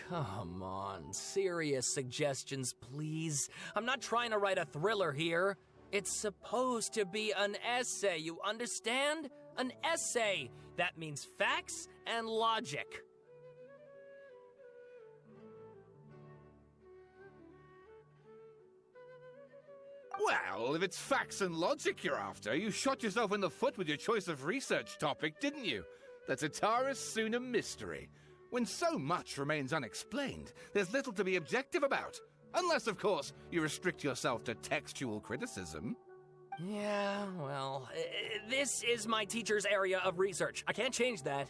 Come on, serious suggestions, please. I'm not trying to write a thriller here. It's supposed to be an essay, you understand? An essay. That means facts and logic. Well, if it's facts and logic you're after, you shot yourself in the foot with your choice of research topic, didn't you? The Tatarasuna mystery. When so much remains unexplained, there's little to be objective about. Unless, of course, you restrict yourself to textual criticism. Yeah, well, this is my teacher's area of research. I can't change that.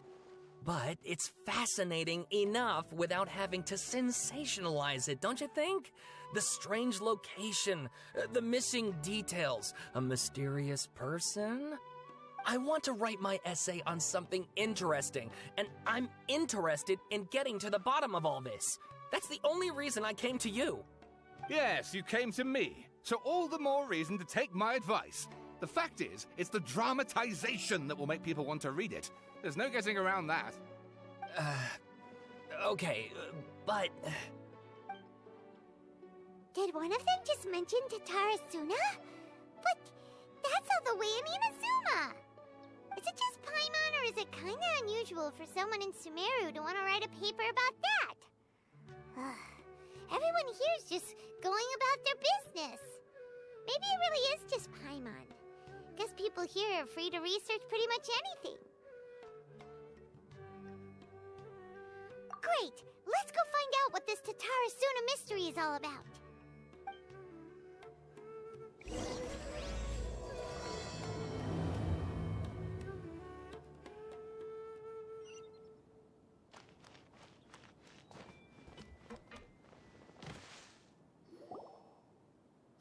But it's fascinating enough without having to sensationalize it, don't you think? The strange location, the missing details, a mysterious person. I want to write my essay on something interesting, and I'm interested in getting to the bottom of all this. That's the only reason I came to you. Yes, you came to me, so all the more reason to take my advice. The fact is, it's the dramatization that will make people want to read it. There's no getting around that. Okay, but... Did one of them just mention Tatarasuna? But that's all the way in Inazuma! Is it just Paimon, or is it kinda unusual for someone in Sumeru to want to write a paper about that? Everyone here's just going about their business. Maybe it really is just Paimon. Guess people here are free to research pretty much anything. Great! Let's go find out what this Tatarasuna mystery is all about.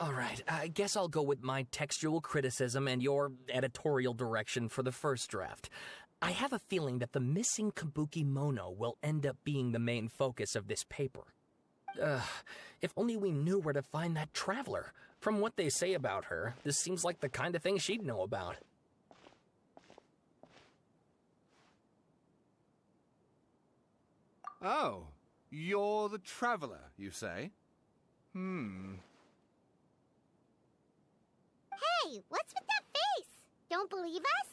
All right, I guess I'll go with my textual criticism and your editorial direction for the first draft. I have a feeling that the missing Kabuki Mono will end up being the main focus of this paper. If only we knew where to find that traveler. From what they say about her, this seems like the kind of thing she'd know about. Oh, you're the traveler, you say? Hey, what's with that face? Don't believe us?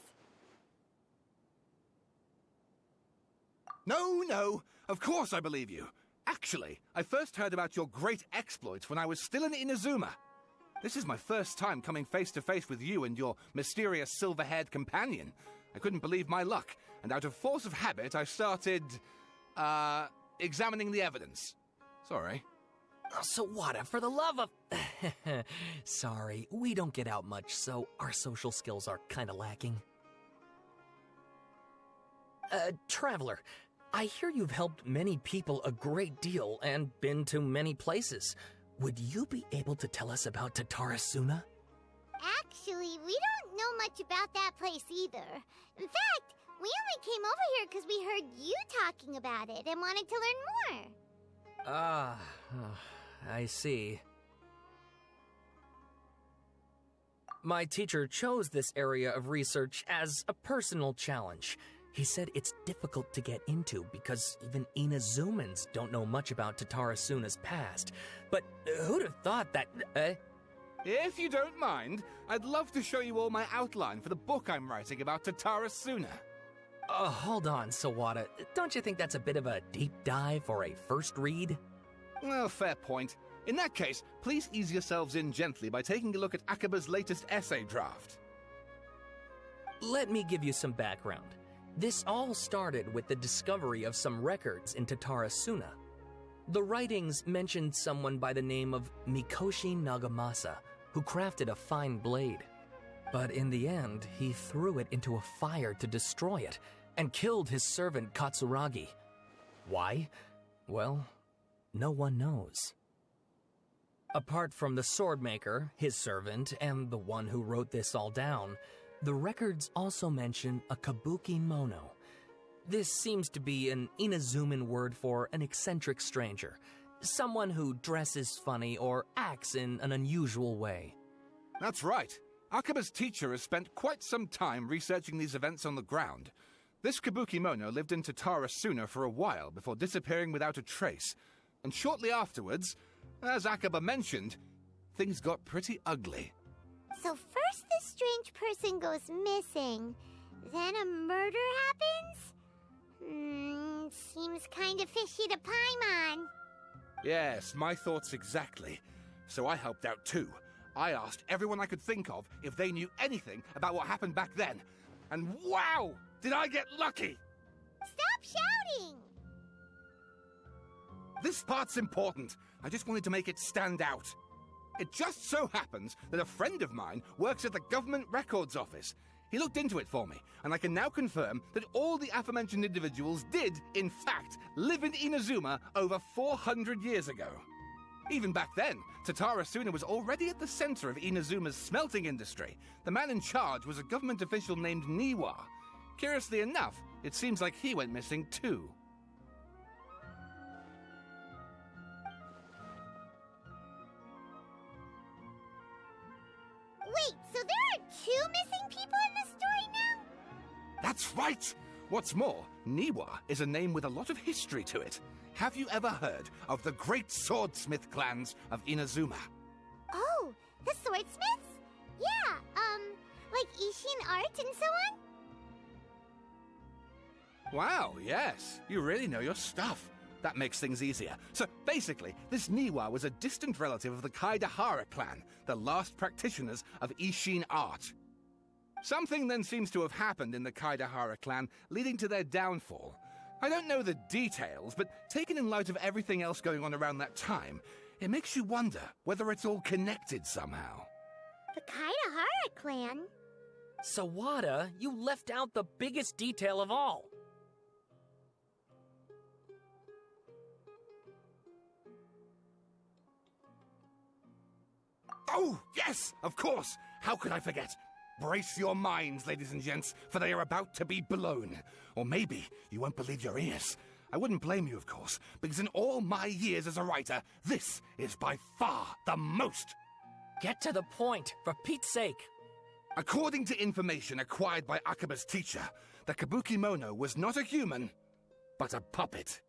No, of course I believe you. Actually, I first heard about your great exploits when I was still in Inazuma. This is my first time coming face to face with you and your mysterious silver-haired companion. I couldn't believe my luck, and out of force of habit, I started, examining the evidence. Sorry. Sawada, for the love of... Sorry, we don't get out much, so our social skills are kinda lacking. Traveler, I hear you've helped many people a great deal and been to many places. Would you be able to tell us about Tatarasuna? Actually, we don't know much about that place either. In fact, we only came over here because we heard you talking about it and wanted to learn more. I see. My teacher chose this area of research as a personal challenge. He said it's difficult to get into because even Inazumans don't know much about Tatarasuna's past. But who'd have thought that... If you don't mind, I'd love to show you all my outline for the book I'm writing about Tatarasuna. Hold on, Sawada. Don't you think that's a bit of a deep dive for a first read? Well, fair point. In that case, please ease yourselves in gently by taking a look at Akaba's latest essay draft. Let me give you some background. This all started with the discovery of some records in Tatarasuna. The writings mentioned someone by the name of Mikoshi Nagamasa, who crafted a fine blade. But in the end, he threw it into a fire to destroy it, and killed his servant Katsuragi. Why? Well, no one knows. Apart from the swordmaker, his servant, and the one who wrote this all down, the records also mention a Kabuki Mono. This seems to be an Inazuman word for an eccentric stranger, someone who dresses funny or acts in an unusual way. That's right. Akaba's teacher has spent quite some time researching these events on the ground. This Kabukimono lived in Tatarasuna for a while before disappearing without a trace. And shortly afterwards, as Akaba mentioned, things got pretty ugly. So first this strange person goes missing, then a murder happens? Seems kind of fishy to Paimon. Yes, my thoughts exactly. So I helped out too. I asked everyone I could think of if they knew anything about what happened back then. And wow! Did I get lucky! Stop shouting! This part's important. I just wanted to make it stand out. It just so happens that a friend of mine works at the Government Records Office. He looked into it for me, and I can now confirm that all the aforementioned individuals did, in fact, live in Inazuma over 400 years ago. Even back then, Tatarasuna was already at the center of Inazuma's smelting industry. The man in charge was a government official named Niwa. Curiously enough, it seems like he went missing too. Wait, so there are 2 missing people in this story now? That's right! What's more, Niwa is a name with a lot of history to it. Have you ever heard of the great swordsmith clans of Inazuma? Oh, the swordsmiths? Yeah, like Ishin art and so on? Wow, yes. You really know your stuff. That makes things easier. So basically, this Niwa was a distant relative of the Kaidahara clan, the last practitioners of Ishin art. Something then seems to have happened in the Kaidahara clan, leading to their downfall. I don't know the details, but taken in light of everything else going on around that time, it makes you wonder whether it's all connected somehow. The Kaidahara clan? Sawada, you left out the biggest detail of all. Oh, yes, of course. How could I forget? Brace your minds, ladies and gents, for they are about to be blown. Or maybe you won't believe your ears. I wouldn't blame you, of course, because in all my years as a writer, this is by far the most. Get to the point, for Pete's sake. According to information acquired by Akaba's teacher, the Kabukimono was not a human, but a puppet.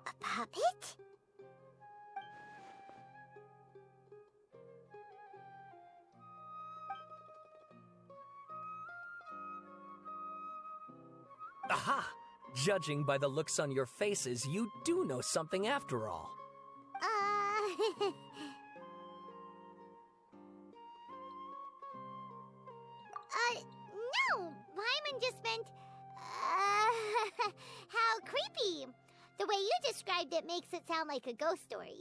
A puppet? Aha! Judging by the looks on your faces, you do know something after all. No! Paimon just meant, how creepy. The way you described it makes it sound like a ghost story.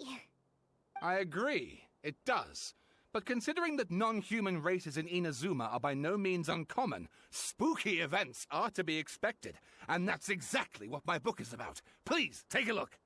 I agree, it does. But considering that non-human races in Inazuma are by no means uncommon, spooky events are to be expected. And that's exactly what my book is about. Please, take a look.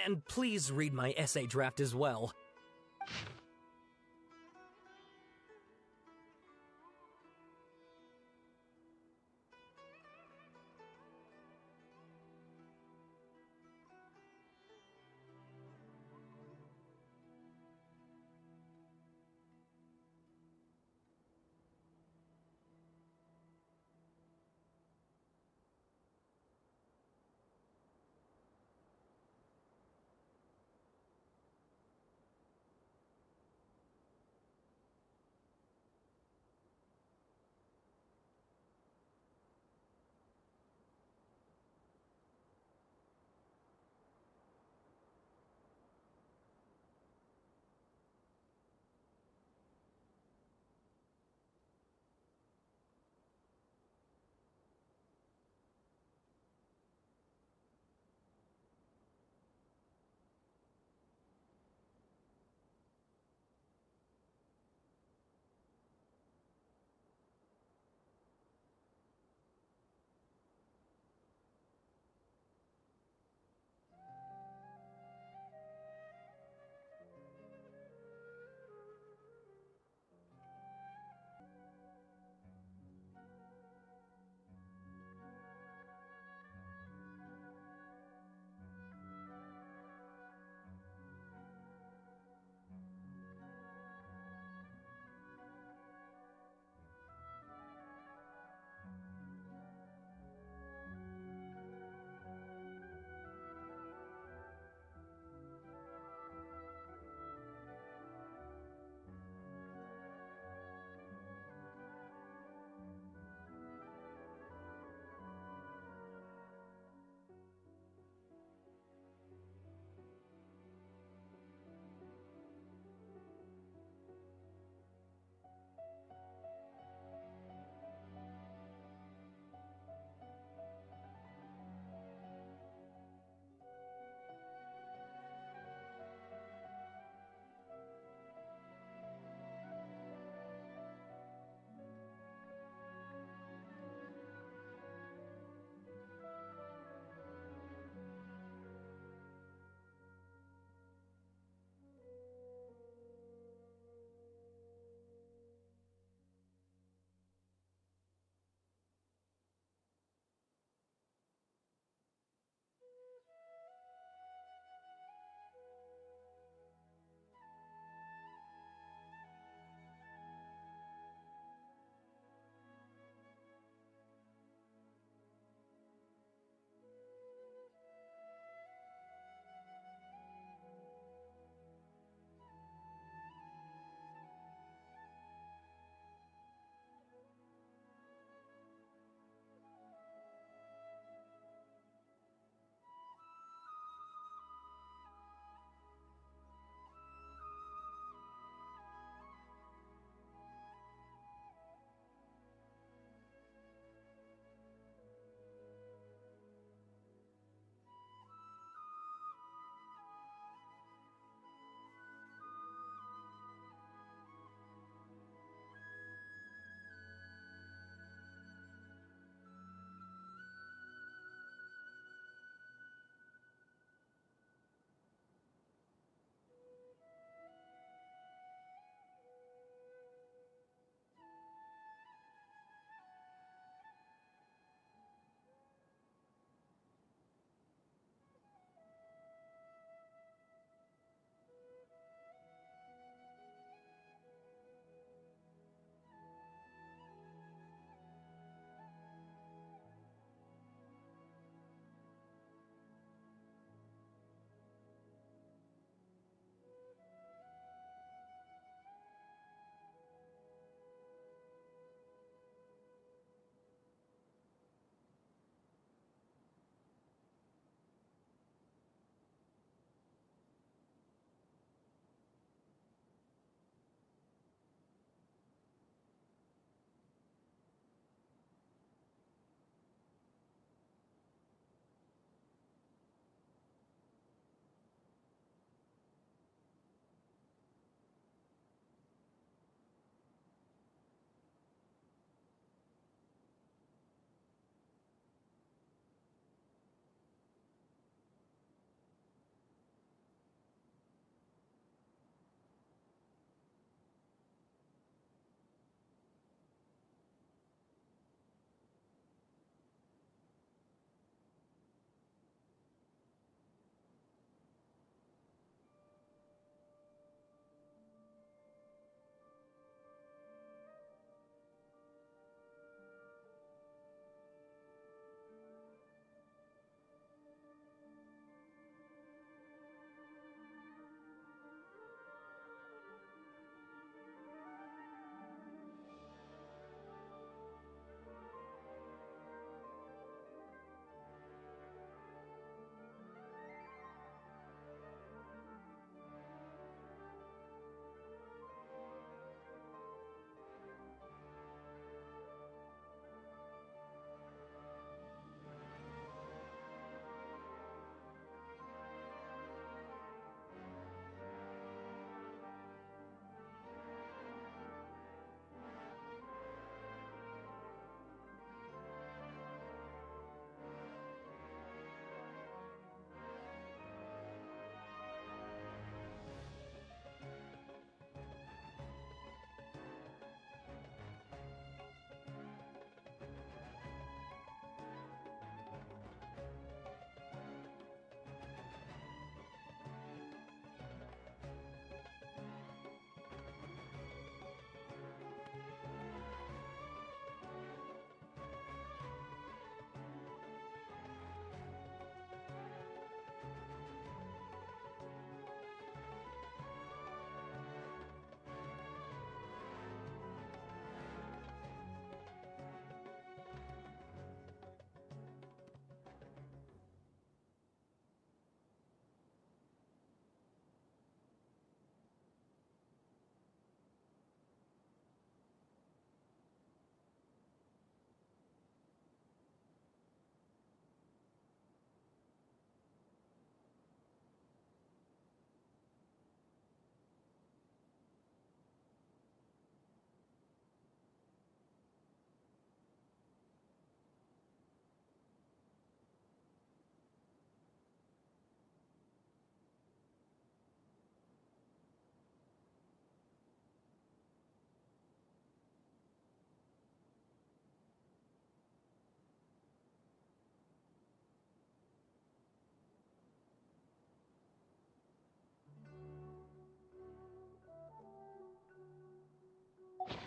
And please read my essay draft as well.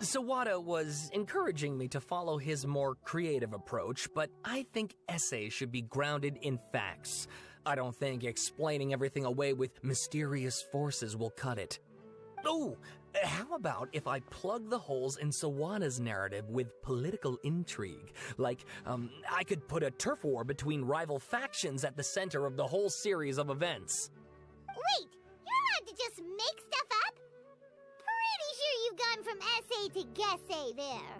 Sawada was encouraging me to follow his more creative approach, but I think essays should be grounded in facts. I don't think explaining everything away with mysterious forces will cut it. Oh, how about if I plug the holes in Sawada's narrative with political intrigue? Like, I could put a turf war between rival factions at the center of the whole series of events. Wait, you're allowed to just make stuff up? Pretty sure you've gone from essay to guessay there.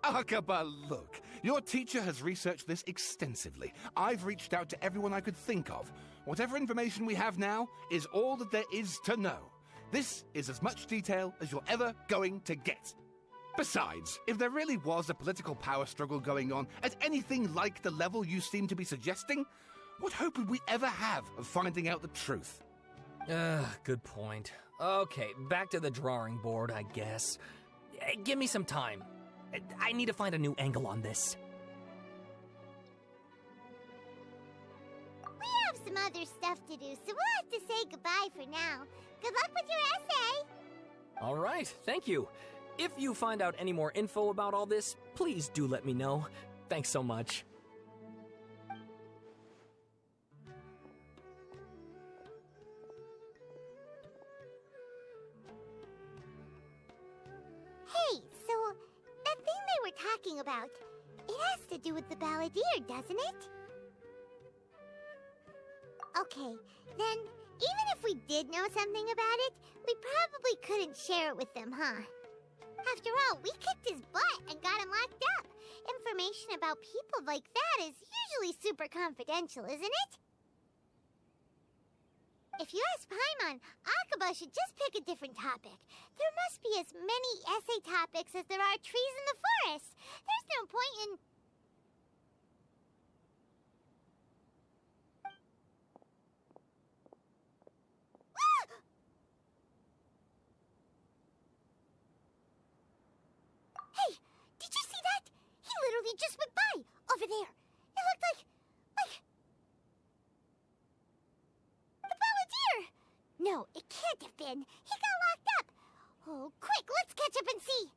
Akaba, look. Your teacher has researched this extensively. I've reached out to everyone I could think of. Whatever information we have now is all that there is to know. This is as much detail as you're ever going to get. Besides, if there really was a political power struggle going on at anything like the level you seem to be suggesting, what hope would we ever have of finding out the truth? Good point. Okay, back to the drawing board, I guess. Give me some time. I need to find a new angle on this. We have some other stuff to do, so we'll have to say goodbye for now. Good luck with your essay! All right, thank you. If you find out any more info about all this, please do let me know. Thanks so much. Hey, so that thing they were talking about, it has to do with the balladeer, doesn't it? Okay, then even if we did know something about it, we probably couldn't share it with them, huh? After all, we kicked his butt and got him locked up. Information about people like that is usually super confidential, isn't it? If you ask Paimon, Akaba should just pick a different topic. There must be as many essay topics as there are trees in the forest. There's no point in... Hey, did you see that? He literally just went by, over there. It looked like... the balladeer! No, it can't have been. He got locked up. Oh, quick, let's catch up and see.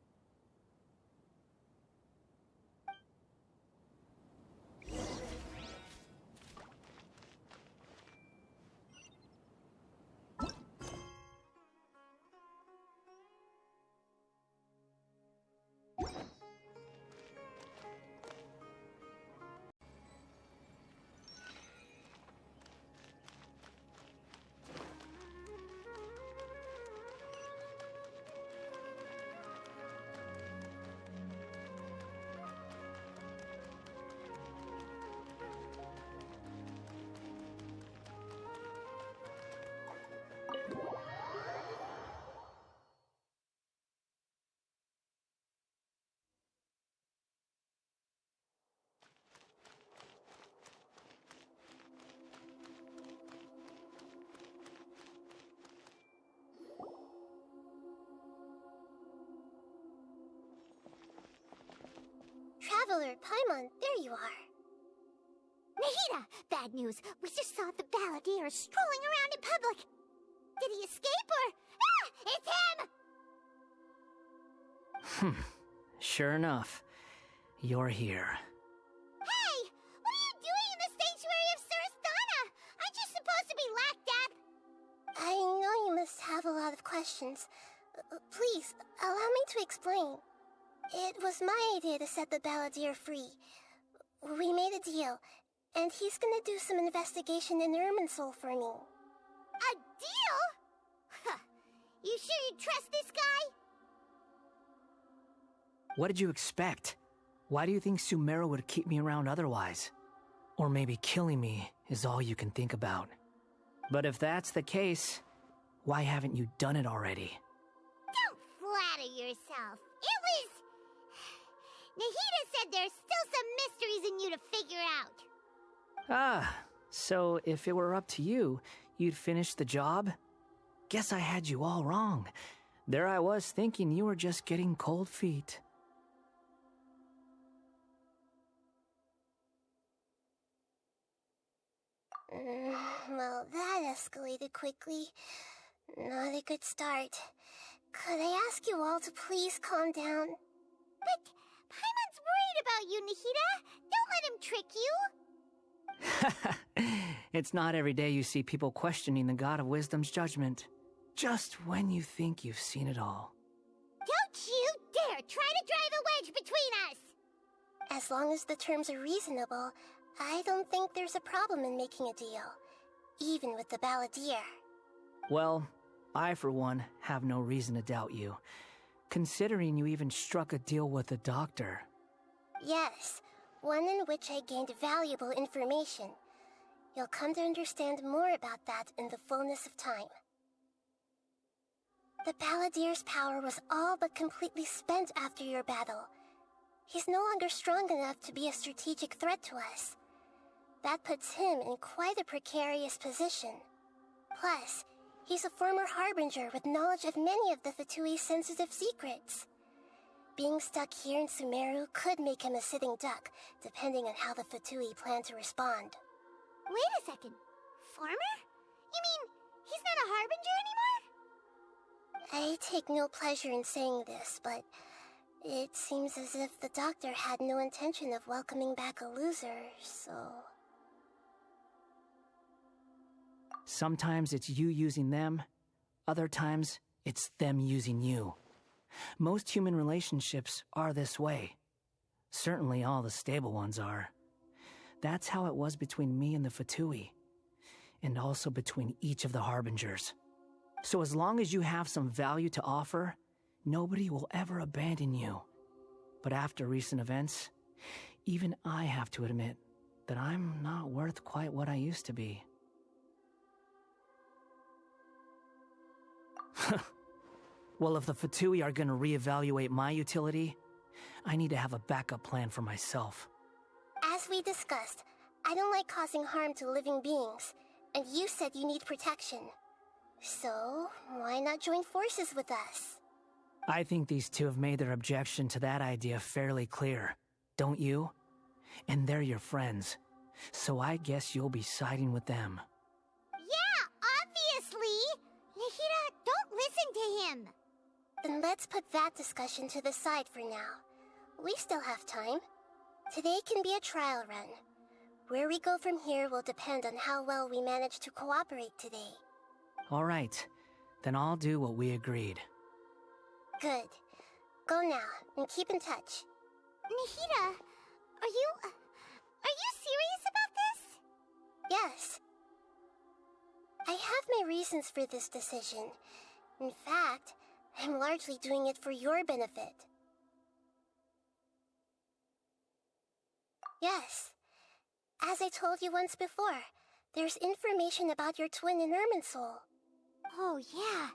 Traveler, Paimon, there you are. Nahida! Bad news. We just saw the balladeer strolling around in public. Did he escape or... Ah! It's him! Sure enough. You're here. Hey! What are you doing in the sanctuary of Surasthana? Aren't you supposed to be locked up? I know you must have a lot of questions. Please, allow me to explain. It was my idea to set the balladeer free. We made a deal, and he's gonna do some investigation in Irminsul for me. A deal? Huh. You sure you trust this guy? What did you expect? Why do you think Sumeru would keep me around otherwise? Or maybe killing me is all you can think about. But if that's the case, why haven't you done it already? Don't flatter yourself. It was... Nahida said there's still some mysteries in you to figure out. Ah, so if it were up to you, you'd finish the job? Guess I had you all wrong. There I was thinking you were just getting cold feet. Well, that escalated quickly. Not a good start. Could I ask you all to please calm down? But Paimon's worried about you, Nahida. Don't let him trick you. It's not every day you see people questioning the God of Wisdom's judgment. Just when you think you've seen it all. Don't you dare try to drive a wedge between us! As long as the terms are reasonable, I don't think there's a problem in making a deal. Even with the balladeer. Well, I, for one, have no reason to doubt you. Considering you even struck a deal with the doctor. Yes, one in which I gained valuable information. You'll come to understand more about that in the fullness of time. The balladeer's power was all but completely spent after your battle. He's no longer strong enough to be a strategic threat to us. That puts him in quite a precarious position. Plus, he's a former harbinger with knowledge of many of the Fatui's sensitive secrets. Being stuck here in Sumeru could make him a sitting duck, depending on how the Fatui plan to respond. Wait a second. Former? You mean he's not a harbinger anymore? I take no pleasure in saying this, but it seems as if the doctor had no intention of welcoming back a loser, so... Sometimes it's you using them, other times it's them using you. Most human relationships are this way. Certainly all the stable ones are. That's how it was between me and the Fatui, and also between each of the harbingers. So as long as you have some value to offer, nobody will ever abandon you. But after recent events, even I have to admit that I'm not worth quite what I used to be. Well, if the Fatui are gonna reevaluate my utility, I need to have a backup plan for myself. As we discussed, I don't like causing harm to living beings, and you said you need protection. So, why not join forces with us? I think these two have made their objection to that idea fairly clear, don't you? And they're your friends, so I guess you'll be siding with them. Yeah, obviously! Nahida, don't listen to him! Then let's put that discussion to the side for now. We still have time. Today can be a trial run. Where we go from here will depend on how well we manage to cooperate today. All right, then I'll do what we agreed. Good. Go now, and keep in touch. Nahida, are you serious about this? Yes. I have my reasons for this decision. In fact, I'm largely doing it for your benefit. Yes. As I told you once before, there's information about your twin in Irminsul. Oh, yeah.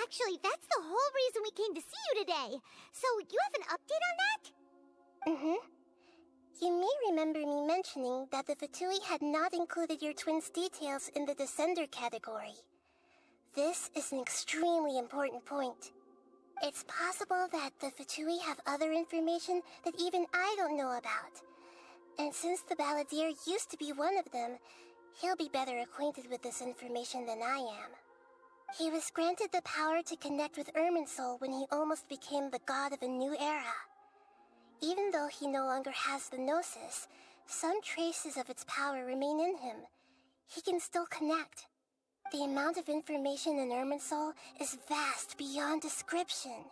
Actually, that's the whole reason we came to see you today. So, you have an update on that? Mm-hmm. You may remember me mentioning that the Fatui had not included your twin's details in the Descender category. This is an extremely important point. It's possible that the Fatui have other information that even I don't know about. And since the balladeer used to be one of them, he'll be better acquainted with this information than I am. He was granted the power to connect with Irminsul when he almost became the god of a new era. Even though he no longer has the Gnosis, some traces of its power remain in him. He can still connect. The amount of information in Irminsul is vast beyond description.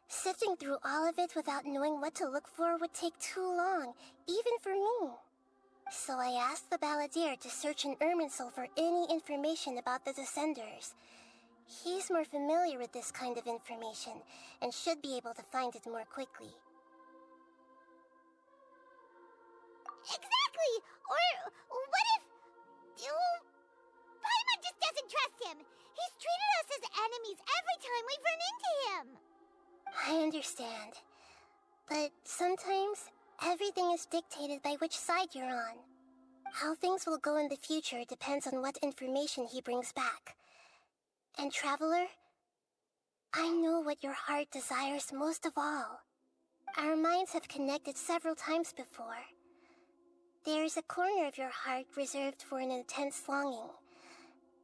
Sifting through all of it without knowing what to look for would take too long, even for me. So I asked the balladeer to search in Irminsul for any information about the Descenders. He's more familiar with this kind of information, and should be able to find it more quickly. Exactly! Or what if... Paimon just doesn't trust him! He's treated us as enemies every time we've run into him! I understand. But sometimes, everything is dictated by which side you're on. How things will go in the future depends on what information he brings back. And Traveler, I know what your heart desires most of all. Our minds have connected several times before. There's a corner of your heart reserved for an intense longing,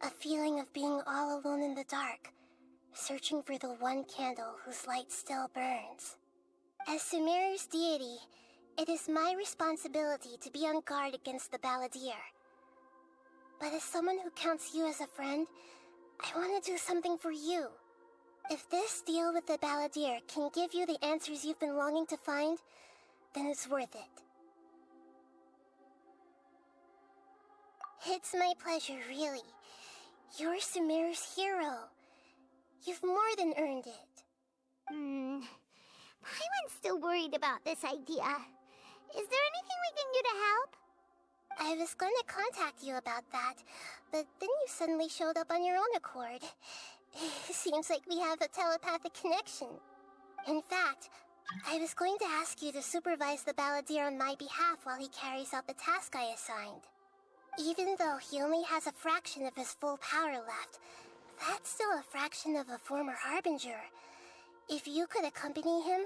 a feeling of being all alone in the dark, searching for the one candle whose light still burns. As Sumeru's deity, it is my responsibility to be on guard against the balladeer. But as someone who counts you as a friend, I want to do something for you. If this deal with the balladeer can give you the answers you've been longing to find, then it's worth it. It's my pleasure, really. You're Sumeru's hero. You've more than earned it. Paimon's still worried about this idea. Is there anything we can do to help? I was going to contact you about that, but then you suddenly showed up on your own accord. Seems like we have a telepathic connection. In fact, I was going to ask you to supervise the balladeer on my behalf while he carries out the task I assigned. Even though he only has a fraction of his full power left, that's still a fraction of a former harbinger. If you could accompany him,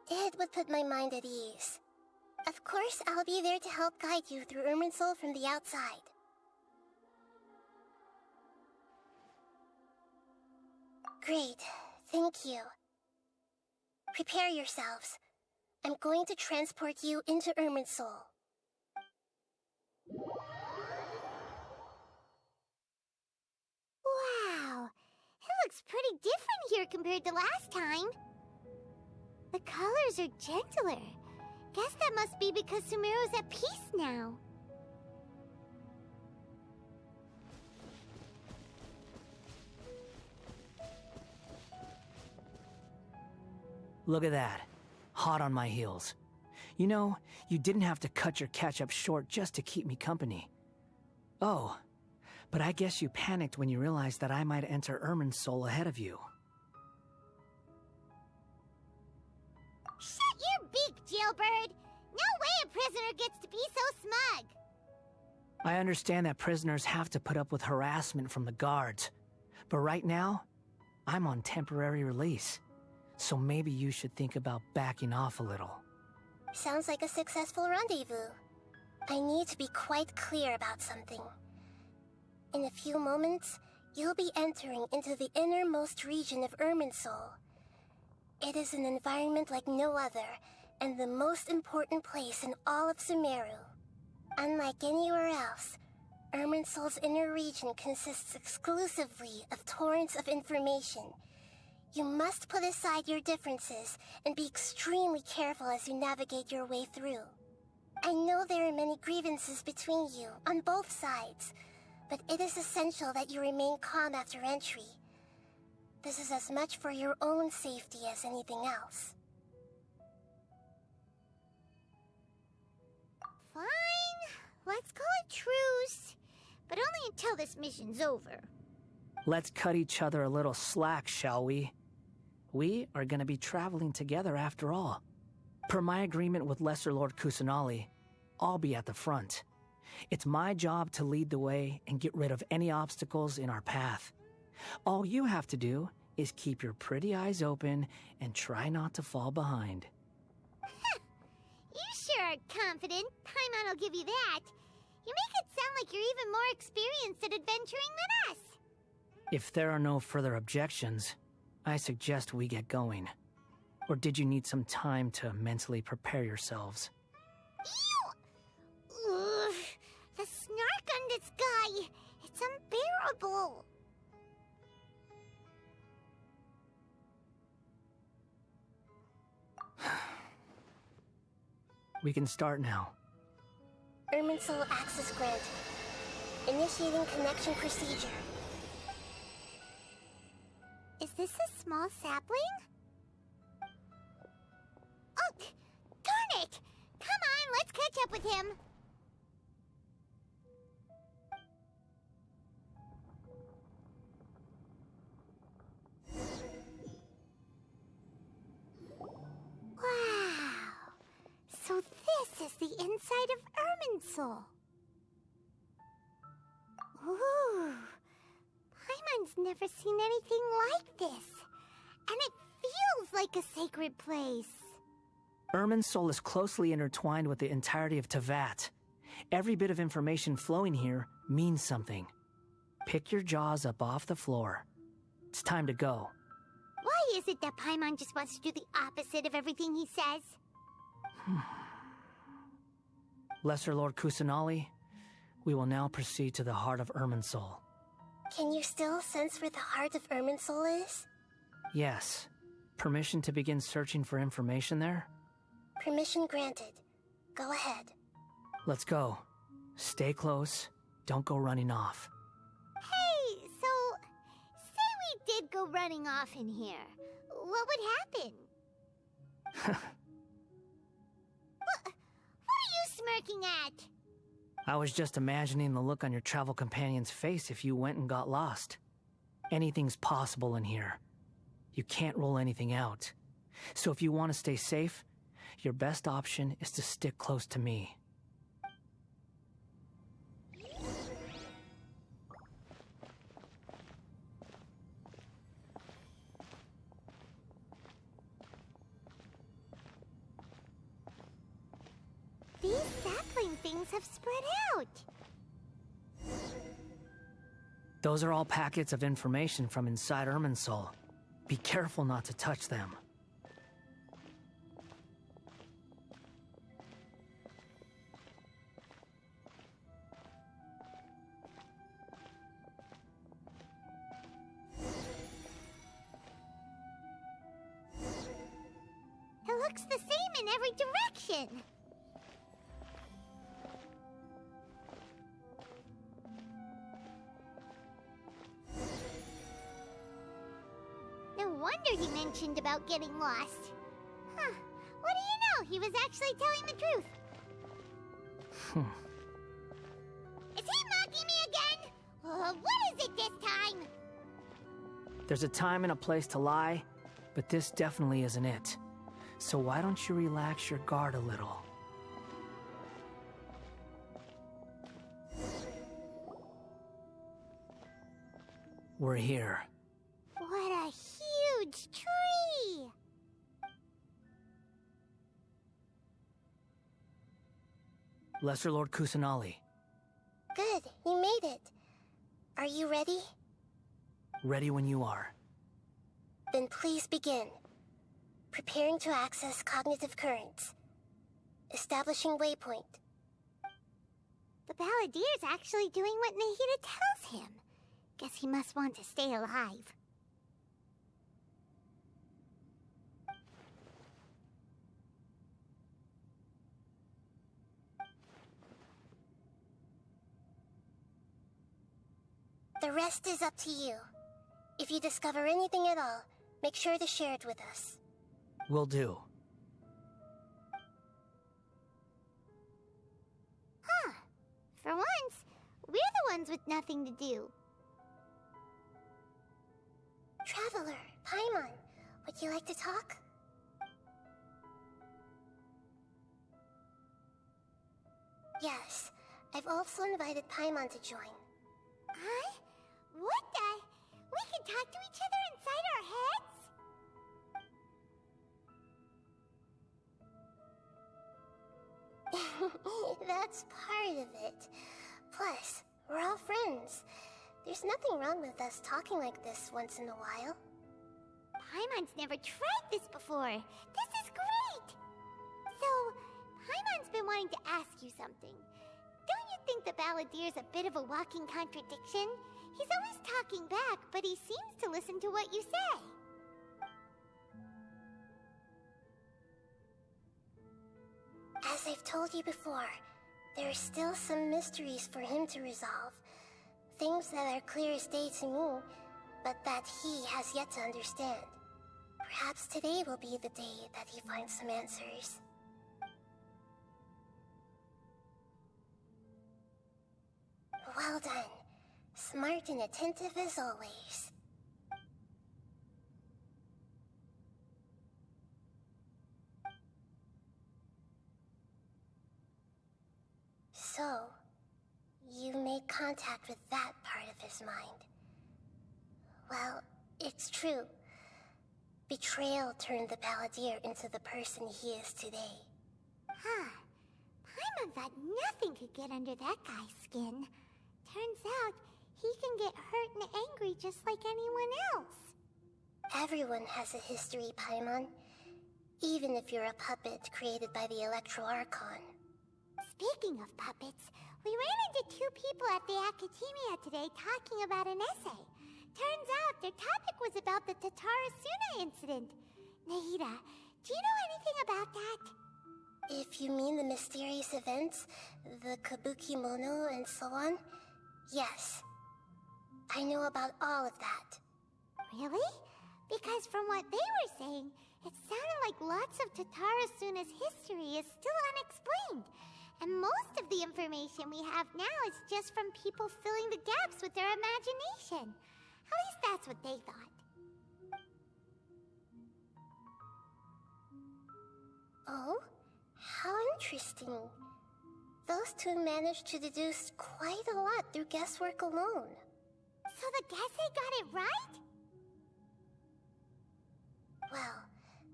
it would put my mind at ease. Of course, I'll be there to help guide you through Irminsul from the outside. Great, thank you. Prepare yourselves. I'm going to transport you into Irminsul. Wow, it looks pretty different here compared to last time. The colors are gentler. Guess that must be because Sumeru's at peace now. Look at that. Hot on my heels. You know, you didn't have to cut your catch-up short just to keep me company. Oh, but I guess you panicked when you realized that I might enter Irminsul ahead of you. Shut your beak, jailbird! No way a prisoner gets to be so smug! I understand that prisoners have to put up with harassment from the guards, but right now, I'm on temporary release. So maybe you should think about backing off a little. Sounds like a successful rendezvous. I need to be quite clear about something. In a few moments, you'll be entering into the innermost region of Irminsul. It is an environment like no other, and the most important place in all of Sumeru. Unlike anywhere else, Irminsul's inner region consists exclusively of torrents of information. You must put aside your differences and be extremely careful as you navigate your way through. I know there are many grievances between you on both sides, but it is essential that you remain calm after entry. This is as much for your own safety as anything else. Fine. Let's call it truce, but only until this mission's over. Let's cut each other a little slack, shall we? We are going to be traveling together after all. Per my agreement with Lesser Lord Kusanali, I'll be at the front. It's my job to lead the way and get rid of any obstacles in our path. All you have to do is keep your pretty eyes open and try not to fall behind. You sure are confident. Paimon will give you that. You make it sound like you're even more experienced at adventuring than us. If there are no further objections, I suggest we get going. Or did you need some time to mentally prepare yourselves? Ew! Ugh, the snark on this guy! It's unbearable! We can start now. Irminsul access granted. Initiating connection procedure. Is this a small sapling? Oh, darn it! Come on, let's catch up with him. Wow. So this is the inside of Irminsul. Ooh. Paimon's never seen anything like this. And it feels like a sacred place. Irminsul is closely intertwined with the entirety of Teyvat. Every bit of information flowing here means something. Pick your jaws up off the floor. It's time to go. Why is it that Paimon just wants to do the opposite of everything he says? Lesser Lord Kusanali, we will now proceed to the heart of Irminsul. Can you still sense where the heart of Irminsul is? Yes. Permission to begin searching for information there? Permission granted. Go ahead. Let's go. Stay close. Don't go running off. Hey, so... say we did go running off in here. What would happen? What are you smirking at? I was just imagining the look on your travel companion's face if you went and got lost. Anything's possible in here. You can't rule anything out. So if you want to stay safe, your best option is to stick close to me. These sapling things have spread out. Those are all packets of information from inside Irminsul. Be careful not to touch them. It looks the same in every direction. No wonder he mentioned about getting lost. Huh. What do you know? He was actually telling the truth. Is he mocking me again? What is it this time? There's a time and a place to lie, but this definitely isn't it. So why don't you relax your guard a little? We're here. What a huge tree! Lesser Lord Kusanali. Good, you made it. Are you ready? Ready when you are. Then please begin. Preparing to access cognitive currents. Establishing waypoint. The Balladier's actually doing what Nahida tells him. Guess he must want to stay alive. The rest is up to you. If you discover anything at all, make sure to share it with us. Will do. Huh. For once, we're the ones with nothing to do. Traveler, Paimon, would you like to talk? Yes, I've also invited Paimon to join. Huh? What the? We can talk to each other inside our heads? That's part of it. Plus, we're all friends. There's nothing wrong with us talking like this once in a while. Paimon's never tried this before. This is great! So, Paimon's been wanting to ask you something. Don't you think the Balladier's a bit of a walking contradiction? He's always talking back, but he seems to listen to what you say. As I've told you before, there are still some mysteries for him to resolve. Things that are clear as day to me, but that he has yet to understand. Perhaps today will be the day that he finds some answers. Well done. Smart and attentive as always. So, you made contact with that part of his mind. Well, it's true. Betrayal turned the Balladeer into the person he is today. Huh. Paimon thought nothing could get under that guy's skin. Turns out, he can get hurt and angry just like anyone else. Everyone has a history, Paimon. Even if you're a puppet created by the Electro Archon. Speaking of puppets, we ran into two people at the Academia today talking about an essay. Turns out their topic was about the Tatarasuna incident. Nahida, do you know anything about that? If you mean the mysterious events, the kabuki mono and so on, yes. I know about all of that. Really? Because from what they were saying, it sounded like lots of Tatarasuna's history is still unexplained. And most of the information we have now is just from people filling the gaps with their imagination. At least that's what they thought. Oh? How interesting. Those two managed to deduce quite a lot through guesswork alone. So the Gesse got it right? Well,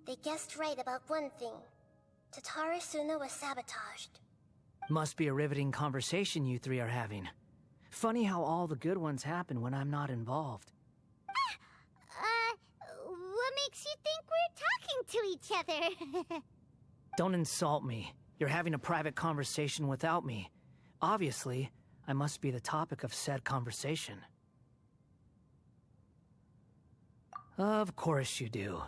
they guessed right about one thing. Tatarasuna was sabotaged. Must be a riveting conversation you three are having. Funny how all the good ones happen when I'm not involved. What makes you think we're talking to each other? Don't insult me. You're having a private conversation without me. Obviously, I must be the topic of said conversation. Of course you do.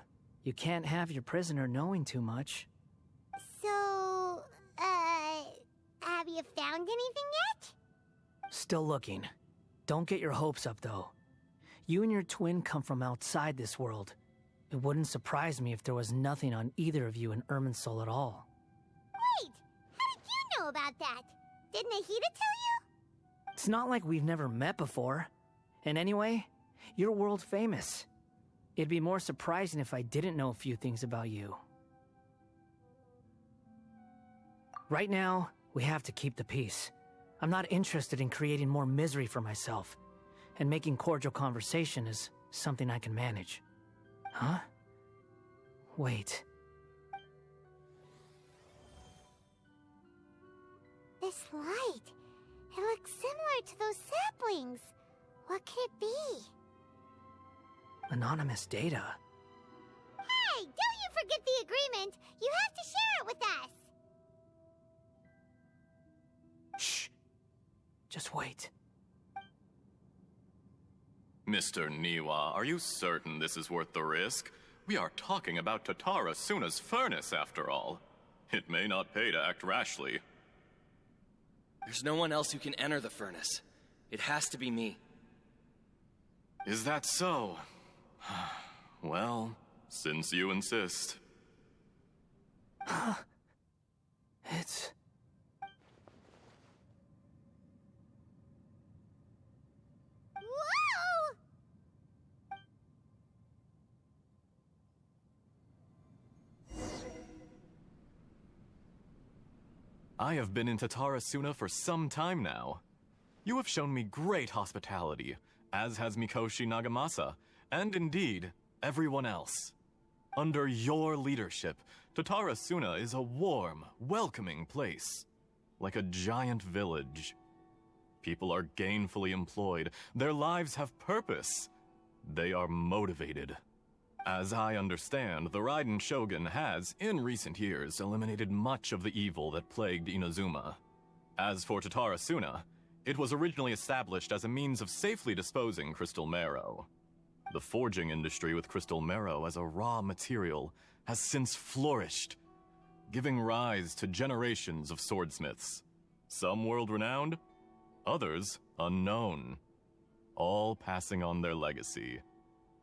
You can't have your prisoner knowing too much. So, have you found anything yet? Still looking. Don't get your hopes up, though. You and your twin come from outside this world. It wouldn't surprise me if there was nothing on either of you in Irminsul at all. Wait! How did you know about that? Did Nahida tell you? It's not like we've never met before. And anyway, you're world famous. It'd be more surprising if I didn't know a few things about you. Right now, we have to keep the peace. I'm not interested in creating more misery for myself. And making cordial conversation is something I can manage. Huh? Wait. This light. It looks similar to those saplings. What could it be? Anonymous data. Hey, don't you forget the agreement! You have to share it with us! Shh. Just wait. Mr. Niwa, are you certain this is worth the risk? We are talking about Tatarasuna's furnace, after all. It may not pay to act rashly. There's no one else who can enter the furnace. It has to be me. Is that so? Well, since you insist. It's... Whoa! I have been in Tatarasuna for some time now. You have shown me great hospitality, as has Mikoshi Nagamasa, and indeed, everyone else. Under your leadership, Tatarasuna is a warm, welcoming place, like a giant village. People are gainfully employed, their lives have purpose. They are motivated. As I understand, the Raiden Shogun has, in recent years, eliminated much of the evil that plagued Inazuma. As for Tatarasuna, it was originally established as a means of safely disposing crystal marrow. The forging industry with crystal marrow as a raw material has since flourished, giving rise to generations of swordsmiths. Some world-renowned, others unknown, all passing on their legacy.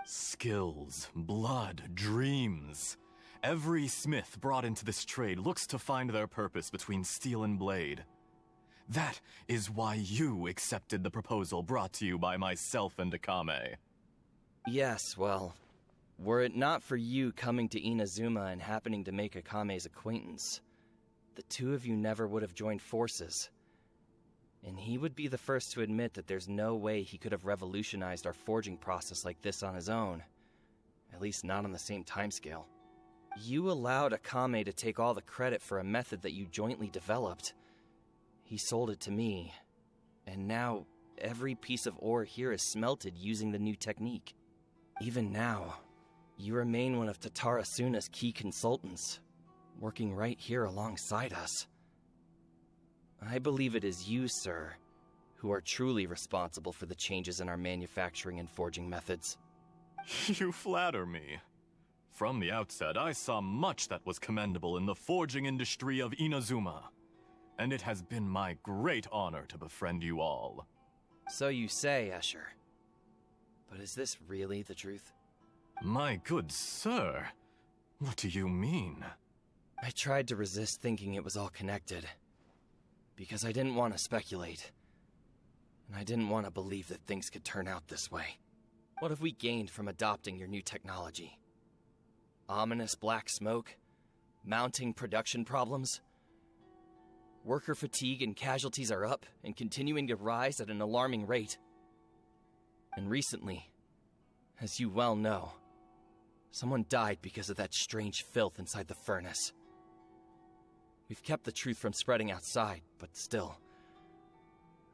Skills, blood, dreams. Every smith brought into this trade looks to find their purpose between steel and blade. That is why you accepted the proposal brought to you by myself and Akame. Yes, well, were it not for you coming to Inazuma and happening to make Akame's acquaintance, the two of you never would have joined forces. And he would be the first to admit that there's no way he could have revolutionized our forging process like this on his own. At least not on the same timescale. You allowed Akame to take all the credit for a method that you jointly developed. He sold it to me, and now every piece of ore here is smelted using the new technique. Even now, you remain one of Tatara Suna's key consultants, working right here alongside us. I believe it is you, sir, who are truly responsible for the changes in our manufacturing and forging methods. You flatter me. From the outset, I saw much that was commendable in the forging industry of Inazuma, and it has been my great honor to befriend you all. So you say, Escher. But is this really the truth? My good sir, what do you mean? I tried to resist thinking it was all connected, because I didn't want to speculate, and I didn't want to believe that things could turn out this way. What have we gained from adopting your new technology? Ominous black smoke? Mounting production problems? Worker fatigue and casualties are up and continuing to rise at an alarming rate. And recently, as you well know, someone died because of that strange filth inside the furnace. We've kept the truth from spreading outside, but still,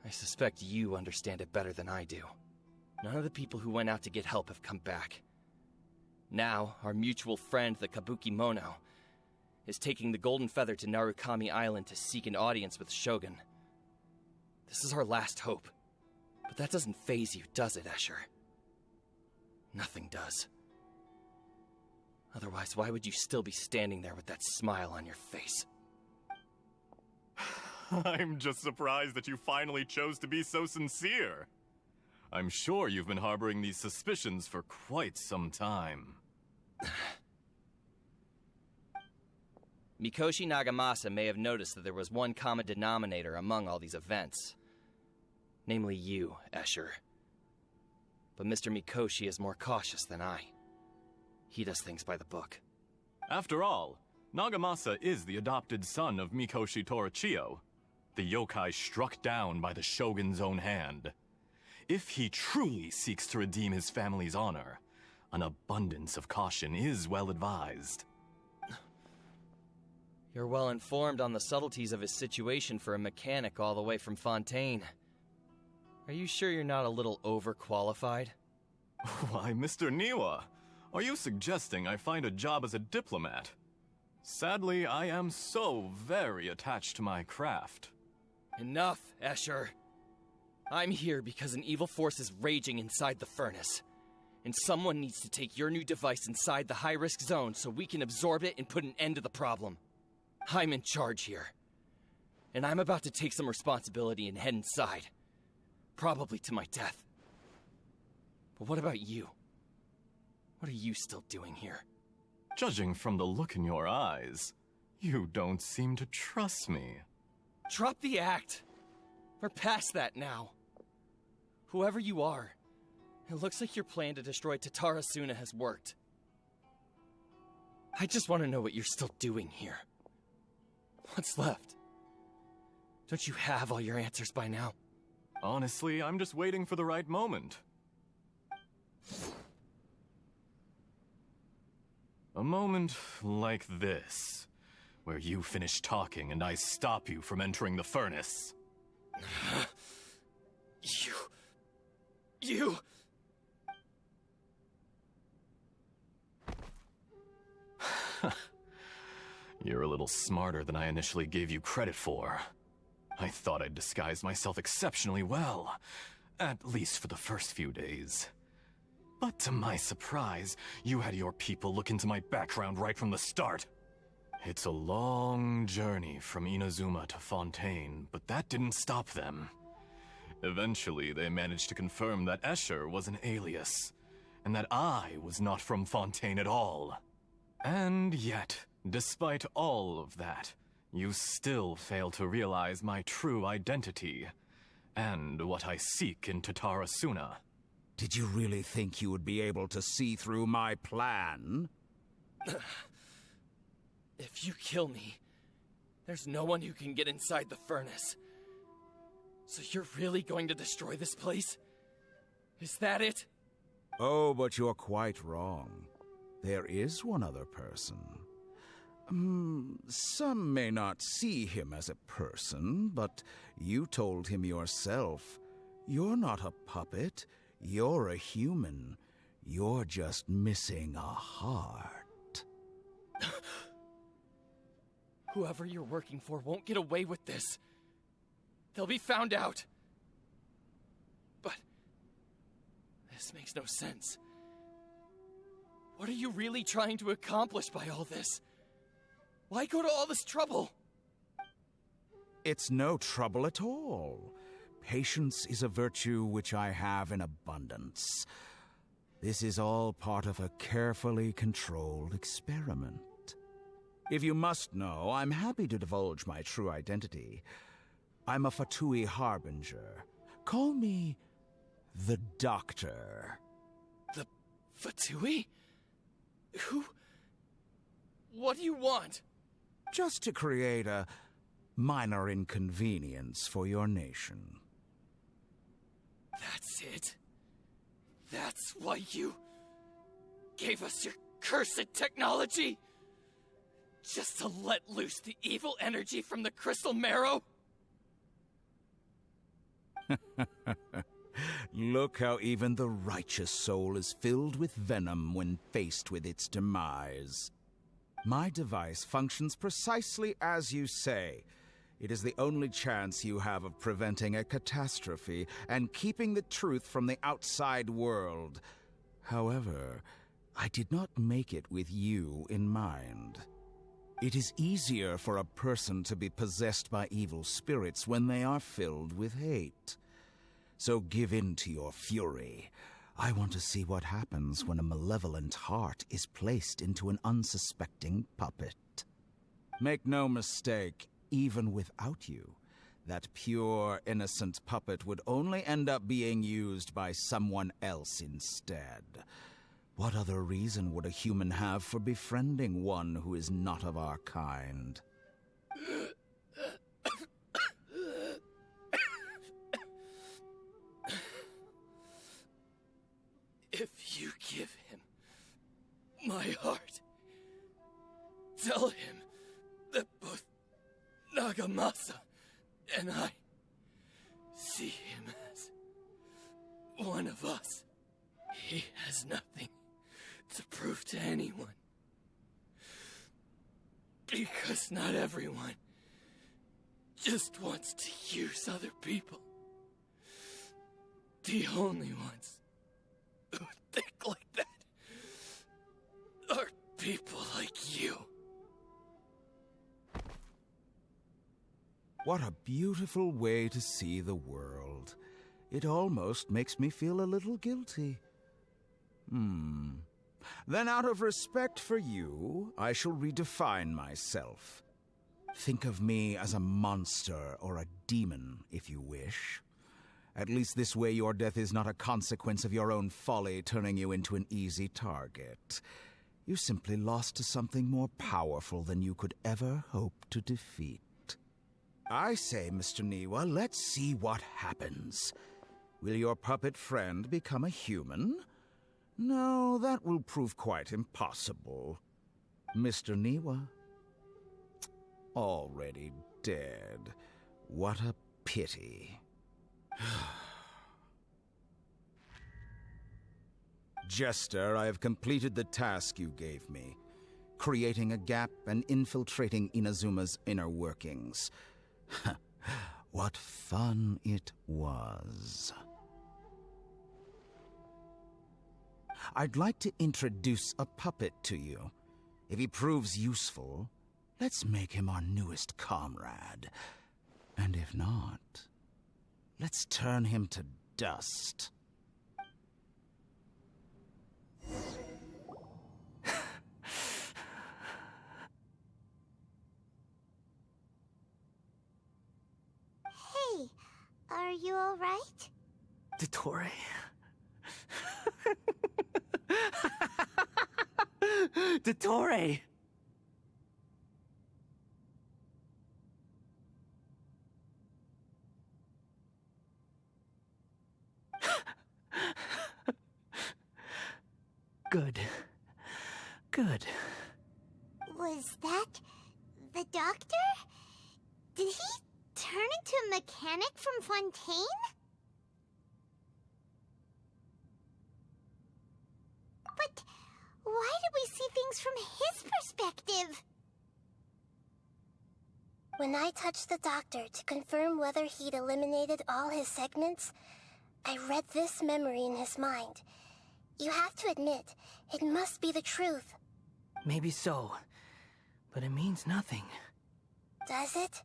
I suspect you understand it better than I do. None of the people who went out to get help have come back. Now, our mutual friend, the Kabuki Mono, is taking the Golden Feather to Narukami Island to seek an audience with Shogun. This is our last hope. But that doesn't faze you, does it, Escher? Nothing does. Otherwise, why would you still be standing there with that smile on your face? I'm just surprised that you finally chose to be so sincere. I'm sure you've been harboring these suspicions for quite some time. Mikoshi Nagamasa may have noticed that there was one common denominator among all these events. Namely you, Escher. But Mr. Mikoshi is more cautious than I. He does things by the book. After all, Nagamasa is the adopted son of Mikoshi Torichio, the yokai struck down by the Shogun's own hand. If he truly seeks to redeem his family's honor, an abundance of caution is well advised. You're well informed on the subtleties of his situation for a mechanic all the way from Fontaine. Are you sure you're not a little overqualified? Why, Mr. Niwa, are you suggesting I find a job as a diplomat? Sadly, I am so very attached to my craft. Enough, Escher. I'm here because an evil force is raging inside the furnace. And someone needs to take your new device inside the high-risk zone so we can absorb it and put an end to the problem. I'm in charge here. And I'm about to take some responsibility and head inside. Probably to my death. But what about you? What are you still doing here? Judging from the look in your eyes, you don't seem to trust me. Drop the act! We're past that now. Whoever you are, it looks like your plan to destroy Tatara Suna has worked. I just want to know what you're still doing here. What's left? Don't you have all your answers by now? Honestly, I'm just waiting for the right moment. A moment like this, where you finish talking and I stop you from entering the furnace. You... You're a little smarter than I initially gave you credit for. I thought I'd disguised myself exceptionally well, at least for the first few days. But to my surprise, you had your people look into my background right from the start. It's a long journey from Inazuma to Fontaine, but that didn't stop them. Eventually, they managed to confirm that Escher was an alias, and that I was not from Fontaine at all. And yet, despite all of that, you still fail to realize my true identity, and what I seek in Tatara Suna. Did you really think you would be able to see through my plan? If you kill me, there's no one who can get inside the furnace. So you're really going to destroy this place? Is that it? Oh, but you're quite wrong. There is one other person. Some may not see him as a person, but you told him yourself. You're not a puppet. You're a human. You're just missing a heart. Whoever you're working for won't get away with this. They'll be found out. But this makes no sense. What are you really trying to accomplish by all this? Why go to all this trouble? It's no trouble at all. Patience is a virtue which I have in abundance. This is all part of a carefully controlled experiment. If you must know, I'm happy to divulge my true identity. I'm a Fatui harbinger. Call me the Doctor. The Fatui? Who? What do you want? Just to create a minor inconvenience for your nation. That's it? That's why you gave us your cursed technology? Just to let loose the evil energy from the crystal marrow? Look how even the righteous soul is filled with venom when faced with its demise. My device functions precisely as you say. It is the only chance you have of preventing a catastrophe and keeping the truth from the outside world. However, I did not make it with you in mind. It is easier for a person to be possessed by evil spirits when they are filled with hate. So give in to your fury. I want to see what happens when a malevolent heart is placed into an unsuspecting puppet. Make no mistake, even without you, that pure, innocent puppet would only end up being used by someone else instead. What other reason would a human have for befriending one who is not of our kind? If you give him my heart, tell him that both Nagamasa and I see him as one of us. He has nothing to prove to anyone. Because not everyone just wants to use other people. The only ones who think like that are people like you. What a beautiful way to see the world. It almost makes me feel a little guilty. Then out of respect for you, I shall redefine myself. Think of me as a monster or a demon, if you wish. At least this way your death is not a consequence of your own folly turning you into an easy target. You simply lost to something more powerful than you could ever hope to defeat. I say, Mr. Niwa, let's see what happens. Will your puppet friend become a human? No, that will prove quite impossible. Mr. Niwa? Already dead. What a pity. Jester, I have completed the task you gave me. Creating a gap and infiltrating Inazuma's inner workings. What fun it was. I'd like to introduce a puppet to you. If he proves useful, let's make him our newest comrade. And if not, let's turn him to dust. Hey, are you all right? Dottore? Dottore! What Good. Was that the doctor? Did he turn into a mechanic from Fontaine? But why did we see things from his perspective? When I touched the doctor to confirm whether he'd eliminated all his segments, I read this memory in his mind. You have to admit, it must be the truth. Maybe so, but it means nothing. Does it?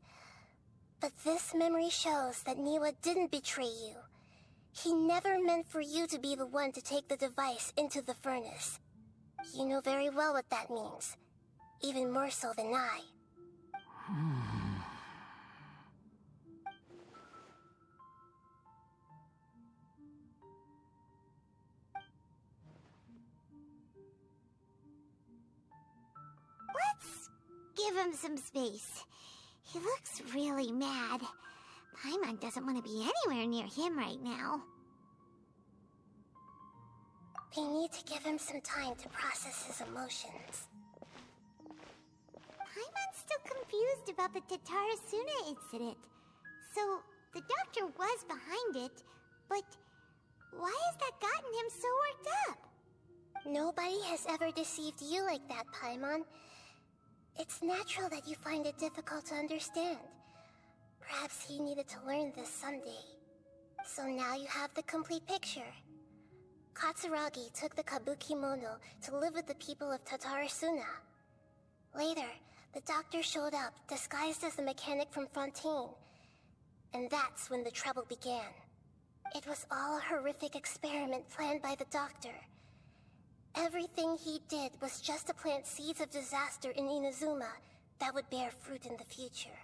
But this memory shows that Niwa didn't betray you. He never meant for you to be the one to take the device into the furnace. You know very well what that means, even more so than I. Let's give him some space. He looks really mad. Paimon doesn't want to be anywhere near him right now. We need to give him some time to process his emotions. Paimon's still confused about the Tatarasuna incident. So, the doctor was behind it, but why has that gotten him so worked up? Nobody has ever deceived you like that, Paimon. It's natural that you find it difficult to understand. Perhaps he needed to learn this someday. So now you have the complete picture. Katsuragi took the kabuki mono to live with the people of Tatarasuna. Later, the doctor showed up, disguised as a mechanic from Fontaine. And that's when the trouble began. It was all a horrific experiment planned by the doctor. Everything he did was just to plant seeds of disaster in Inazuma that would bear fruit in the future.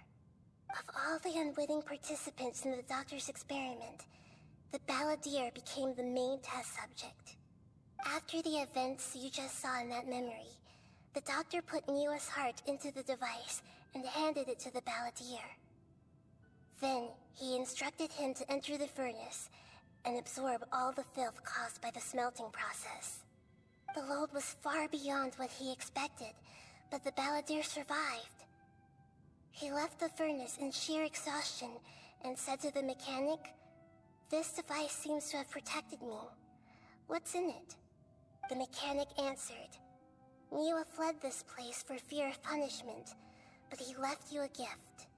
Of all the unwitting participants in the doctor's experiment, the balladeer became the main test subject. After the events you just saw in that memory, the doctor put Niwa's heart into the device and handed it to the balladeer. Then, he instructed him to enter the furnace and absorb all the filth caused by the smelting process. The load was far beyond what he expected, but the balladeer survived. He left the furnace in sheer exhaustion and said to the mechanic, "This device seems to have protected me. What's in it?" The mechanic answered, "Niwa fled this place for fear of punishment, but he left you a gift.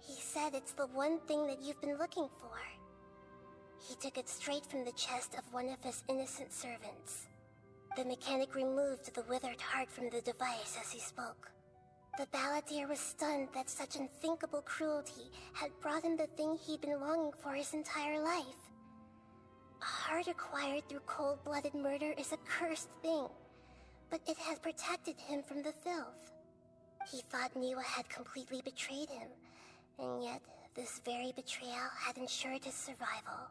He said it's the one thing that you've been looking for." He took it straight from the chest of one of his innocent servants. The mechanic removed the withered heart from the device as he spoke. The balladeer was stunned that such unthinkable cruelty had brought him the thing he'd been longing for his entire life. A heart acquired through cold-blooded murder is a cursed thing, but it had protected him from the filth. He thought Niwa had completely betrayed him, and yet this very betrayal had ensured his survival.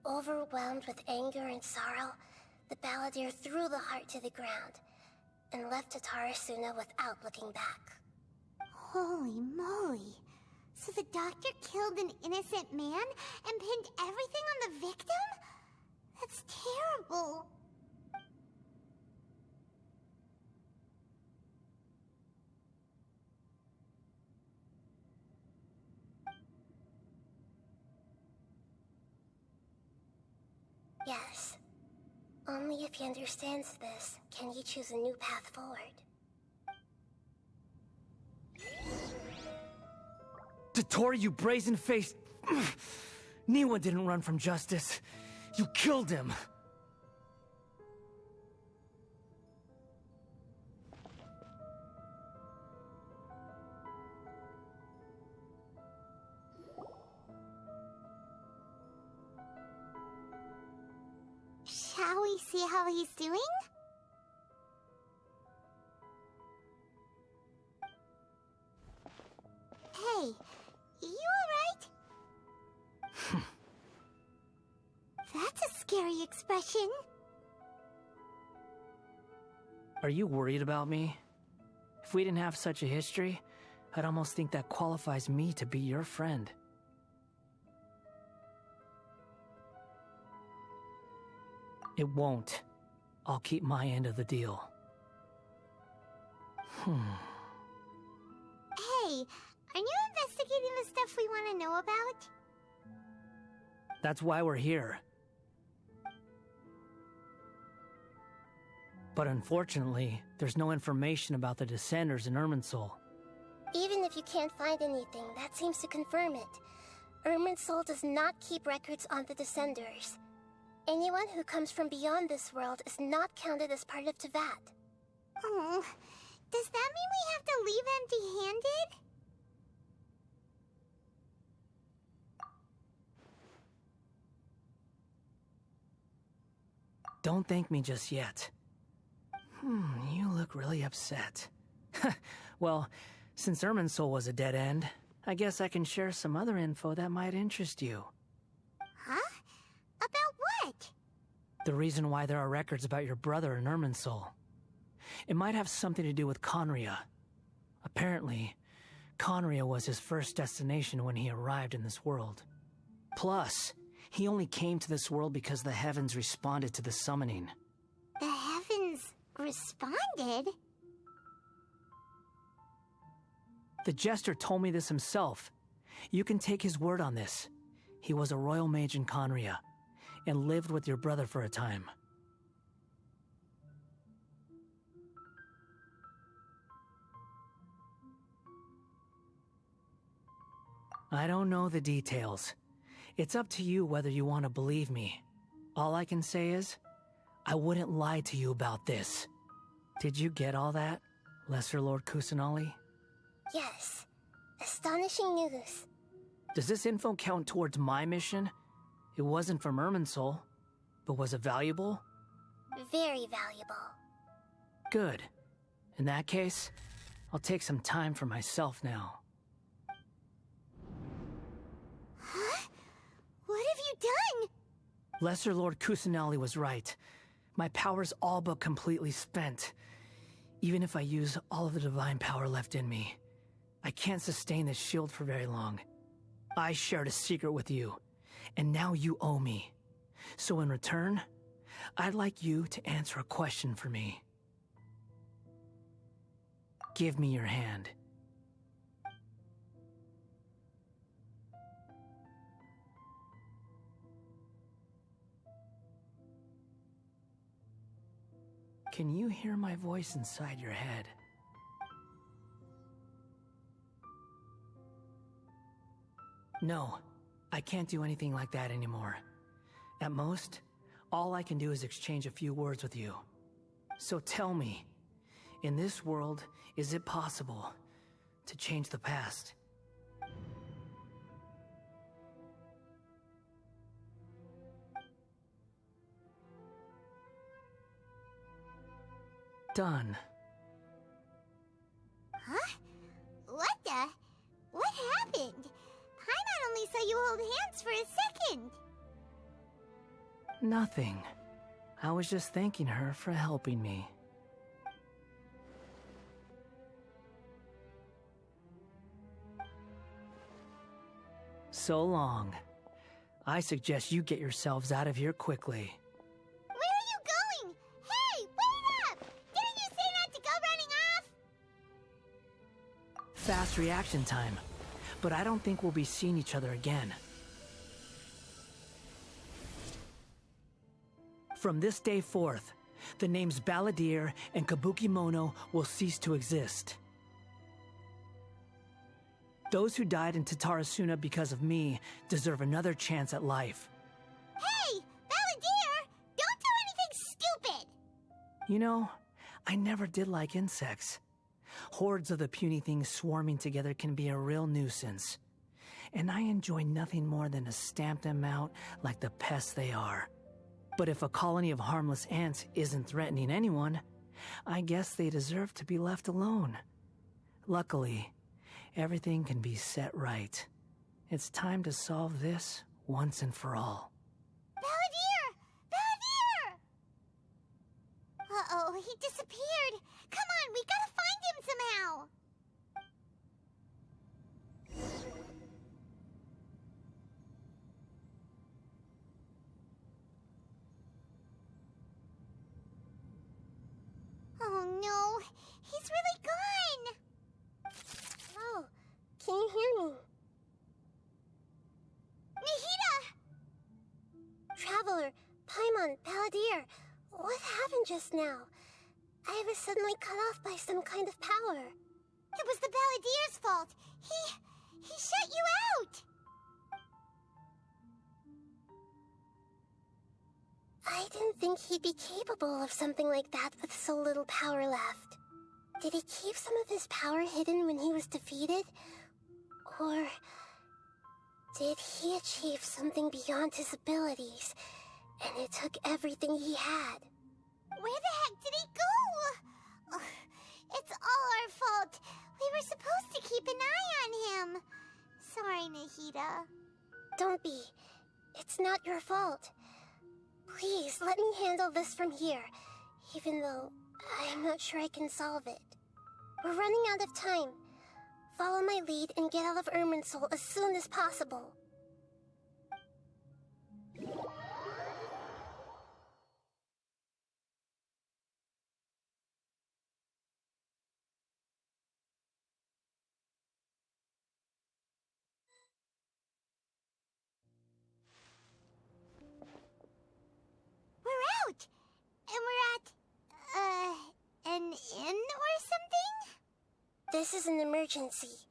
Overwhelmed with anger and sorrow, the balladeer threw the heart to the ground and left Tatarasuna without looking back. Holy moly. So the doctor killed an innocent man and pinned everything on the victim? That's terrible. Yes. Only if he understands this can he choose a new path forward. Tottori, you brazen-faced... Niwa didn't run from justice. You killed him. Shall we see how he's doing? Hey, you alright? That's a scary expression. Are you worried about me? If we didn't have such a history, I'd almost think that qualifies me to be your friend. It won't. I'll keep my end of the deal. Hey, are you investigating the stuff we want to know about? That's why we're here. But unfortunately, there's no information about the Descenders in Irminsul. Even if you can't find anything, that seems to confirm it. Irminsul does not keep records on the Descenders. Anyone who comes from beyond this world is not counted as part of Teyvat. Oh, does that mean we have to leave empty-handed? Don't thank me just yet. You look really upset. Well, since Irminsul was a dead end, I guess I can share some other info that might interest you. Huh? About what? The reason why there are records about your brother in Irminsul. It might have something to do with Conria. Apparently, Conria was his first destination when he arrived in this world. Plus, he only came to this world because the heavens responded to the summoning. The heavens responded? The Jester told me this himself. You can take his word on this. He was a royal mage in Conria, and lived with your brother for a time. I don't know the details. It's up to you whether you want to believe me. All I can say is, I wouldn't lie to you about this. Did you get all that, Lesser Lord Kusanali? Yes. Astonishing news. Does this info count towards my mission? It wasn't from Irminsul, but was it valuable? Very valuable. Good. In that case, I'll take some time for myself now. Huh? What have you done? Lesser Lord Kusanali was right. My power's all but completely spent. Even if I use all of the divine power left in me, I can't sustain this shield for very long. I shared a secret with you, and now you owe me. So in return, I'd like you to answer a question for me. Give me your hand. Can you hear my voice inside your head? No, I can't do anything like that anymore. At most, all I can do is exchange a few words with you. So tell me, in this world, is it possible to change the past? Done. Huh? What happened? Paimon only saw you hold hands for a second. Nothing. I was just thanking her for helping me. So long. I suggest you get yourselves out of here quickly. Where are you going? Hey, wait up! Didn't you say not to go running off? Fast reaction time. But I don't think we'll be seeing each other again. From this day forth, the names Balladeer and Kabukimono will cease to exist. Those who died in Tatarasuna because of me deserve another chance at life. Hey, Balladeer! Don't do anything stupid! You know, I never did like insects. Hordes of the puny things swarming together can be a real nuisance. And I enjoy nothing more than to stamp them out like the pests they are. But if a colony of harmless ants isn't threatening anyone, I guess they deserve to be left alone. Luckily, everything can be set right. It's time to solve this once and for all. Balladeer! Balladeer! Uh-oh, he disappeared. Come on, we gotta find him somehow. Oh no, he's really gone. Paimon, Paladin, what happened just now? I was suddenly cut off by some kind of power. It was the Paladin's fault. He shut you out. I didn't think he'd be capable of something like that with so little power left. Did he keep some of his power hidden when he was defeated? Or did he achieve something beyond his abilities, and it took everything he had? Where the heck did he go? Ugh, it's all our fault. We were supposed to keep an eye on him. Sorry, Nahida. Don't be. It's not your fault. Please, let me handle this from here, even though I'm not sure I can solve it. We're running out of time. Follow my lead and get out of Irminsul as soon as possible. We're out! And we're at, an inn or something? This is an emergency.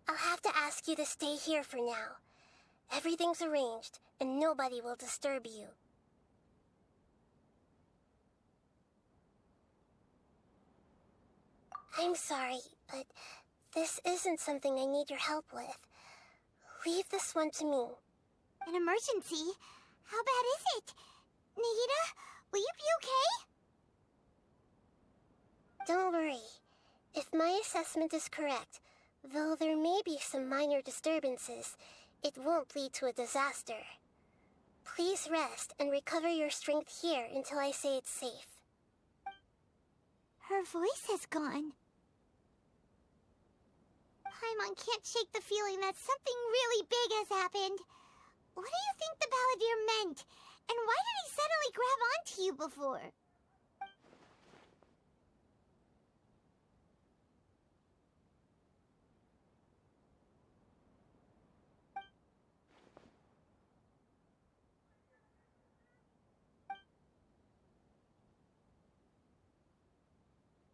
I'll have to ask you to stay here for now. Everything's arranged, and nobody will disturb you. I'm sorry, but this isn't something I need your help with. Leave this one to me. An emergency? How bad is it? Nahida, will you be okay? Don't worry. If my assessment is correct, though there may be some minor disturbances, it won't lead to a disaster. Please rest and recover your strength here until I say it's safe. Her voice has gone. Paimon can't shake the feeling that something really big has happened. What do you think the Balladeer meant? And why did he suddenly grab onto you before?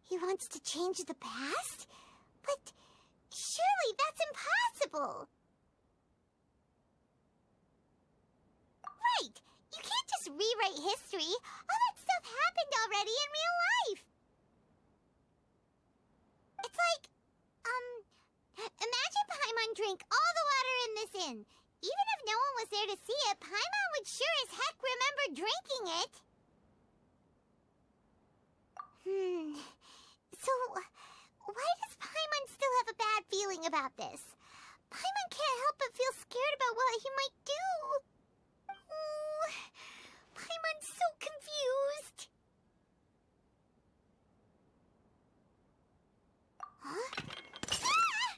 He wants to change the past? But surely that's impossible! Right! You can't just rewrite history! All that stuff happened already in real life! It's like, imagine Paimon drank all the water in this inn. Even if no one was there to see it, Paimon would sure as heck remember drinking it! So, why does Paimon still have a bad feeling about this? Paimon can't help but feel scared about what he might do. Oh, Paimon's so confused. Huh? Ah!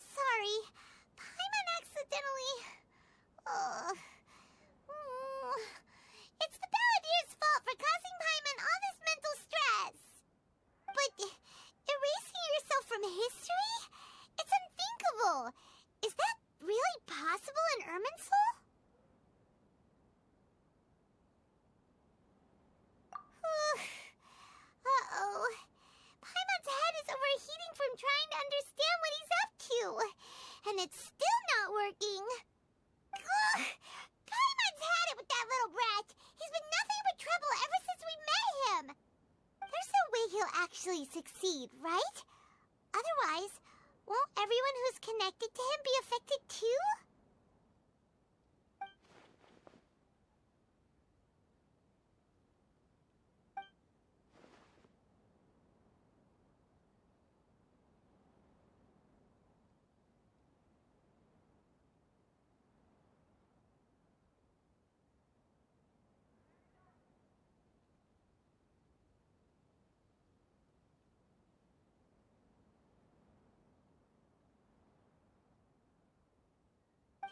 Sorry, Paimon accidentally... It's the Balladeer's fault for causing Paimon all this mental stress. But erasing yourself from history? It's unthinkable. Is that really possible in Irminsul? Uh-oh. Paimon's head is overheating from trying to understand what he's up to. And it's still not working. Ugh! Paimon's had it with that little brat. He's been nothing but trouble ever since we met him. There's no way he'll actually succeed, right? Otherwise, won't everyone who's connected to him be affected too?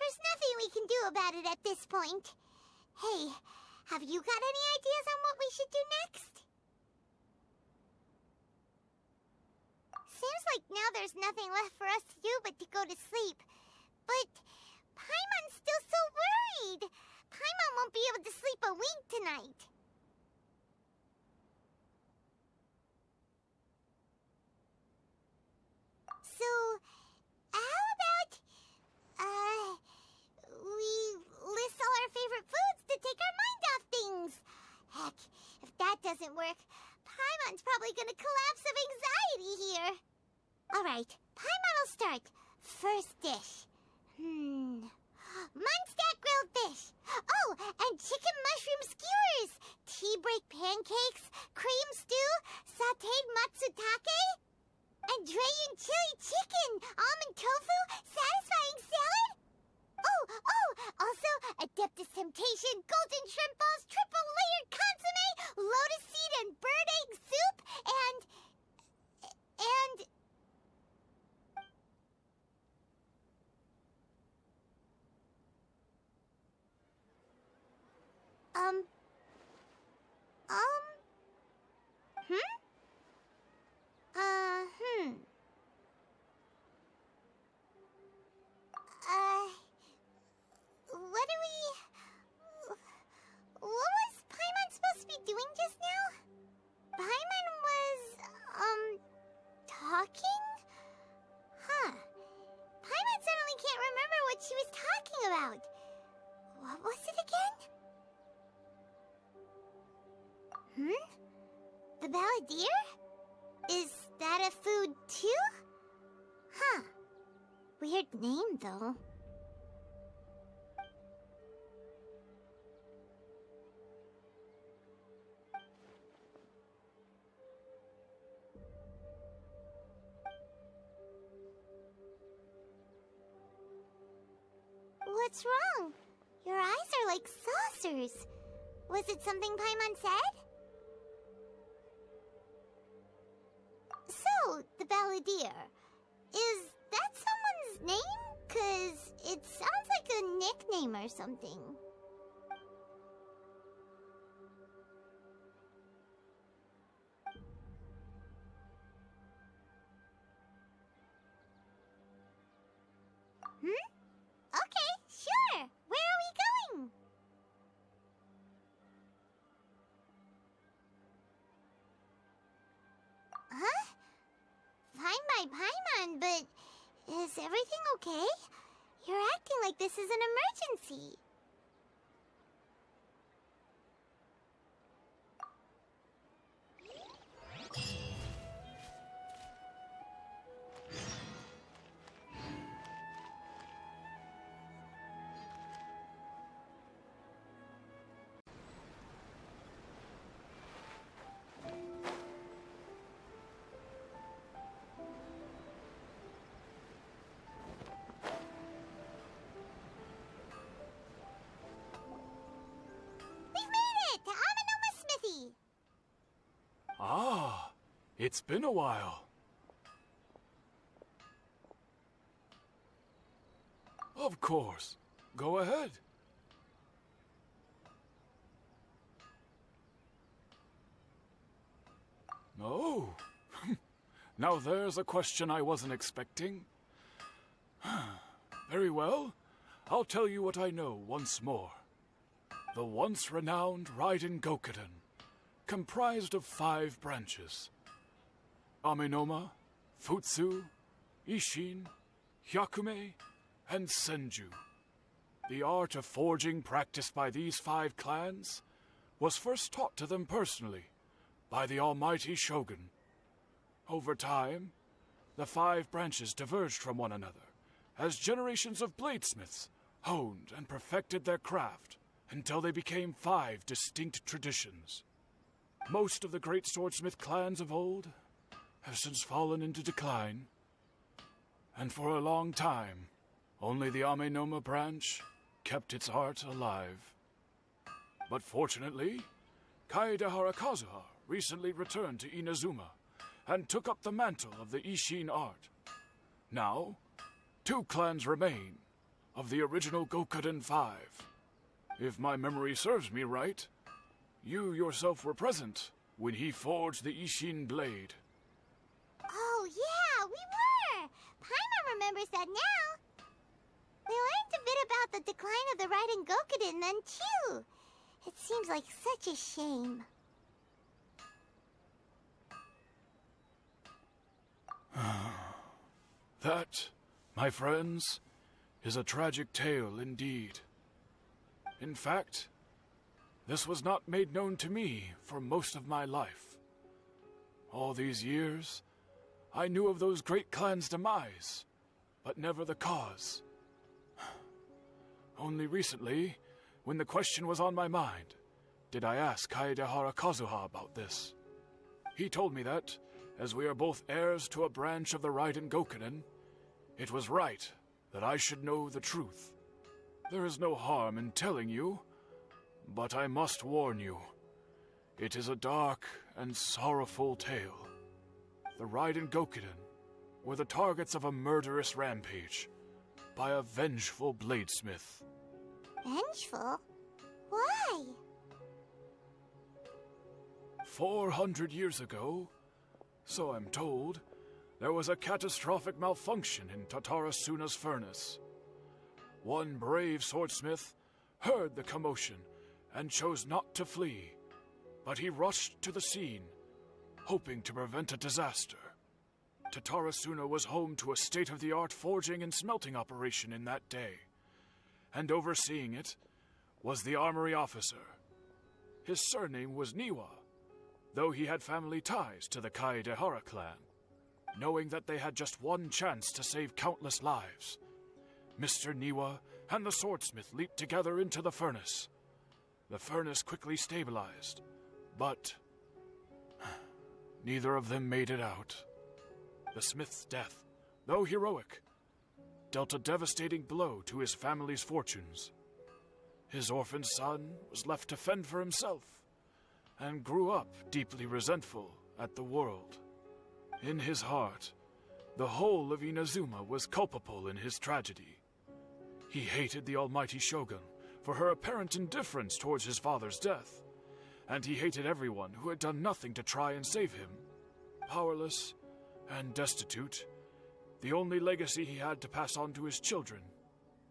There's nothing we can do about it at this point. Hey, have you got any ideas on what we should do next? Seems like now there's nothing left for us to do but to go to sleep. But Paimon's still so worried. Paimon won't be able to sleep a wink tonight. So, how about, we list all our favorite foods to take our mind off things? Heck, if that doesn't work, Paimon's probably gonna collapse of anxiety here. Alright, Paimon will start. First dish. Munstack grilled fish. Oh, and chicken mushroom skewers. Tea break pancakes, cream stew, sauteed matsutake, and Dragon chili chicken, almond tofu, satisfying salad. Oh, also Adeptus Temptation, golden shrimp balls, triple layered consomme, lotus seed and bird egg soup, and what was Paimon supposed to be doing just now? Paimon was, talking? Huh. Paimon suddenly can't remember what she was talking about. What was it again? The balladeer? Is that a food too? Huh. Weird name, though. What's wrong? Your eyes are like saucers. Was it something Paimon said? So, the balladeer. Is that someone's name? 'Cause it sounds like a nickname or something. Okay, sure. Where are we going? Huh? Fine by Paimon, but is everything okay? You're acting like this is an emergency. Ah, it's been a while. Of course. Go ahead. Oh. Now there's a question I wasn't expecting. Very well. I'll tell you what I know once more. The once renowned Raiden Gokuden, comprised of 5 branches: Amenoma, Futsu, Ishin, Hyakume, and Senju. The art of forging practiced by these 5 clans was first taught to them personally by the almighty Shogun. Over time, the 5 branches diverged from one another as generations of bladesmiths honed and perfected their craft until they became 5 distinct traditions. Most of the great swordsmith clans of old have since fallen into decline, and for a long time, only the Amenoma branch kept its art alive. But fortunately, Kaede Harakazuha recently returned to Inazuma and took up the mantle of the Ishin art. Now, 2 clans remain of the original Gokuden 5. If my memory serves me right, you yourself were present when he forged the Ishin blade. Oh, yeah, we were! Paimon remembers that now. We learned a bit about the decline of the Raiden Gokuden then, too. It seems like such a shame. That, my friends, is a tragic tale indeed. In fact, this was not made known to me for most of my life. All these years, I knew of those great clans' demise, but never the cause. Only recently, when the question was on my mind, did I ask Kaedehara Kazuha about this. He told me that, as we are both heirs to a branch of the Raiden Gokuden, it was right that I should know the truth. There is no harm in telling you, but I must warn you. It is a dark and sorrowful tale. The Raiden Gokuden were the targets of a murderous rampage by a vengeful bladesmith. Vengeful? Why? 400 years ago, so I'm told, there was a catastrophic malfunction in Tatarasuna's furnace. One brave swordsmith heard the commotion and chose not to flee, but he rushed to the scene, hoping to prevent a disaster. Tatarasuna was home to a state-of-the-art forging and smelting operation in that day, and overseeing it was the armory officer. His surname was Niwa, though he had family ties to the Kaedehara clan. Knowing that they had just one chance to save countless lives, Mr. Niwa and the swordsmith leaped together into the furnace. The furnace quickly stabilized, but neither of them made it out. The smith's death, though heroic, dealt a devastating blow to his family's fortunes. His orphan son was left to fend for himself, and grew up deeply resentful at the world. In his heart, the whole of Inazuma was culpable in his tragedy. He hated the almighty shogun for her apparent indifference towards his father's death, and he hated everyone who had done nothing to try and save him. Powerless and destitute, the only legacy he had to pass on to his children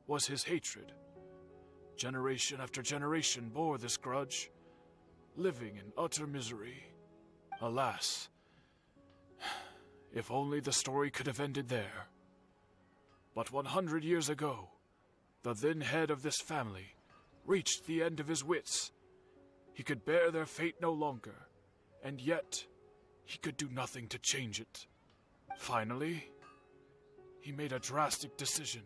was his hatred. Generation after generation bore this grudge, living in utter misery. Alas, if only the story could have ended there. But 100 years ago, the then head of this family reached the end of his wits. He could bear their fate no longer, and yet he could do nothing to change it. Finally, he made a drastic decision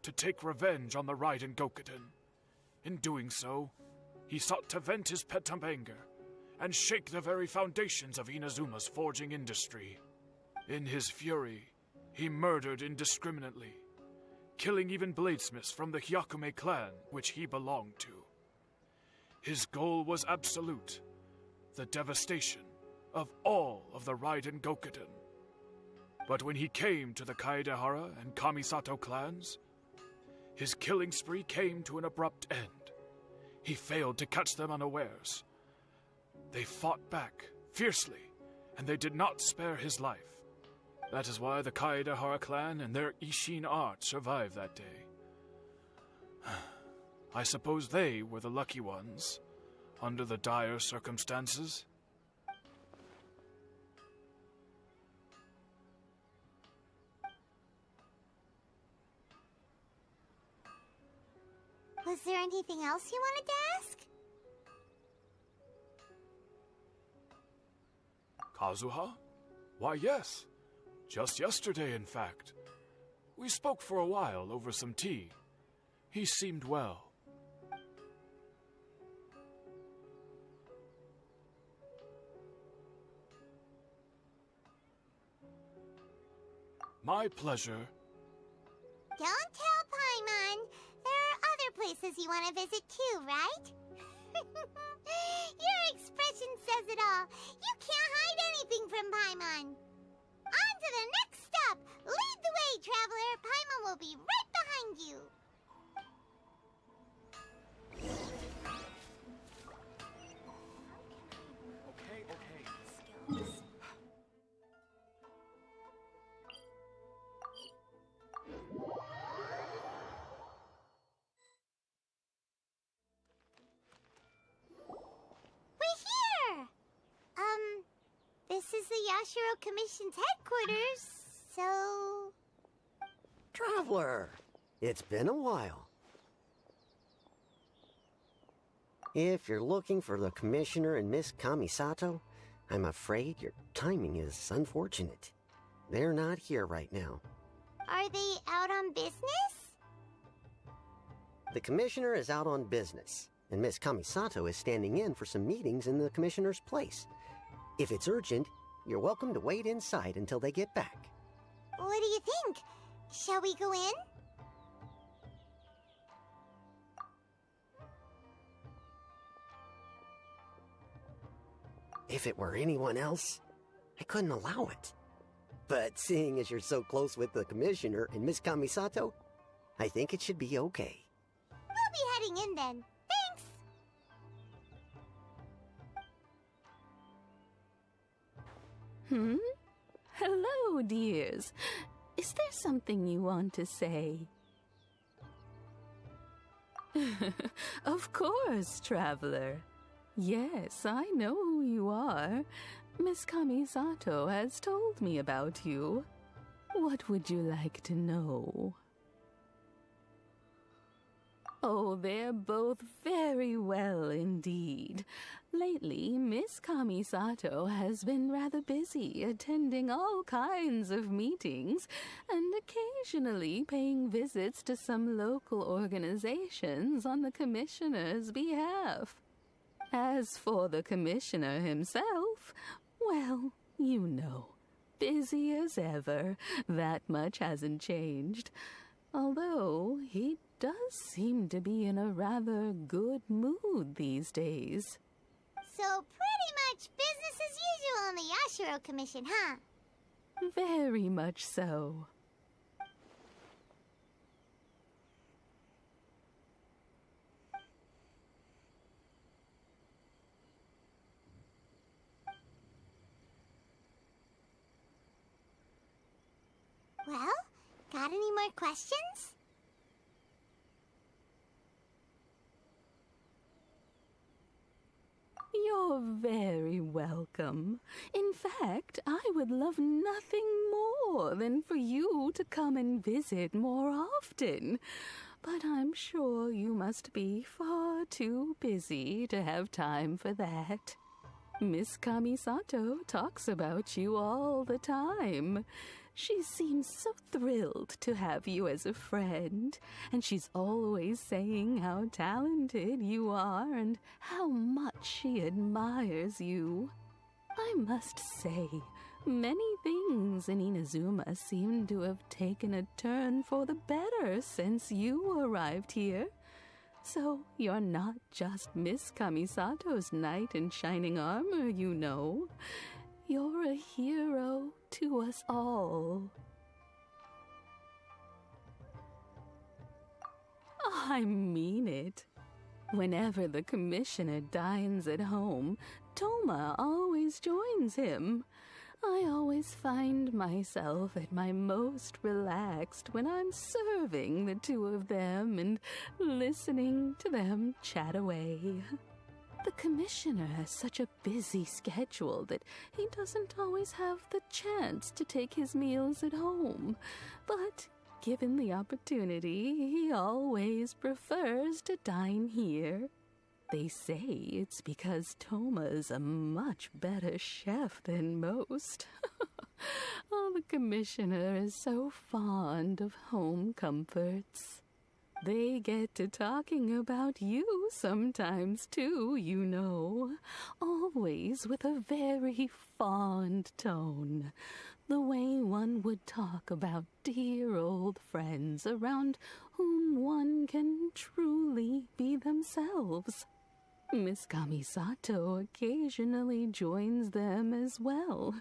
to take revenge on the Raiden Gokuden. In doing so, he sought to vent his pent anger and shake the very foundations of Inazuma's forging industry. In his fury, he murdered indiscriminately, killing even bladesmiths from the Hyakume clan which he belonged to. His goal was absolute, the devastation of all of the Raiden Gokuden. But when he came to the Kaedehara and Kamisato clans, his killing spree came to an abrupt end. He failed to catch them unawares. They fought back fiercely, and they did not spare his life. That is why the Kaedehara clan and their Ishin art survived that day. I suppose they were the lucky ones, under the dire circumstances. Was there anything else you wanted to ask? Kazuha? Why, yes. Just yesterday, in fact. We spoke for a while over some tea. He seemed well. My pleasure. Don't tell Paimon. There are other places you want to visit too, right? Your expression says it all. You can't hide anything from Paimon. On to the next stop. Lead the way, traveler. Paimon will be right behind you. This is the Yashiro Commission's headquarters, so... Traveler, it's been a while. If you're looking for the Commissioner and Miss Kamisato, I'm afraid your timing is unfortunate. They're not here right now. Are they out on business? The Commissioner is out on business, and Miss Kamisato is standing in for some meetings in the Commissioner's place. If it's urgent, you're welcome to wait inside until they get back. What do you think? Shall we go in? If it were anyone else, I couldn't allow it. But seeing as you're so close with the Commissioner and Miss Kamisato, I think it should be okay. We'll be heading in then. Thanks! Hello, dears. Is there something you want to say? Of course, traveler. Yes, I know who you are. Miss Kamisato has told me about you. What would you like to know? Oh, they're both very well indeed. Lately, Miss Kamisato has been rather busy attending all kinds of meetings and occasionally paying visits to some local organizations on the Commissioner's behalf. As for the Commissioner himself, well, you know, busy as ever. That much hasn't changed. Although he does seem to be in a rather good mood these days. So pretty much business as usual in the Yashiro Commission, huh? Very much so. Well, got any more questions? You're very welcome. In fact, I would love nothing more than for you to come and visit more often. But I'm sure you must be far too busy to have time for that. Miss Kamisato talks about you all the time. She seems so thrilled to have you as a friend, and she's always saying how talented you are and how much she admires you. I must say, many things in Inazuma seem to have taken a turn for the better since you arrived here. So you're not just Miss Kamisato's knight in shining armor, you know. You're a hero to us all. I mean it. Whenever the Commissioner dines at home, Toma always joins him. I always find myself at my most relaxed when I'm serving the two of them and listening to them chat away. The Commissioner has such a busy schedule that he doesn't always have the chance to take his meals at home. But given the opportunity, he always prefers to dine here. They say it's because Toma's a much better chef than most. Oh, the Commissioner is so fond of home comforts. They get to talking about you sometimes, too, you know. Always with a very fond tone. The way one would talk about dear old friends around whom one can truly be themselves. Miss Kamisato occasionally joins them as well.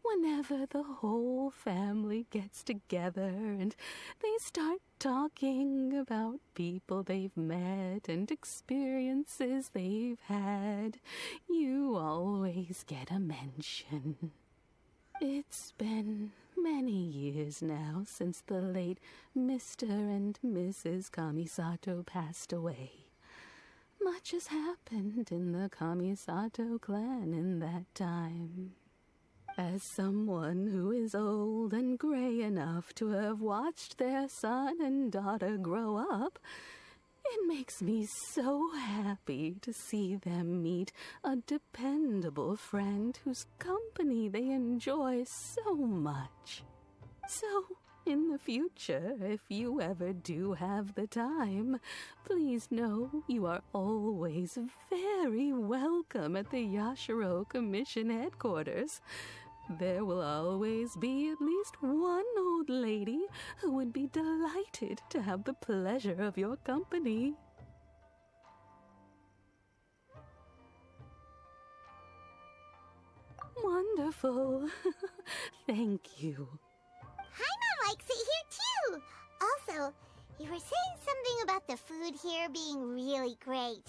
Whenever the whole family gets together and they start talking about people they've met and experiences they've had, you always get a mention. It's been many years now since the late Mr. and Mrs. Kamisato passed away. Much has happened in the Kamisato clan in that time. As someone who is old and gray enough to have watched their son and daughter grow up, it makes me so happy to see them meet a dependable friend whose company they enjoy so much. So, in the future, if you ever do have the time, please know you are always very welcome at the Yashiro Commission headquarters. There will always be at least one old lady who would be delighted to have the pleasure of your company. Wonderful. Thank you. Paimon likes it here too. Also, you were saying something about the food here being really great.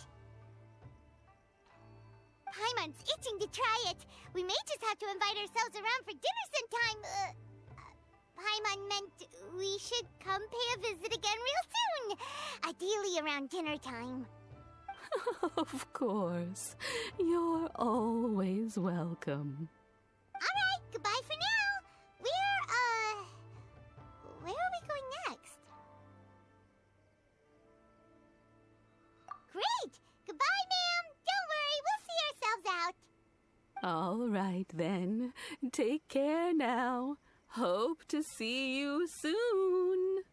Paimon's itching to try it. We may just have to invite ourselves around for dinner sometime. Paimon meant we should come pay a visit again real soon. Ideally around dinner time. Of course. You're always welcome. Alright, goodbye for now. Where are we going next? Great! Goodbye, ma'am! Don't worry, we'll see ourselves out. All right, then. Take care now. Hope to see you soon.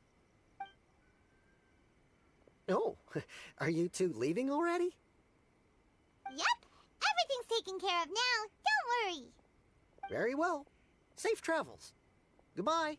Oh, are you two leaving already? Yep, everything's taken care of now. Don't worry. Very well. Safe travels. Goodbye.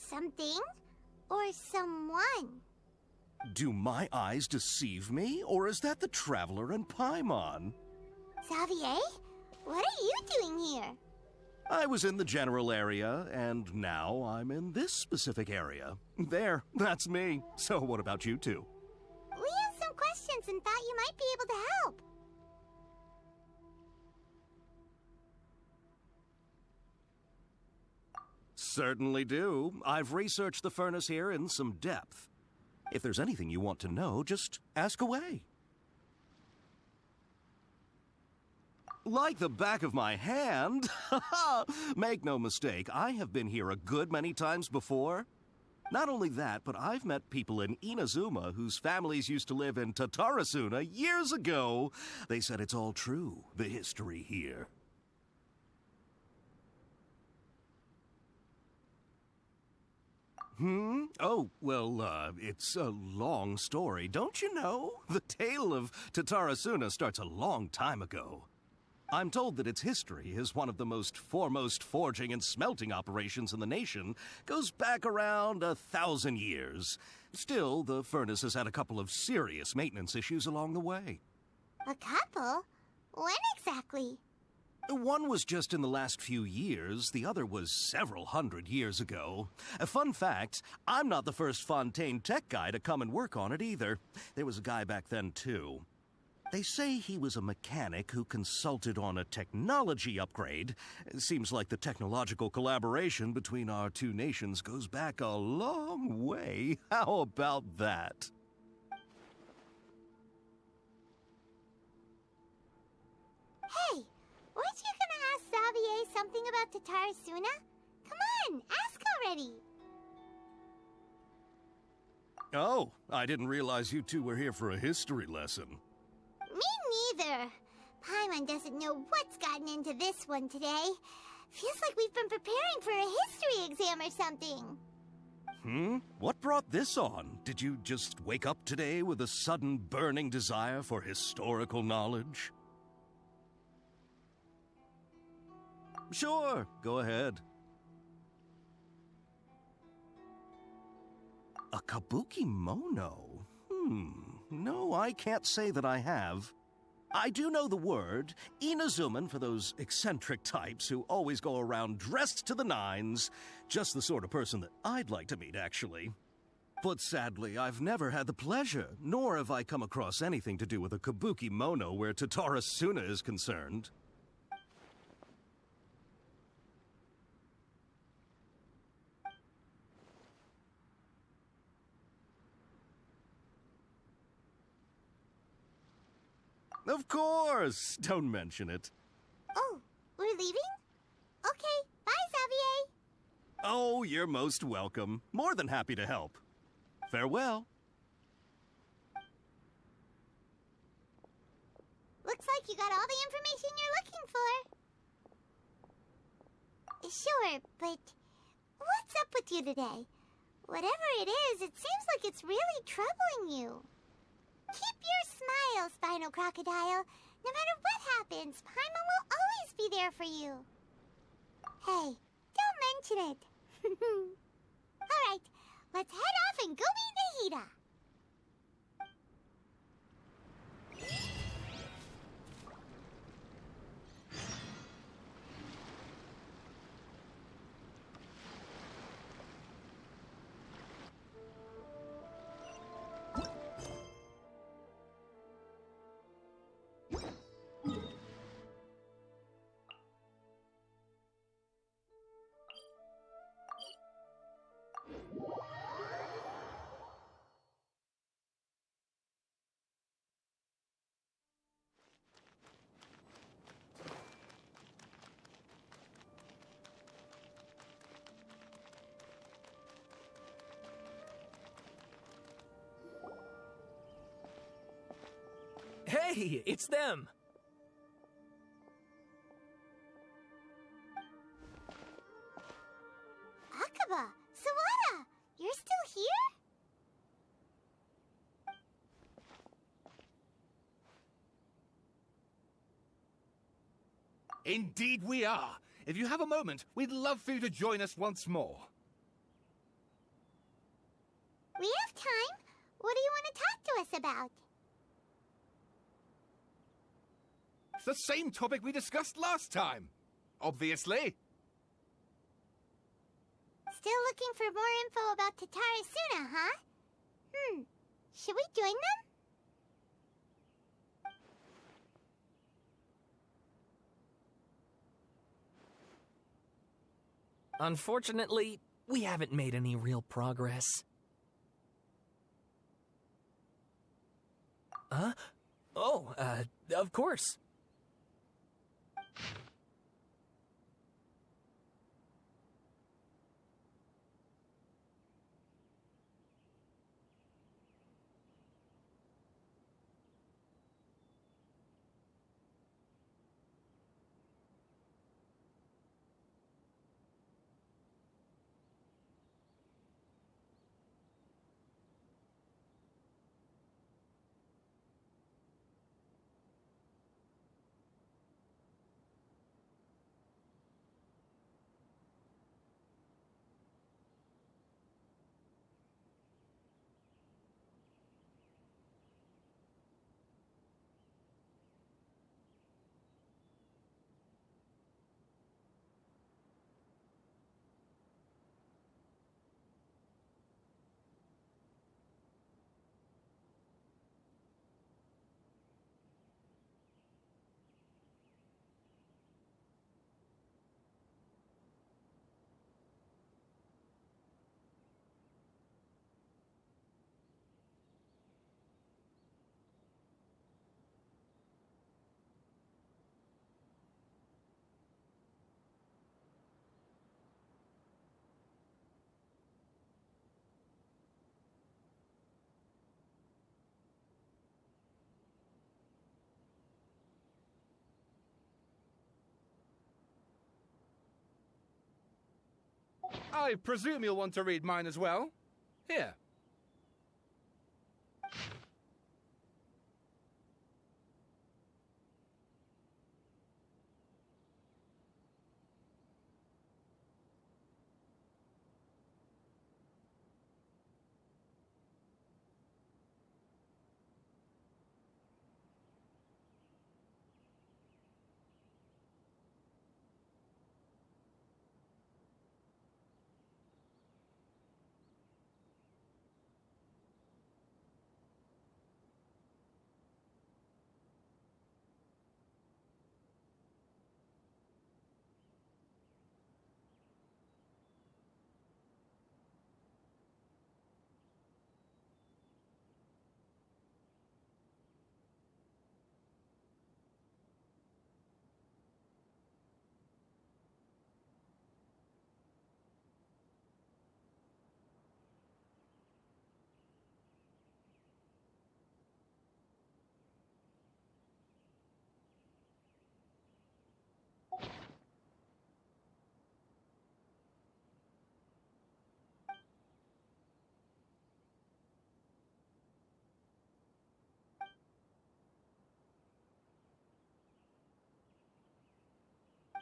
Something or someone? Do my eyes deceive me, or is that the Traveler and Paimon? Xavier, what are you doing here? I was in the general area, and now I'm in this specific area. There, that's me. So what about you two? We have some questions and thought you might be able to help. Certainly do. I've researched the furnace here in some depth. If there's anything you want to know, just ask away. Like the back of my hand? Make no mistake, I have been here a good many times before. Not only that, but I've met people in Inazuma whose families used to live in Tatarasuna years ago. They said it's all true, the history here. Oh, well, it's a long story, don't you know? The tale of Tatarasuna starts a long time ago. I'm told that its history is one of the most foremost forging and smelting operations in the nation, goes back around 1,000 years. Still, the furnace has had a couple of serious maintenance issues along the way. A couple? When exactly? One was just in the last few years, the other was several hundred years ago. A fun fact, I'm not the first Fontaine tech guy to come and work on it either. There was a guy back then, too. They say he was a mechanic who consulted on a technology upgrade. It seems like the technological collaboration between our two nations goes back a long way. How about that? Hey! Weren't you gonna ask Xavier something about Tatarasuna? Come on, ask already! Oh, I didn't realize you two were here for a history lesson. Me neither. Paimon doesn't know what's gotten into this one today. Feels like we've been preparing for a history exam or something. What brought this on? Did you just wake up today with a sudden burning desire for historical knowledge? Sure, go ahead. kabuki mono? No, I can't say that I have. I do know the word, Inazuman for those eccentric types who always go around dressed to the nines. Just the sort of person that I'd like to meet, actually. But sadly, I've never had the pleasure, nor have I come across anything to do with a kabuki mono where Tatara Suna is concerned. Of course! Don't mention it. Oh, we're leaving? Okay, bye, Xavier. Oh, you're most welcome. More than happy to help. Farewell. Looks like you got all the information you're looking for. Sure, but what's up with you today? Whatever it is, it seems like it's really troubling you. Keep your smile, Spinal Crocodile. No matter what happens, Paimon will always be there for you. Hey, don't mention it. Alright, let's head off and go meet Nahida. Hey, it's them! Akaba, Sawada, you're still here? Indeed we are. If you have a moment, we'd love for you to join us once more. We have time. What do you want to talk to us about? It's the same topic we discussed last time. Obviously. Still looking for more info about Tatara Suna, huh? Should we join them? Unfortunately, we haven't made any real progress. Huh? Oh, of course. I presume you'll want to read mine as well. Here.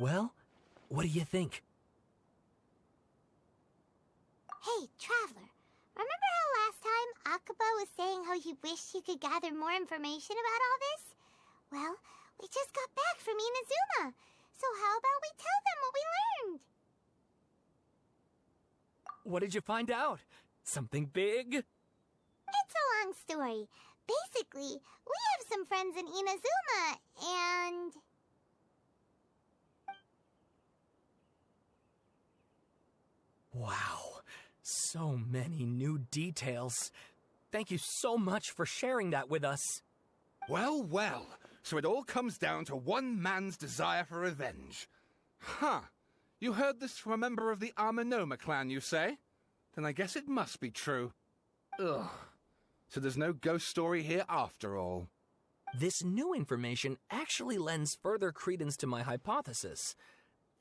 Well, what do you think? Hey, Traveler. Remember how last time Akaba was saying how he wished he could gather more information about all this? Well, we just got back from Inazuma. So how about we tell them what we learned? What did you find out? Something big? It's a long story. Basically, we have some friends in Inazuma, and... Wow, so many new details. Thank you so much for sharing that with us. Well, well, so it all comes down to one man's desire for revenge. Huh. You heard this from a member of the Amanoma clan, you say? Then I guess it must be true. Ugh. So there's no ghost story here after all. This new information actually lends further credence to my hypothesis.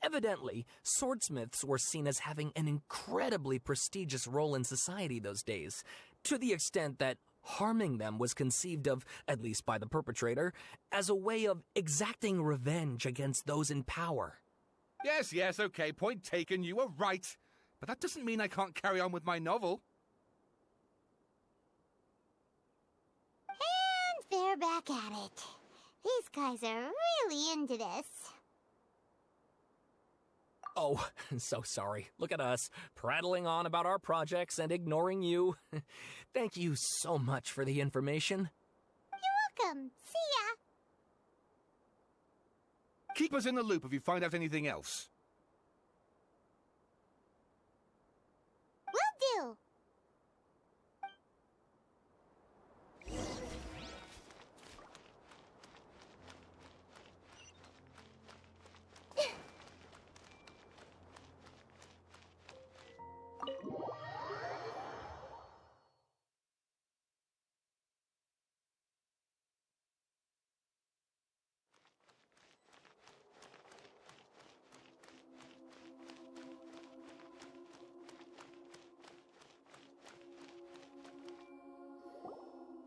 Evidently, swordsmiths were seen as having an incredibly prestigious role in society those days, to the extent that harming them was conceived of, at least by the perpetrator, as a way of exacting revenge against those in power. Yes, okay, point taken, you were right. But that doesn't mean I can't carry on with my novel. And they're back at it. These guys are really into this. Oh, so sorry. Look at us, prattling on about our projects and ignoring you. Thank you so much for the information. You're welcome. See ya. Keep us in the loop if you find out anything else. Will do.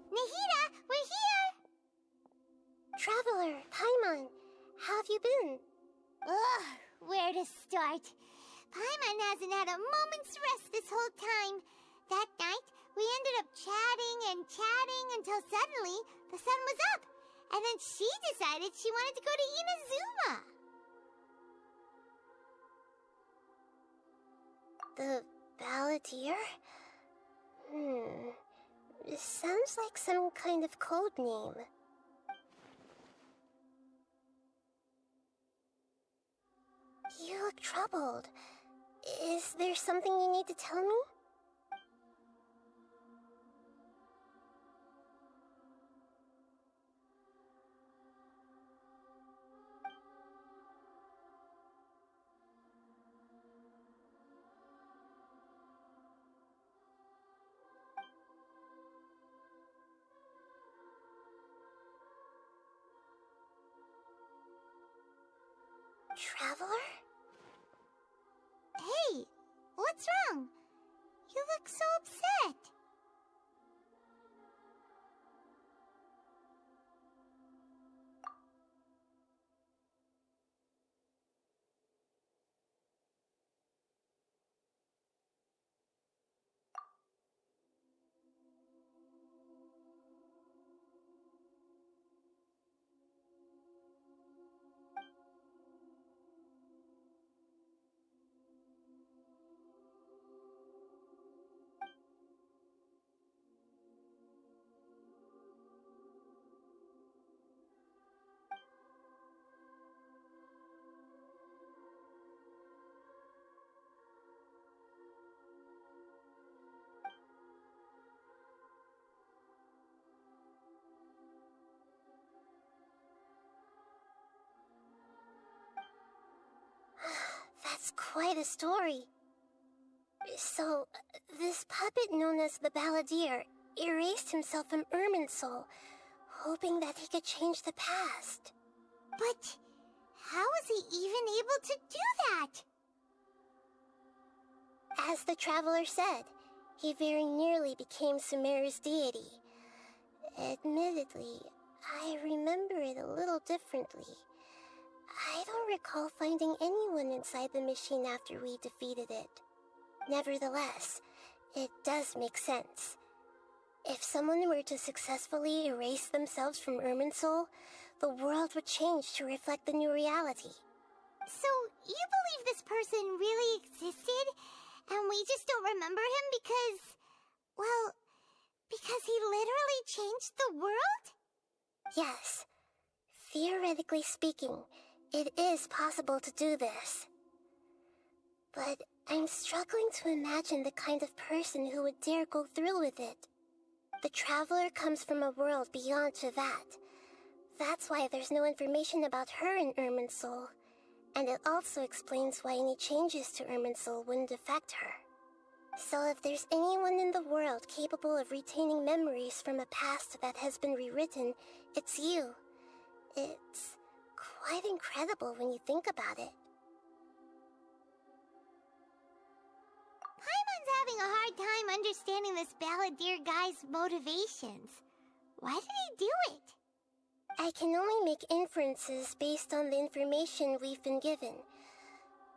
Nahida, we're here! Traveler, Paimon, how have you been? Ugh, where to start? Paimon hasn't had a moment's rest this whole time. That night, we ended up chatting and chatting until suddenly the sun was up. And then she decided she wanted to go to Inazuma. The Balladeer? It sounds like some kind of code name. You look troubled. Is there something you need to tell me? Traveler? Hey, what's wrong? You look so upset. That's quite a story. So, this puppet known as the Balladeer erased himself from Irminsul, hoping that he could change the past. But how was he even able to do that? As the Traveler said, he very nearly became Sumeru's deity. Admittedly, I remember it a little differently. I don't recall finding anyone inside the machine after we defeated it. Nevertheless, it does make sense. If someone were to successfully erase themselves from Irminsul, the world would change to reflect the new reality. So, you believe this person really existed, and we just don't remember him because... well, because he literally changed the world? Yes. Theoretically speaking, it is possible to do this. But I'm struggling to imagine the kind of person who would dare go through with it. The Traveler comes from a world beyond to that. That's why there's no information about her in Irminsul, and it also explains why any changes to Irminsul wouldn't affect her. So if there's anyone in the world capable of retaining memories from a past that has been rewritten, it's you. It's quite incredible when you think about it. Paimon's having a hard time understanding this balladeer guy's motivations. Why did he do it? I can only make inferences based on the information we've been given.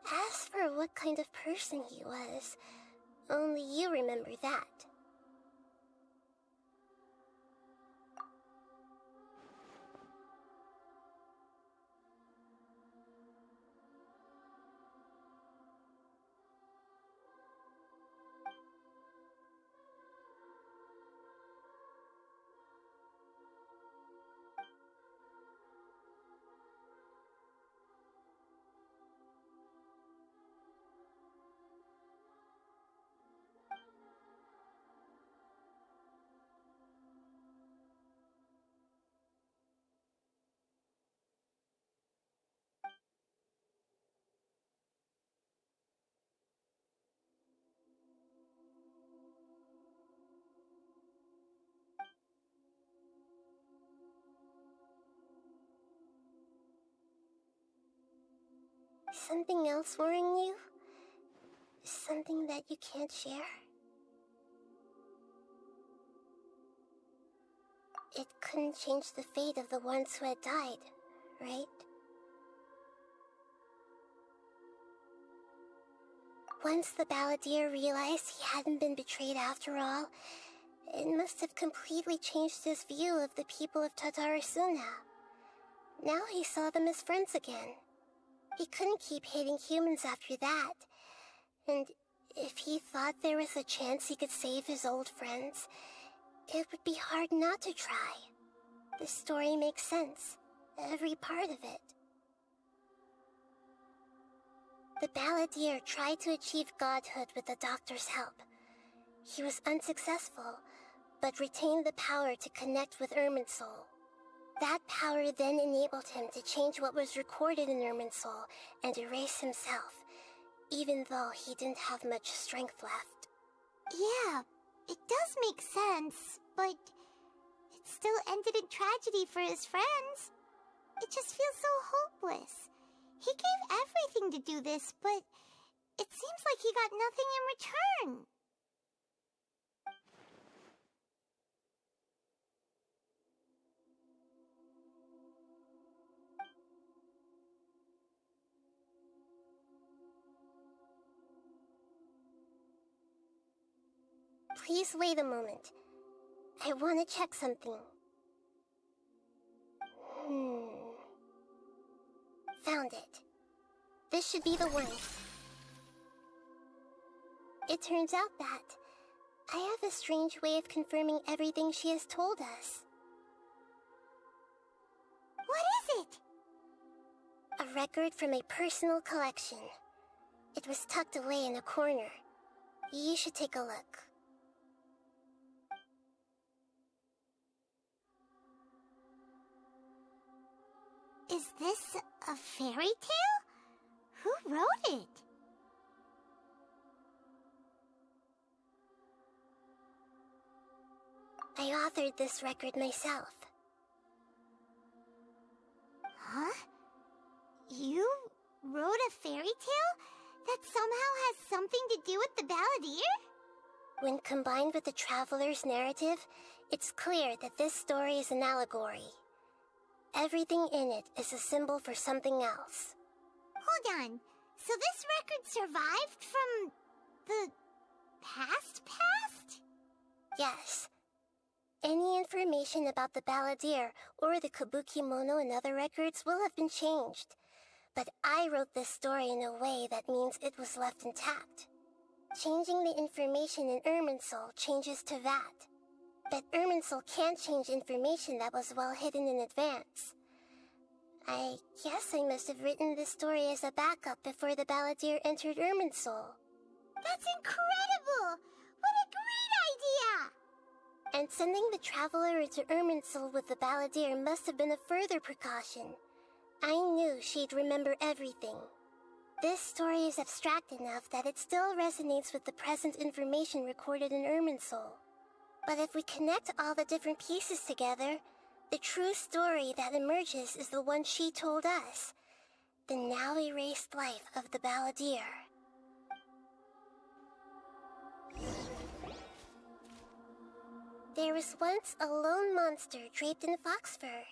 As for what kind of person he was, only you remember that. Something else worrying you? Something that you can't share? It couldn't change the fate of the ones who had died, right? Once the balladeer realized he hadn't been betrayed after all, it must have completely changed his view of the people of Tatarasuna. Now he saw them as friends again. He couldn't keep hating humans after that. And if he thought there was a chance he could save his old friends, it would be hard not to try. The story makes sense, every part of it. The balladeer tried to achieve godhood with the doctor's help. He was unsuccessful, but retained the power to connect with Irminsul. That power then enabled him to change what was recorded in Irminsul and erase himself, even though he didn't have much strength left. Yeah, it does make sense, but it still ended in tragedy for his friends. It just feels so hopeless. He gave everything to do this, but it seems like he got nothing in return. Please wait a moment. I want to check something. Found it. This should be the one. It turns out that I have a strange way of confirming everything she has told us. What is it? A record from a personal collection. It was tucked away in a corner. You should take a look. Is this a fairy tale? Who wrote it? I authored this record myself. Huh? You wrote a fairy tale that somehow has something to do with the balladeer? When combined with the Traveler's narrative, it's clear that this story is an allegory. Everything in it is a symbol for something else. Hold on. So this record survived from the past? Yes. Any information about the balladeer or the kabuki mono in other records will have been changed. But I wrote this story in a way that means it was left intact. Changing the information in Irminsul changes to that. But Irminsul can't change information that was well hidden in advance. I guess I must have written this story as a backup before the balladeer entered Irminsul. That's incredible! What a great idea! And sending the traveler into Irminsul with the balladeer must have been a further precaution. I knew she'd remember everything. This story is abstract enough that it still resonates with the present information recorded in Irminsul. But if we connect all the different pieces together, the true story that emerges is the one she told us, the now erased life of the balladeer. There was once a lone monster draped in fox fur.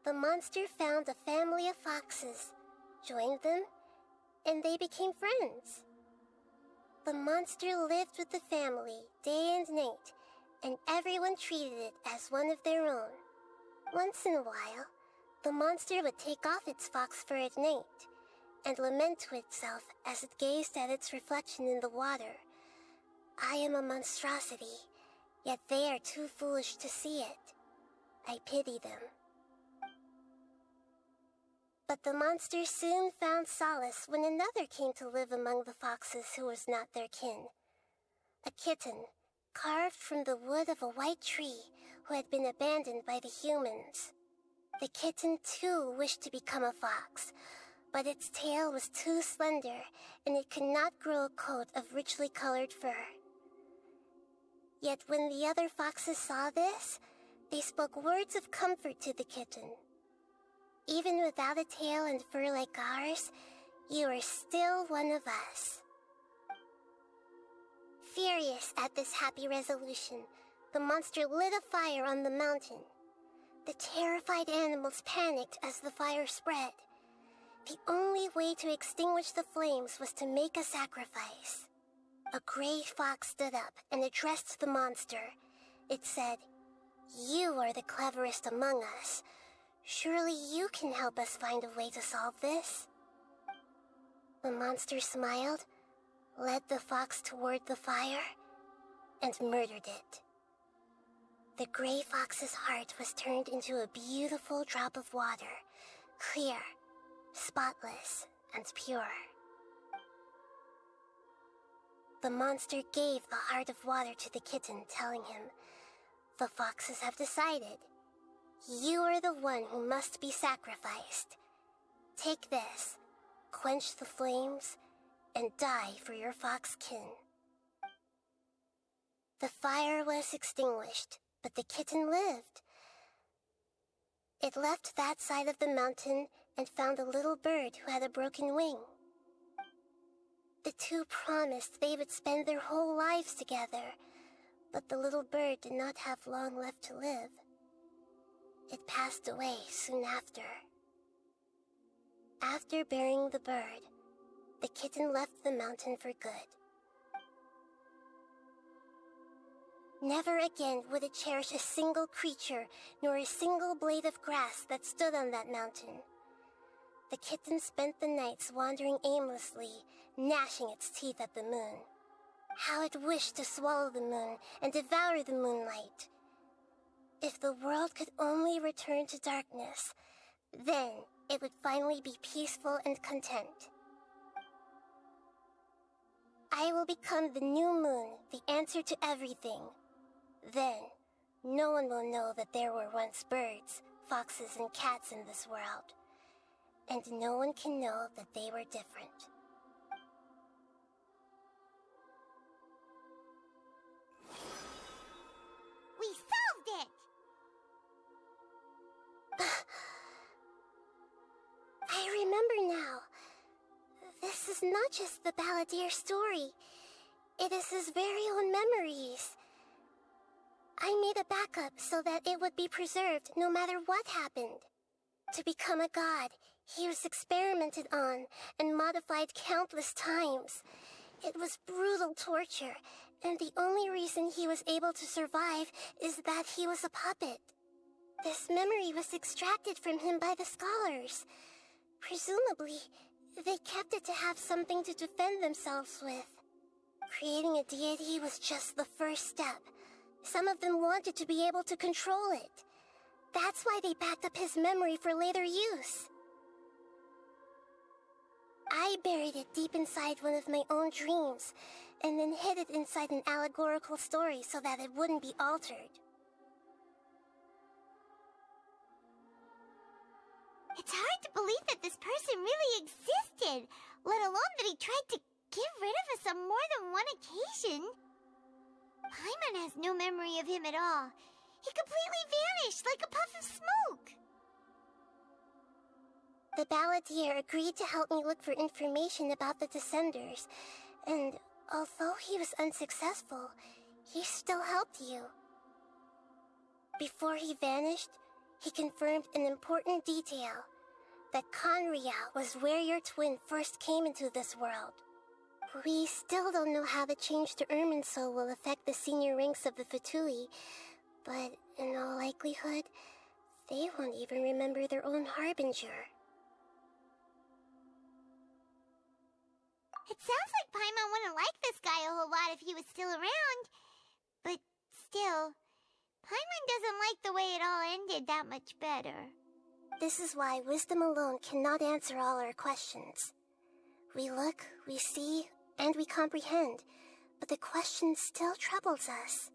The monster found a family of foxes, joined them, and they became friends. The monster lived with the family day and night, and everyone treated it as one of their own. Once in a while, the monster would take off its fox fur at night and lament to itself as it gazed at its reflection in the water. I am a monstrosity, yet they are too foolish to see it. I pity them. But the monster soon found solace when another came to live among the foxes who was not their kin. A kitten, carved from the wood of a white tree who had been abandoned by the humans. The kitten too wished to become a fox, but its tail was too slender and it could not grow a coat of richly colored fur. Yet when the other foxes saw this, they spoke words of comfort to the kitten. Even without a tail and fur like ours, you are still one of us. Furious at this happy resolution, the monster lit a fire on the mountain. The terrified animals panicked as the fire spread. The only way to extinguish the flames was to make a sacrifice. A gray fox stood up and addressed the monster. It said, "You are the cleverest among us. Surely you can help us find a way to solve this." The monster smiled, led the fox toward the fire, and murdered it. The gray fox's heart was turned into a beautiful drop of water, clear, spotless, and pure. The monster gave the heart of water to the kitten, telling him, "The foxes have decided. You are the one who must be sacrificed. Take this, quench the flames, and die for your fox kin." The fire was extinguished, but the kitten lived. It left that side of the mountain and found a little bird who had a broken wing. The two promised they would spend their whole lives together, but the little bird did not have long left to live. It passed away soon after. After burying the bird, the kitten left the mountain for good. Never again would it cherish a single creature nor a single blade of grass that stood on that mountain. The kitten spent the nights wandering aimlessly, gnashing its teeth at the moon. How it wished to swallow the moon and devour the moonlight. If the world could only return to darkness, then it would finally be peaceful and content. I will become the new moon, the answer to everything. Then, no one will know that there were once birds, foxes, and cats in this world. And no one can know that they were different. We solved it! I remember now. This is not just the balladeer story. It is his very own memories. I made a backup so that it would be preserved no matter what happened. To become a god, he was experimented on and modified countless times. It was brutal torture, and the only reason he was able to survive is that he was a puppet. This memory was extracted from him by the scholars. Presumably, they kept it to have something to defend themselves with. Creating a deity was just the first step. Some of them wanted to be able to control it. That's why they backed up his memory for later use. I buried it deep inside one of my own dreams, and then hid it inside an allegorical story so that it wouldn't be altered. It's hard to believe that this person really existed, let alone that he tried to get rid of us on more than one occasion. Paimon has no memory of him at all. He completely vanished like a puff of smoke. The balladeer agreed to help me look for information about the Descenders, and although he was unsuccessful, he still helped you. Before he vanished, he confirmed an important detail, that Conria was where your twin first came into this world. We still don't know how the change to Irminsul will affect the senior ranks of the Fatui, but in all likelihood, they won't even remember their own Harbinger. It sounds like Paimon wouldn't like this guy a whole lot if he was still around. But still, Paimon doesn't like the way it all ended that much better. This is why wisdom alone cannot answer all our questions. We look, we see, and we comprehend, but the question still troubles us.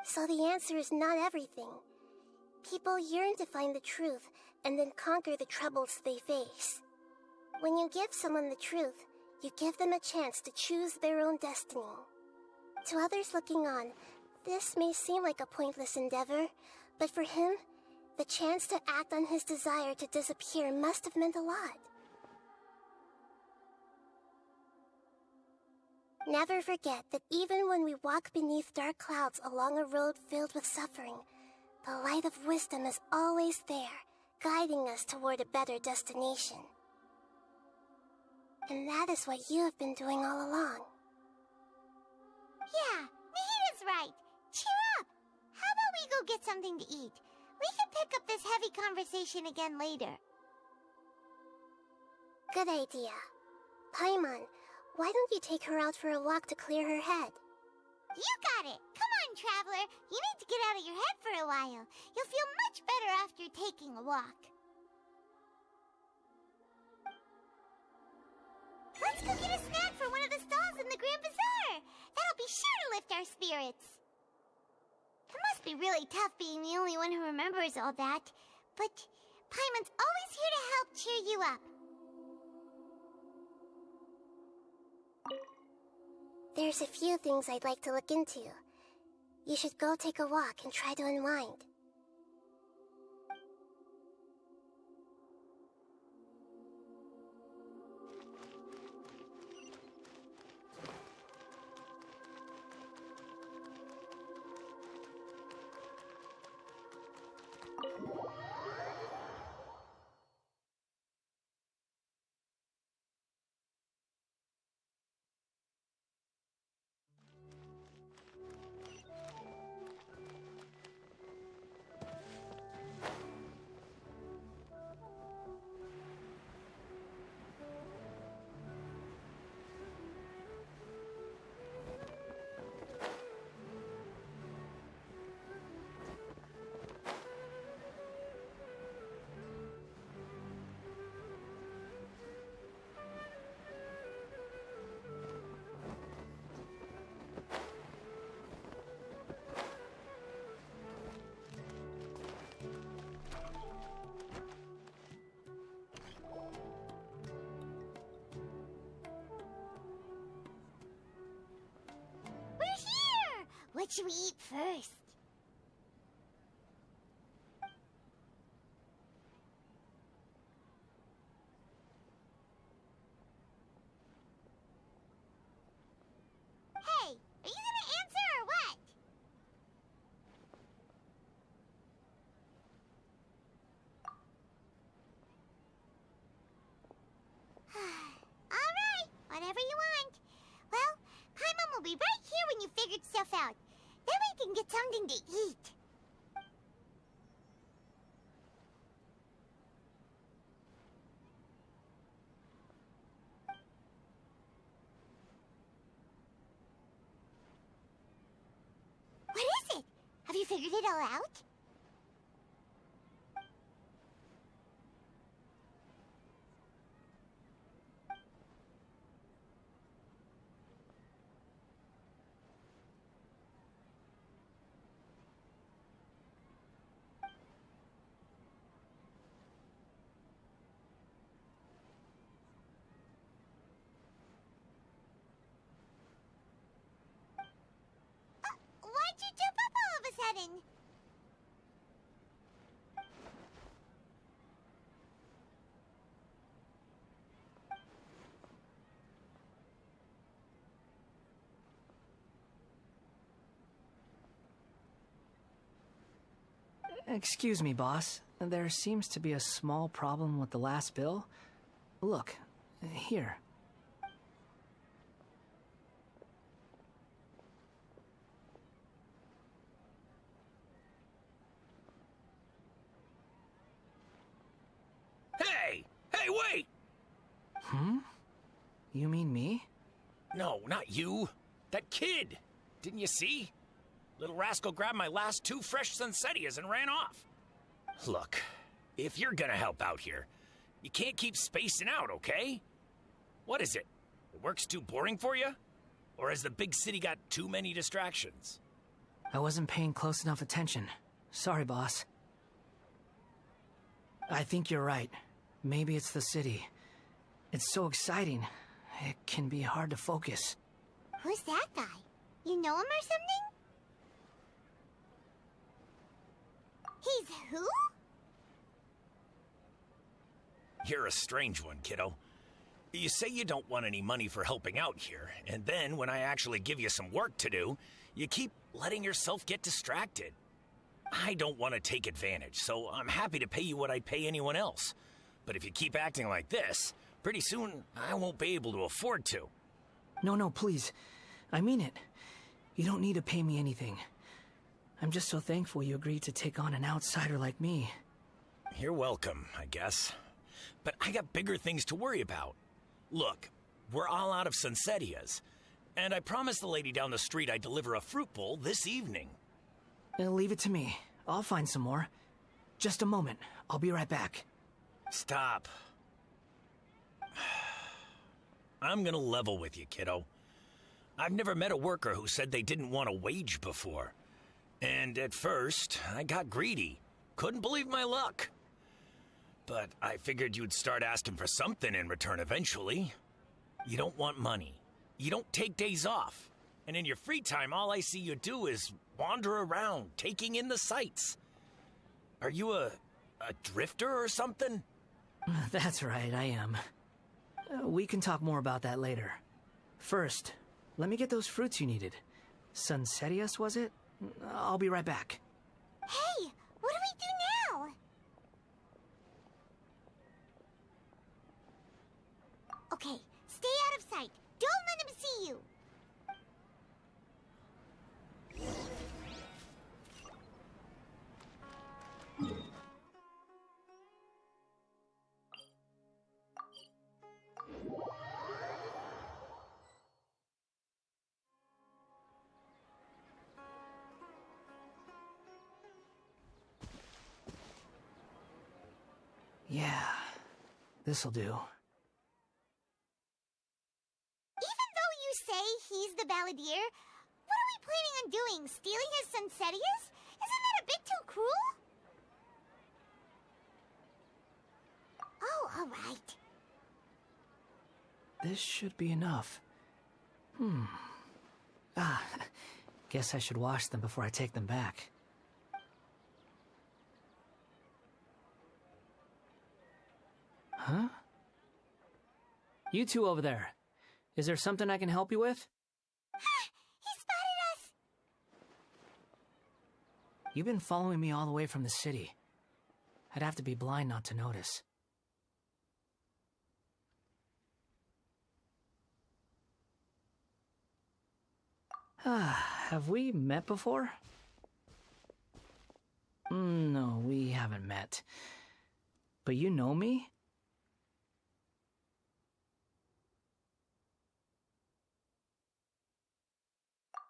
So the answer is not everything. People yearn to find the truth and then conquer the troubles they face. When you give someone the truth, you give them a chance to choose their own destiny. To others looking on, this may seem like a pointless endeavor, but for him, the chance to act on his desire to disappear must have meant a lot. Never forget that even when we walk beneath dark clouds along a road filled with suffering, the light of wisdom is always there, guiding us toward a better destination. And that is what you have been doing all along. Yeah, Nahita's right. Cheer up! How about we go get something to eat? We can pick up this heavy conversation again later. Good idea. Paimon, why don't you take her out for a walk to clear her head? You got it! Come on, Traveler! You need to get out of your head for a while. You'll feel much better after taking a walk. Let's go get a snack from one of the stalls in the Grand Bazaar! That'll be sure to lift our spirits. It must be really tough being the only one who remembers all that, but Paimon's always here to help cheer you up. There's a few things I'd like to look into. You should go take a walk and try to unwind. What should we eat first? Hey, are you gonna answer or what? something to eat. What is it? Have you figured it all out? Why'd you jump up all of a sudden? Excuse me, boss. There seems to be a small problem with the last bill. Look, here. Hey! Hey, wait! Hmm? You mean me? No, not you. That kid! Didn't you see? Little rascal grabbed my last 2 fresh Sunsettias and ran off. Look, if you're gonna help out here, you can't keep spacing out, okay? What is it? The work's too boring for you? Or has the big city got too many distractions? I wasn't paying close enough attention. Sorry, boss. I think you're right. Maybe it's the city. It's so exciting. It can be hard to focus. Who's that guy? You know him or something? He's who? You're a strange one, kiddo. You say you don't want any money for helping out here, and then when I actually give you some work to do, you keep letting yourself get distracted. I don't want to take advantage, so I'm happy to pay you what I'd pay anyone else. But if you keep acting like this, pretty soon I won't be able to afford to. No, please. I mean it. You don't need to pay me anything. I'm just so thankful you agreed to take on an outsider like me. You're welcome, I guess. But I got bigger things to worry about. Look, we're all out of Sunsettias, and I promised the lady down the street I'd deliver a fruit bowl this evening. Leave it to me. I'll find some more. Just a moment. I'll be right back. Stop. I'm gonna level with you, kiddo. I've never met a worker who said they didn't want a wage before. And at first, I got greedy. Couldn't believe my luck. But I figured you'd start asking for something in return eventually. You don't want money. You don't take days off. And in your free time, all I see you do is wander around, taking in the sights. Are you a drifter or something? That's right, I am. We can talk more about that later. First, let me get those fruits you needed. Sunsettias, was it? I'll be right back. Hey, what do we do now? Okay, stay out of sight. Don't let him see you. Yeah, this'll do. Even though you say he's the balladeer, what are we planning on doing? Stealing his Sunsettias? Isn't that a bit too cruel? Oh, all right. This should be enough. Guess I should wash them before I take them back. Huh? You two over there. Is there something I can help you with? He spotted us! You've been following me all the way from the city. I'd have to be blind not to notice. Have we met before? No, we haven't met. But you know me?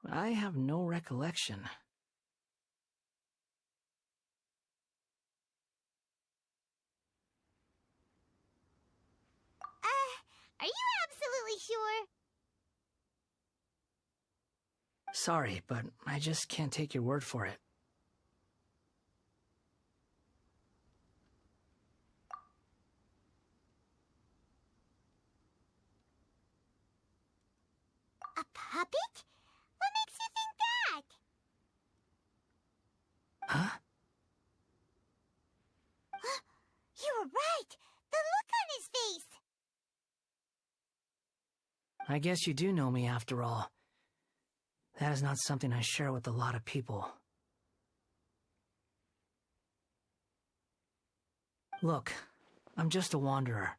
I have no recollection. Are you absolutely sure? Sorry, but I just can't take your word for it. A puppet? What makes you think that? Huh? You were right! The look on his face! I guess you do know me after all. That is not something I share with a lot of people. Look, I'm just a wanderer.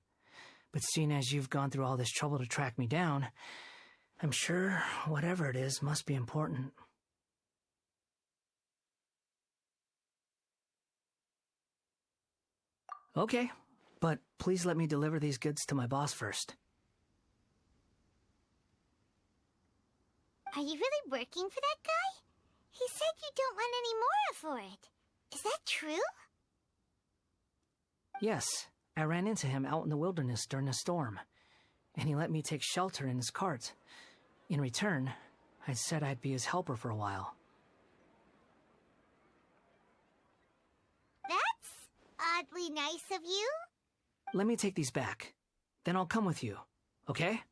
But seeing as you've gone through all this trouble to track me down, I'm sure whatever it is must be important. Okay, but please let me deliver these goods to my boss first. Are you really working for that guy? He said you don't want any more for it. Is that true? Yes, I ran into him out in the wilderness during a storm, and he let me take shelter in his cart. In return, I said I'd be his helper for a while. That's oddly nice of you. Let me take these back. Then I'll come with you, okay?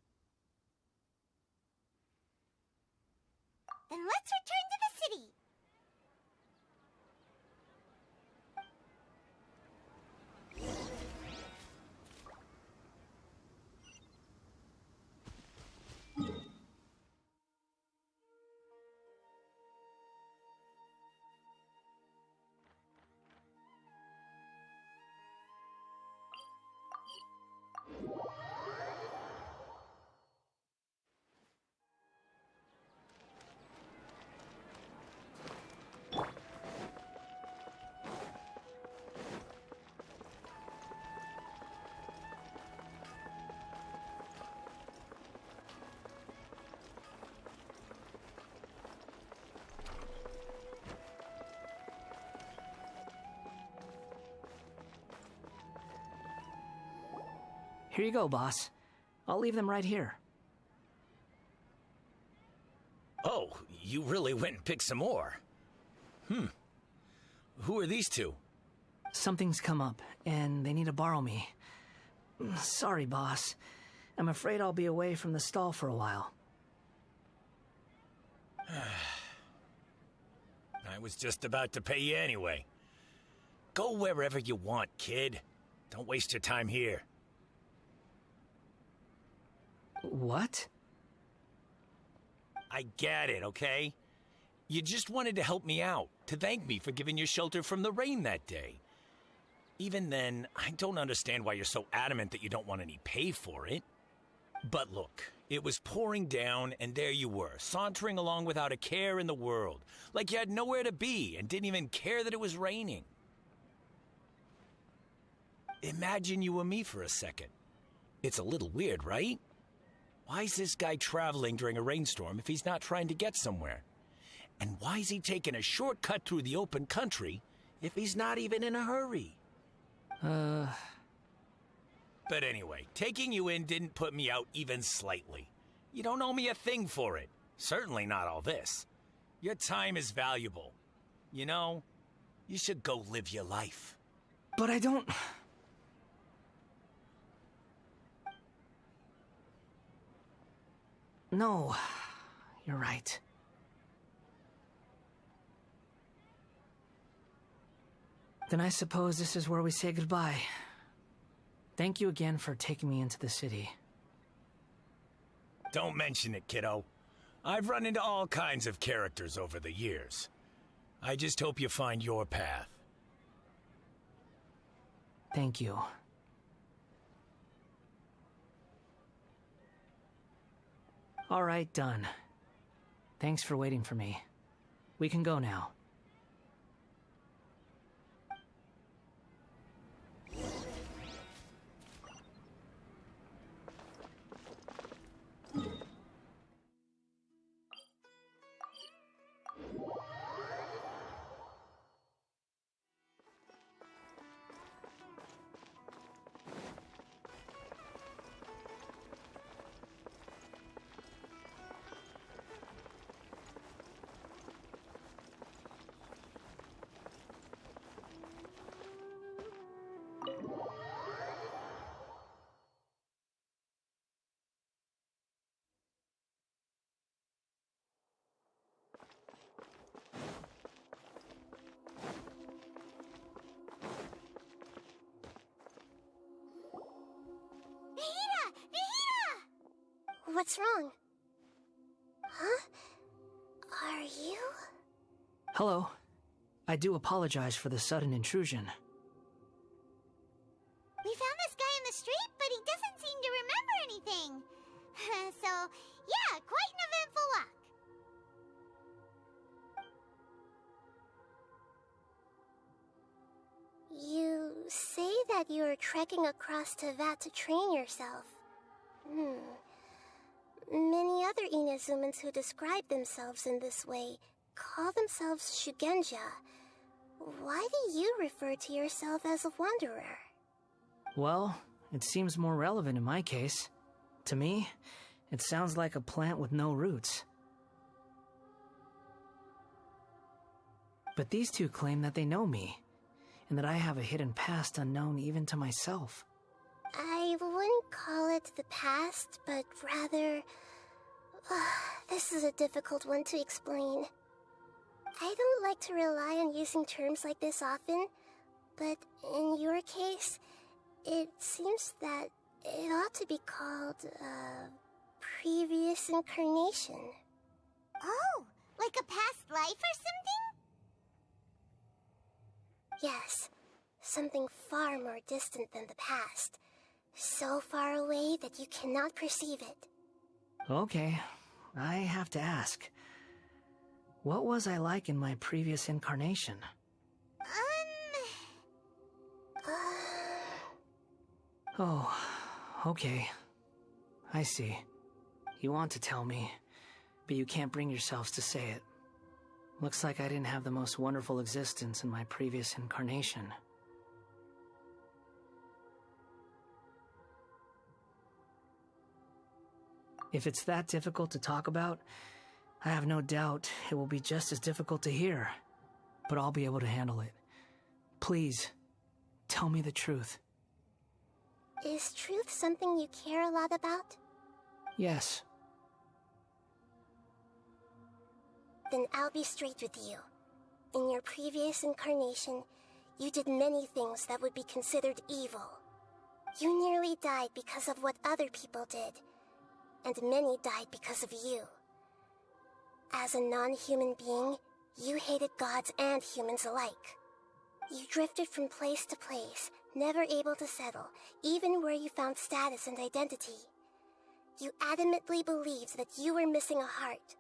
Then let's return to the city. Here you go, boss. I'll leave them right here. Oh, you really went and picked some more. Who are these two? Something's come up, and they need to borrow me. Sorry, boss. I'm afraid I'll be away from the stall for a while. I was just about to pay you anyway. Go wherever you want, kid. Don't waste your time here. What? I get it, okay? You just wanted to help me out, to thank me for giving you shelter from the rain that day. Even then, I don't understand why you're so adamant that you don't want any pay for it. But look, it was pouring down, and there you were, sauntering along without a care in the world, like you had nowhere to be and didn't even care that it was raining. Imagine you were me for a second. It's a little weird, right? Why is this guy traveling during a rainstorm if he's not trying to get somewhere? And why is he taking a shortcut through the open country if he's not even in a hurry? But anyway, taking you in didn't put me out even slightly. You don't owe me a thing for it. Certainly not all this. Your time is valuable. You know, you should go live your life. But I don't... No, you're right. Then I suppose this is where we say goodbye. Thank you again for taking me into the city. Don't mention it, kiddo. I've run into all kinds of characters over the years. I just hope you find your path. Thank you. All right, done. Thanks for waiting for me. We can go now. What's wrong? Huh? Are you? Hello. I do apologize for the sudden intrusion. We found this guy in the street, but he doesn't seem to remember anything. So, yeah, quite an eventful walk. You say that you are trekking across Teyvat to train yourself. Many other Inazumans who describe themselves in this way call themselves Shugenja. Why do you refer to yourself as a wanderer? Well, it seems more relevant in my case. To me, it sounds like a plant with no roots. But these two claim that they know me, and that I have a hidden past unknown even to myself. I wouldn't call it the past, but rather... this is a difficult one to explain. I don't like to rely on using terms like this often, but in your case, it seems that it ought to be called a previous incarnation. Oh, like a past life or something? Yes, something far more distant than the past. So far away that you cannot perceive it. Okay, I have to ask. What was I like in my previous incarnation? Oh, okay. I see. You want to tell me, but you can't bring yourselves to say it. Looks like I didn't have the most wonderful existence in my previous incarnation. If it's that difficult to talk about, I have no doubt it will be just as difficult to hear, but I'll be able to handle it. Please, tell me the truth. Is truth something you care a lot about? Yes. Then I'll be straight with you. In your previous incarnation, you did many things that would be considered evil. You nearly died because of what other people did, and many died because of you. As a non-human being, you hated gods and humans alike. You drifted from place to place, never able to settle, even where you found status and identity. You adamantly believed that you were missing a heart.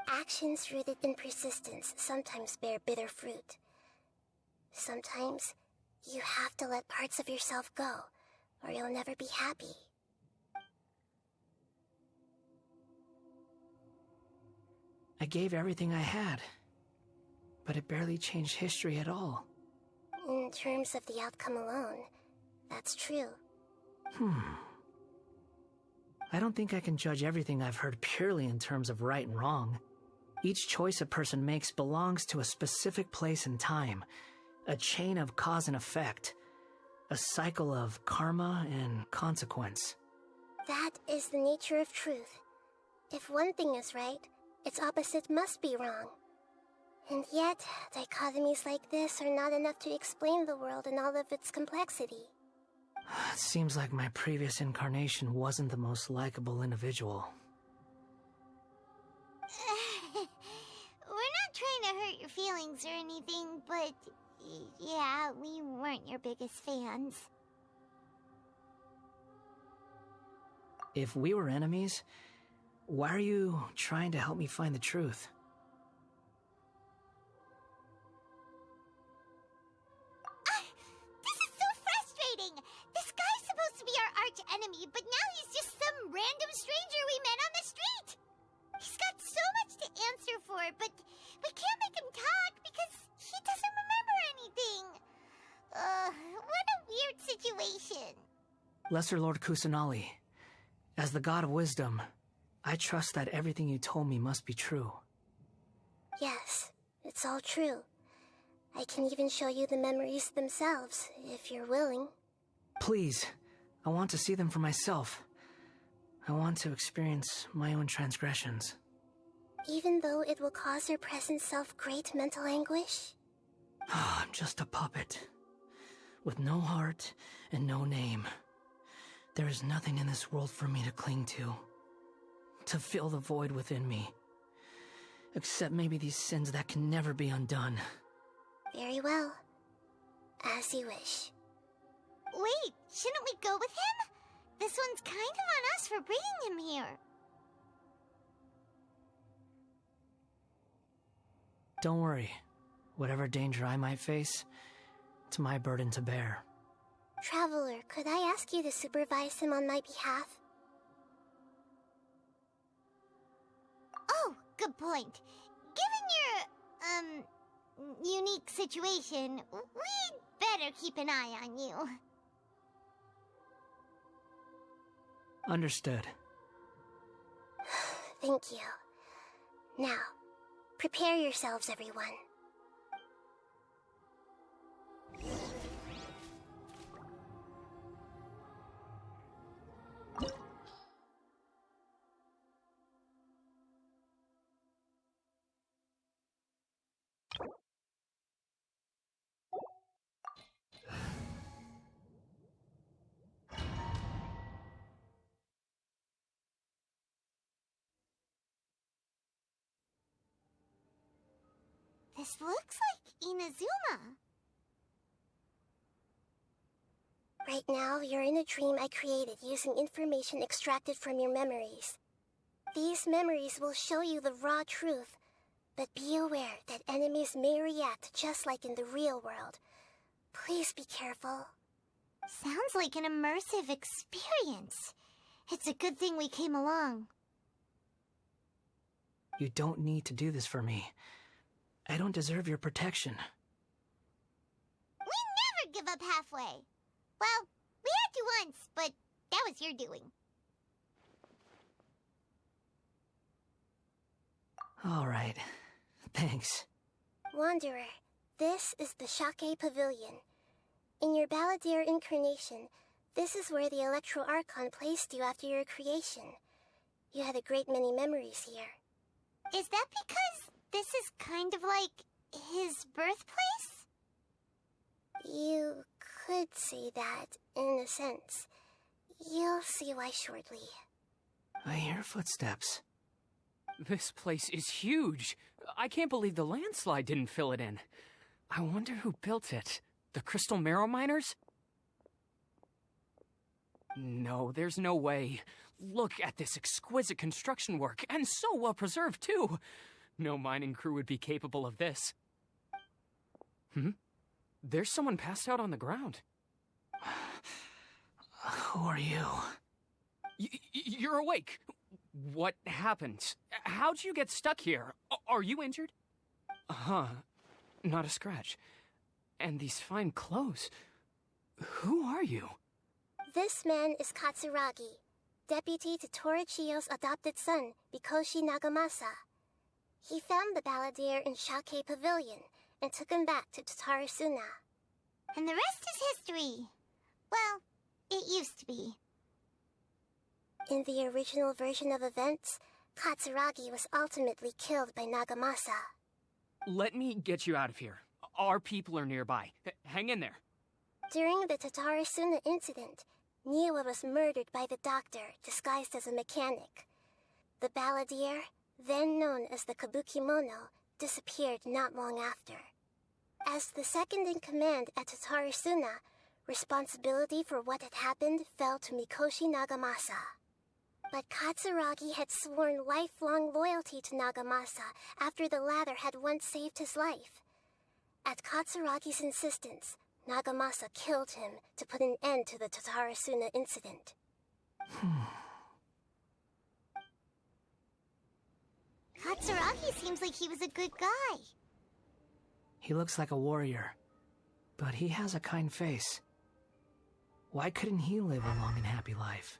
Actions rooted in persistence sometimes bear bitter fruit. Sometimes, you have to let parts of yourself go, or you'll never be happy. I gave everything I had, but it barely changed history at all. In terms of the outcome alone, that's true. I don't think I can judge everything I've heard purely in terms of right and wrong. Each choice a person makes belongs to a specific place and time, a chain of cause and effect, a cycle of karma and consequence. That is the nature of truth. If one thing is right, its opposite must be wrong. And yet, dichotomies like this are not enough to explain the world in all of its complexity. It seems like my previous incarnation wasn't the most likable individual. We're not trying to hurt your feelings or anything, but yeah, we weren't your biggest fans. If we were enemies, why are you trying to help me find the truth? This is so frustrating! This guy's supposed to be our arch enemy, but now he's just some random stranger we met on the street! He's got so much to answer for, but we can't make him talk because he doesn't remember anything. What a weird situation. Lesser Lord Kusanali, as the god of wisdom, I trust that everything you told me must be true. Yes, it's all true. I can even show you the memories themselves, if you're willing. Please, I want to see them for myself. I want to experience my own transgressions. Even though it will cause your present self great mental anguish? I'm just a puppet, with no heart and no name. There is nothing in this world for me to cling to fill the void within me. Except maybe these sins that can never be undone. Very well. As you wish. Wait, shouldn't we go with him? This one's kind of on us for bringing him here. Don't worry. Whatever danger I might face, it's my burden to bear. Traveler, could I ask you to supervise him on my behalf? Oh, good point. Given your, unique situation, we'd better keep an eye on you. Understood. Thank you. Now, prepare yourselves, everyone. This looks like Inazuma. Right now, you're in a dream I created using information extracted from your memories. These memories will show you the raw truth, but be aware that enemies may react just like in the real world. Please be careful. Sounds like an immersive experience. It's a good thing we came along. You don't need to do this for me. I don't deserve your protection. We never give up halfway. Well, we had to once, but that was your doing. All right. Thanks. Wanderer, this is the Shake Pavilion. In your Balladeer incarnation, this is where the Electro Archon placed you after your creation. You had a great many memories here. Is that because this is kind of like his birthplace? You could say that, in a sense. You'll see why shortly. I hear footsteps. This place is huge. I can't believe the landslide didn't fill it in. I wonder who built it. The Crystal Marrow Miners? No, there's no way. Look at this exquisite construction work, and so well preserved, too. No mining crew would be capable of this. There's someone passed out on the ground. Who are you? You're awake. What happened? How'd you get stuck here? Are you injured? Not a scratch. And these fine clothes. Who are you? This man is Katsuragi, deputy to Torichiyo's adopted son, Mikoshi Nagamasa. He found the Balladeer in Shake Pavilion and took him back to Tatarasuna. And the rest is history. Well, it used to be. In the original version of events, Katsuragi was ultimately killed by Nagamasa. Let me get you out of here. Our people are nearby. Hang in there. During the Tatarasuna incident, Niwa was murdered by the doctor, disguised as a mechanic. The Balladeer, then known as the Kabukimono, disappeared not long after. As the second-in-command at Tatarasuna, responsibility for what had happened fell to Mikoshi Nagamasa. But Katsuragi had sworn lifelong loyalty to Nagamasa after the latter had once saved his life. At Katsuragi's insistence, Nagamasa killed him to put an end to the Tatarasuna incident. Katsuragi seems like he was a good guy. He looks like a warrior, but he has a kind face. Why couldn't he live a long and happy life?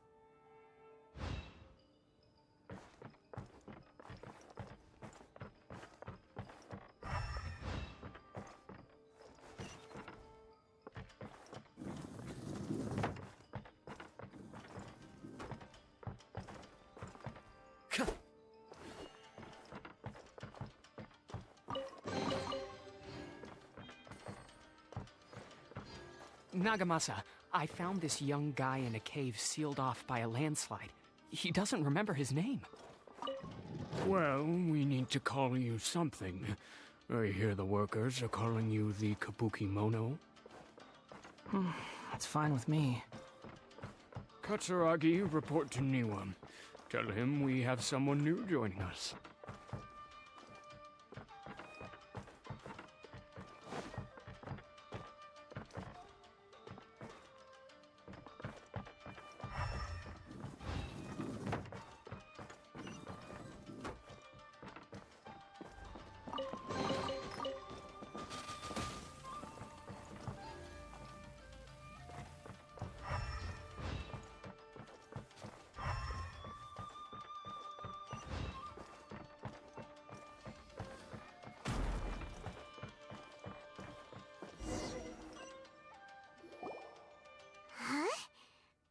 Nagamasa, I found this young guy in a cave sealed off by a landslide. He doesn't remember his name. Well, we need to call you something. I hear the workers are calling you the Kabukimono. That's fine with me. Katsuragi, report to Niwa. Tell him we have someone new joining us.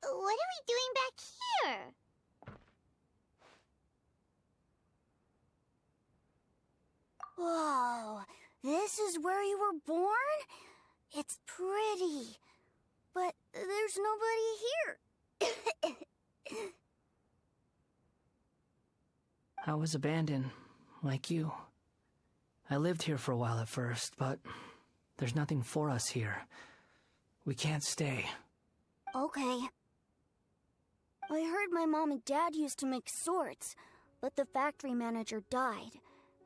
What are we doing back here? Whoa, this is where you were born? It's pretty, but there's nobody here. I was abandoned, like you. I lived here for a while at first, but there's nothing for us here. We can't stay. Okay. I heard my mom and dad used to make swords, but the factory manager died,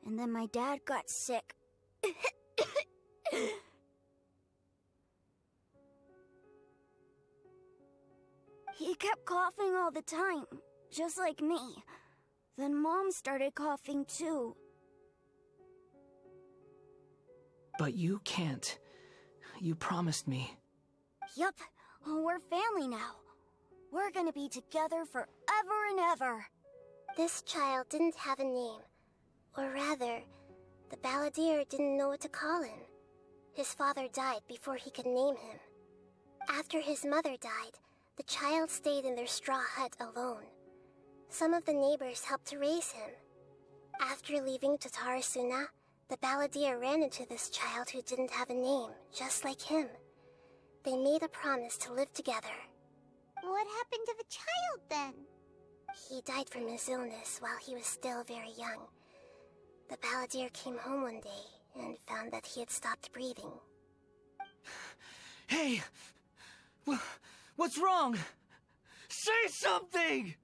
and then my dad got sick. He kept coughing all the time, just like me. Then Mom started coughing too. But you can't. You promised me. Yup, we're family now. We're gonna be together forever and ever. This child didn't have a name. Or rather, the balladeer didn't know what to call him. His father died before he could name him. After his mother died, the child stayed in their straw hut alone. Some of the neighbors helped to raise him. After leaving Tatarasuna, the balladeer ran into this child who didn't have a name, just like him. They made a promise to live together. What happened to the child then? He died from his illness while he was still very young. The balladeer came home one day and found that he had stopped breathing. Hey! What's wrong? Say something!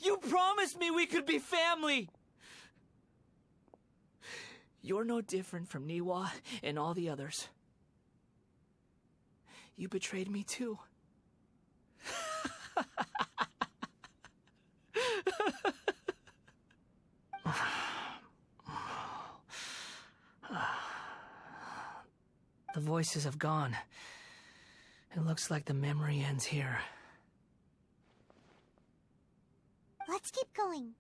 You promised me we could be family! You're no different from Niwa and all the others. You betrayed me too. The voices have gone. It looks like the memory ends here. Let's keep going.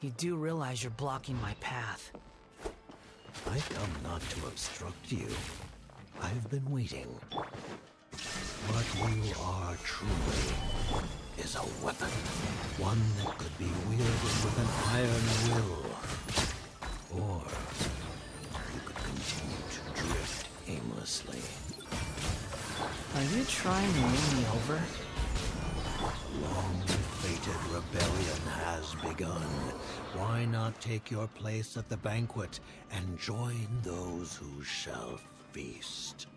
You do realize you're blocking my path. I come not to obstruct you. I've been waiting. What you are truly is a weapon. One that could be wielded with an iron will. Or you could continue to drift aimlessly. Are you trying to win me over? Long-fated rebellion has begun. Why not take your place at the banquet and join those who shall feast?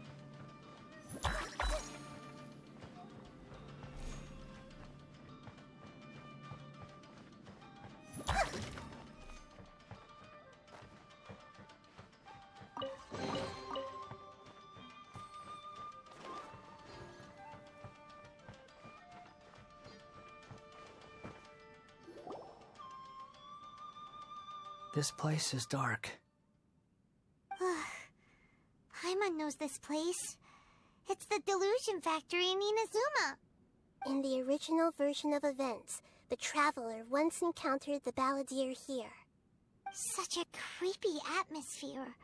This place is dark. Paimon knows this place. It's the Delusion Factory in Inazuma. In the original version of events, the Traveler once encountered the Balladeer here. Such a creepy atmosphere.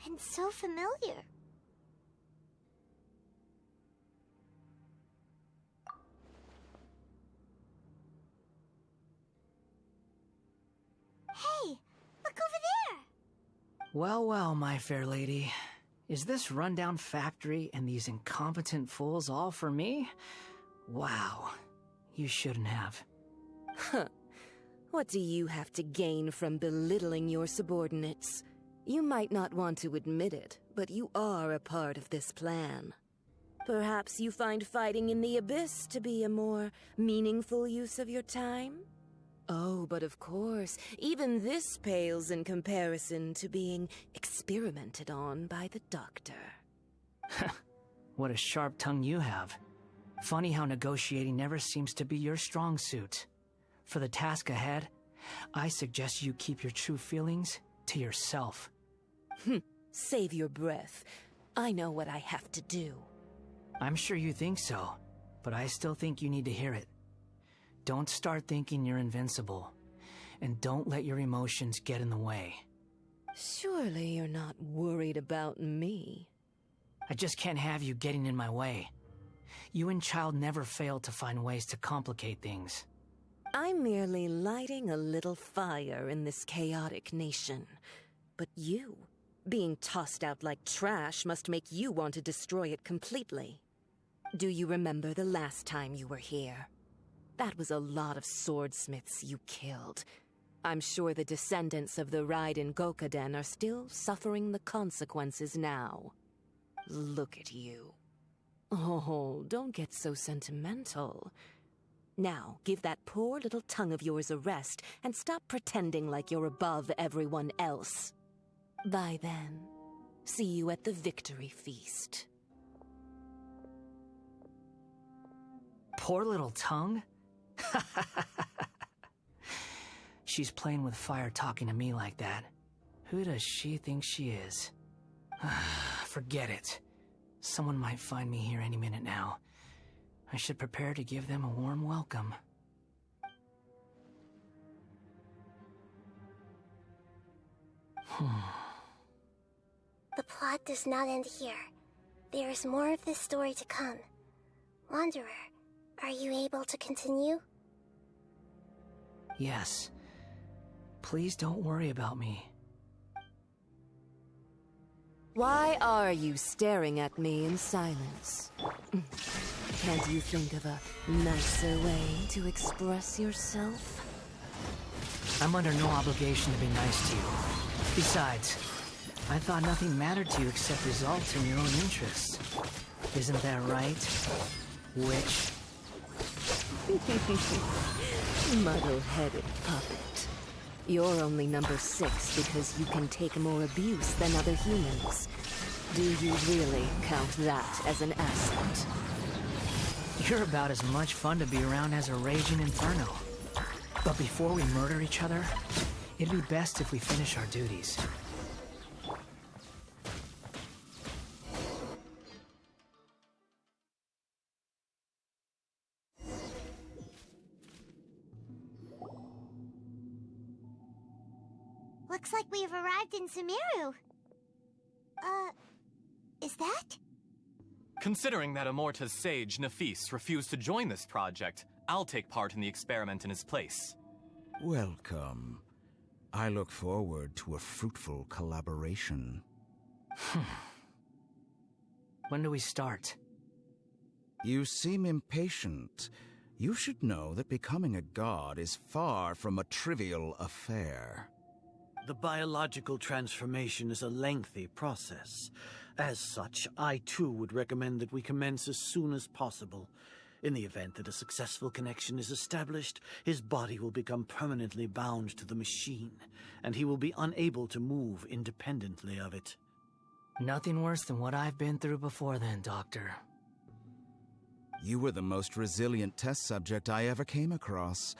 And so familiar. Hey, look over there! Well, well, my fair lady. Is this rundown factory and these incompetent fools all for me? Wow. You shouldn't have. Huh. What do you have to gain from belittling your subordinates? You might not want to admit it, but you are a part of this plan. Perhaps you find fighting in the Abyss to be a more meaningful use of your time? Oh, but of course, even this pales in comparison to being experimented on by the doctor. What a sharp tongue you have. Funny how negotiating never seems to be your strong suit. For the task ahead, I suggest you keep your true feelings to yourself. Save your breath. I know what I have to do. I'm sure you think so, but I still think you need to hear it. Don't start thinking you're invincible, and don't let your emotions get in the way. Surely you're not worried about me. I just can't have you getting in my way. You and Child never fail to find ways to complicate things. I'm merely lighting a little fire in this chaotic nation. But you, being tossed out like trash, must make you want to destroy it completely. Do you remember the last time you were here? That was a lot of swordsmiths you killed. I'm sure the descendants of the Raiden Gokaden are still suffering the consequences now. Look at you. Oh, don't get so sentimental. Now, give that poor little tongue of yours a rest and stop pretending like you're above everyone else. By then, see you at the victory feast. Poor little tongue? She's playing with fire talking to me like that. Who does she think she is? Forget it. Someone might find me here any minute now. I should prepare to give them a warm welcome. The plot does not end here. There is more of this story to come. Wanderer, are you able to continue? Yes. Please don't worry about me. Why are you staring at me in silence? Can't you think of a nicer way to express yourself? I'm under no obligation to be nice to you. Besides, I thought nothing mattered to you except results in your own interests. Isn't that right, witch? Muddle-headed puppet. You're only number 6 because you can take more abuse than other humans. Do you really count that as an asset? You're about as much fun to be around as a raging inferno. But before we murder each other, it'd be best if we finish our duties. Looks like we've arrived in Sumeru. Is that? Considering that Amorta's sage, Nafis, refused to join this project, I'll take part in the experiment in his place. Welcome. I look forward to a fruitful collaboration. When do we start? You seem impatient. You should know that becoming a god is far from a trivial affair. The biological transformation is a lengthy process. As such, I too would recommend that we commence as soon as possible. In the event that a successful connection is established, his body will become permanently bound to the machine, and he will be unable to move independently of it. Nothing worse than what I've been through before then, Doctor. You were the most resilient test subject I ever came across.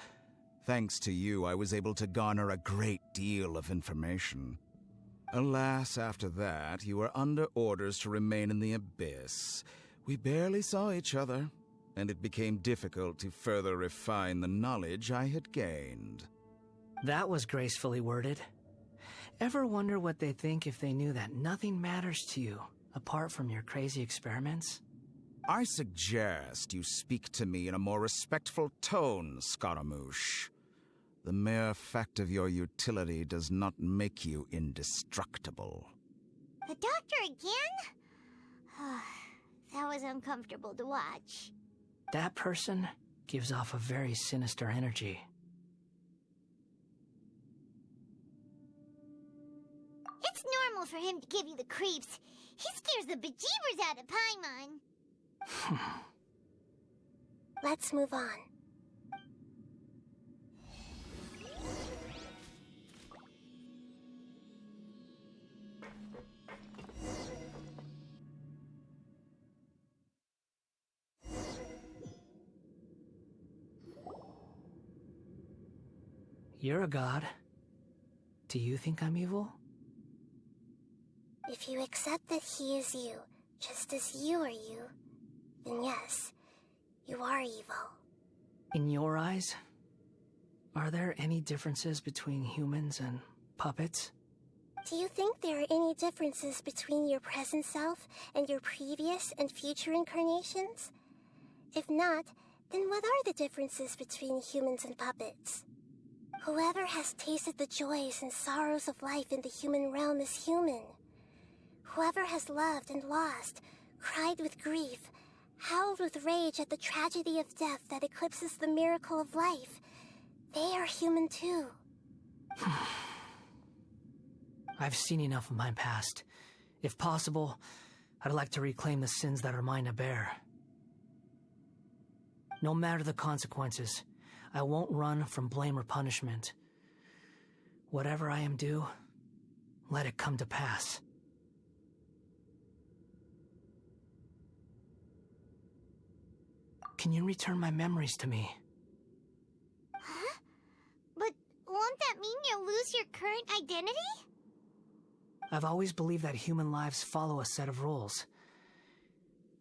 Thanks to you, I was able to garner a great deal of information. Alas, after that, you were under orders to remain in the abyss. We barely saw each other, and it became difficult to further refine the knowledge I had gained. That was gracefully worded. Ever wonder what they'd think if they knew that nothing matters to you, apart from your crazy experiments? I suggest you speak to me in a more respectful tone, Scaramouche. The mere fact of your utility does not make you indestructible. The doctor again? That was uncomfortable to watch. That person gives off a very sinister energy. It's normal for him to give you the creeps. He scares the bejeebers out of Paimon. Let's move on. You're a god. Do you think I'm evil? If you accept that he is you, just as you are you, then yes, you are evil. In your eyes, are there any differences between humans and puppets? Do you think there are any differences between your present self and your previous and future incarnations? If not, then what are the differences between humans and puppets? Whoever has tasted the joys and sorrows of life in the human realm is human. Whoever has loved and lost, cried with grief, howled with rage at the tragedy of death that eclipses the miracle of life, they are human too. I've seen enough of my past. If possible, I'd like to reclaim the sins that are mine to bear. No matter the consequences, I won't run from blame or punishment. Whatever I am due, let it come to pass. Can you return my memories to me? Huh? But won't that mean you'll lose your current identity? I've always believed that human lives follow a set of rules,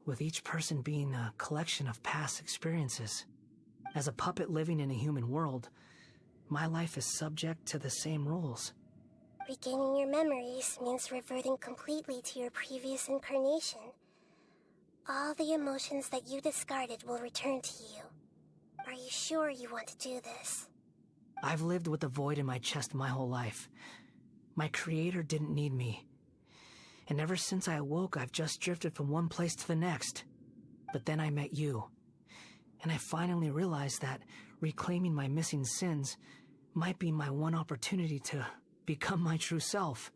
with each person being a collection of past experiences. As a puppet living in a human world, my life is subject to the same rules. Regaining your memories means reverting completely to your previous incarnation. All the emotions that you discarded will return to you. Are you sure you want to do this? I've lived with a void in my chest my whole life. My creator didn't need me. And ever since I awoke, I've just drifted from one place to the next. But then I met you. And I finally realized that reclaiming my missing sins might be my one opportunity to become my true self.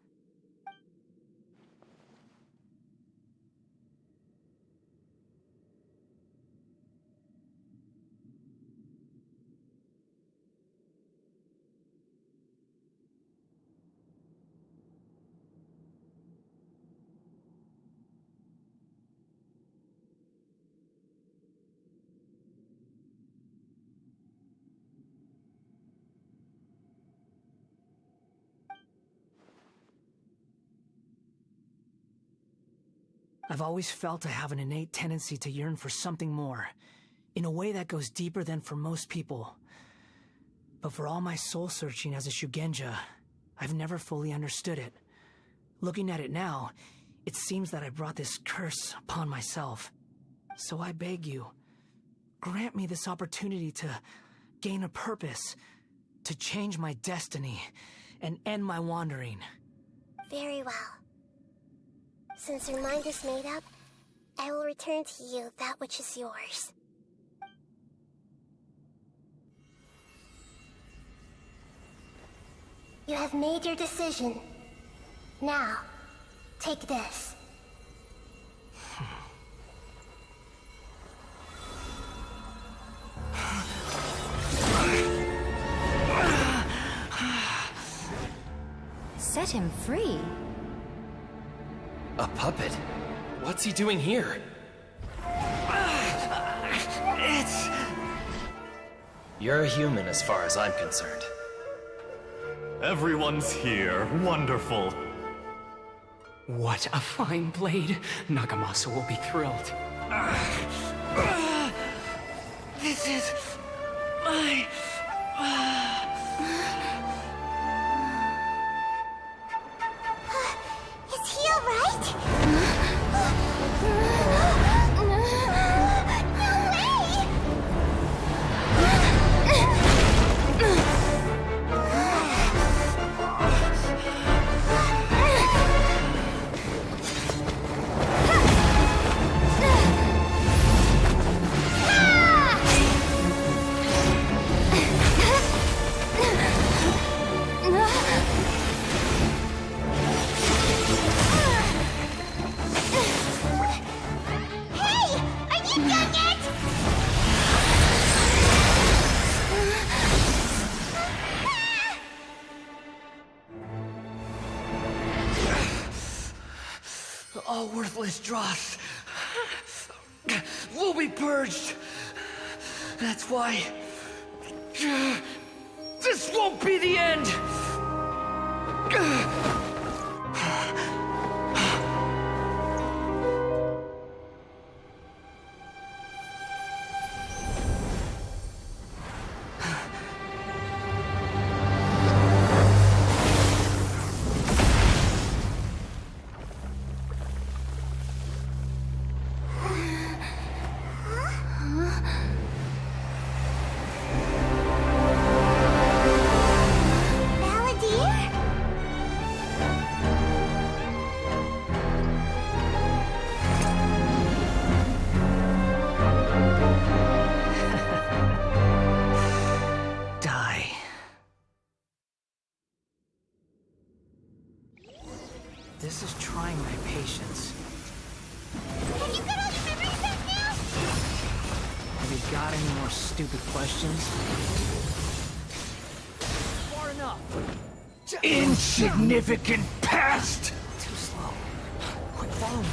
I've always felt I have an innate tendency to yearn for something more, in a way that goes deeper than for most people. But for all my soul-searching as a Shugenja, I've never fully understood it. Looking at it now, it seems that I brought this curse upon myself. So I beg you, grant me this opportunity to gain a purpose, to change my destiny, and end my wandering. Very well. Since your mind is made up, I will return to you that which is yours. You have made your decision. Now, take this. Set him free. A puppet? What's he doing here? You're a human as far as I'm concerned. Everyone's here. Wonderful. What a fine blade. Nagamasa will be thrilled. This is my... Is he alright? All worthless dross will be purged. That's why this won't be the end. This is trying my patience. Have you got all your memories back now? Have you got any more stupid questions? Far enough. Insignificant past! Too slow. Quick, follow me.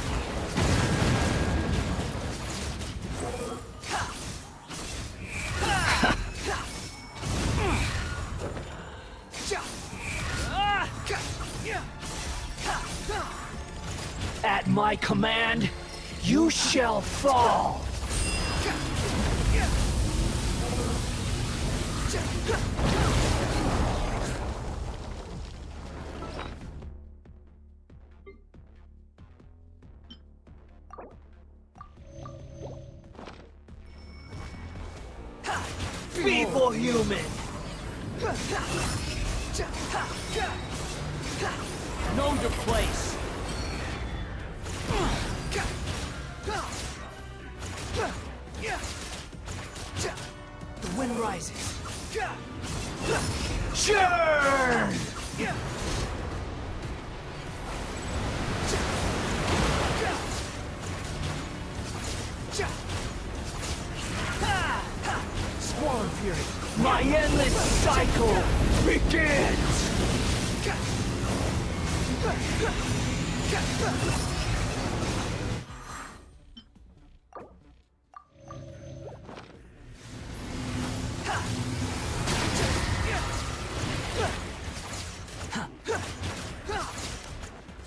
At my command, you shall fall! Feeble human! Know your place! The wind rises. Churn! Squall Fury, my endless cycle begins!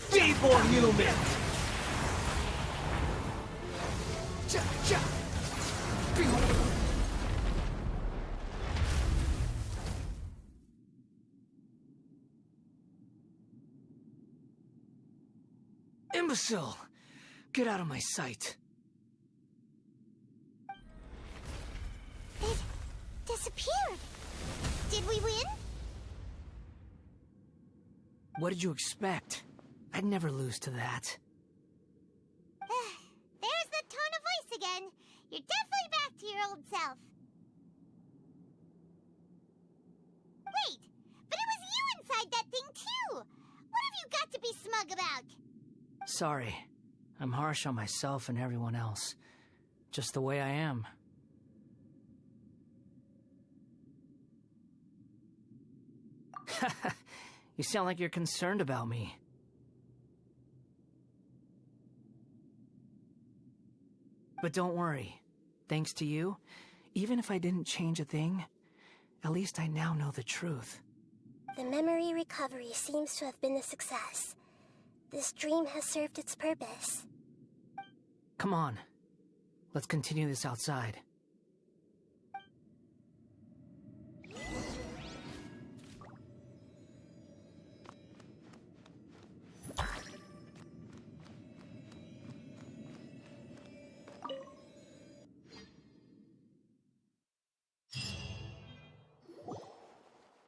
Feeble human! Imbecile! Get out of my sight. It disappeared. Did we win? What did you expect? I'd never lose to that. There's the tone of voice again. You're definitely back to your old self. Wait, but it was you inside that thing too! What have you got to be smug about? Sorry. I'm harsh on myself and everyone else. Just the way I am. You sound like you're concerned about me. But don't worry. Thanks to you, even if I didn't change a thing, at least I now know the truth. The memory recovery seems to have been a success. This dream has served its purpose. Come on. Let's continue this outside.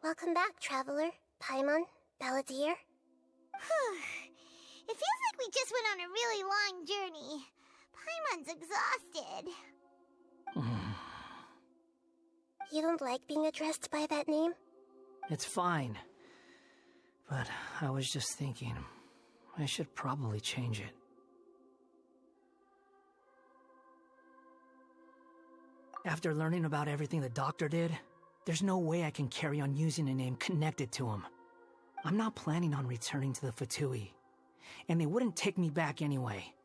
Welcome back, Traveler, Paimon, Balladeer. It feels like we just went on a really long journey. Paimon's exhausted. You don't like being addressed by that name? It's fine. But I was just thinking, I should probably change it. After learning about everything the doctor did, there's no way I can carry on using a name connected to him. I'm not planning on returning to the Fatui, and they wouldn't take me back anyway.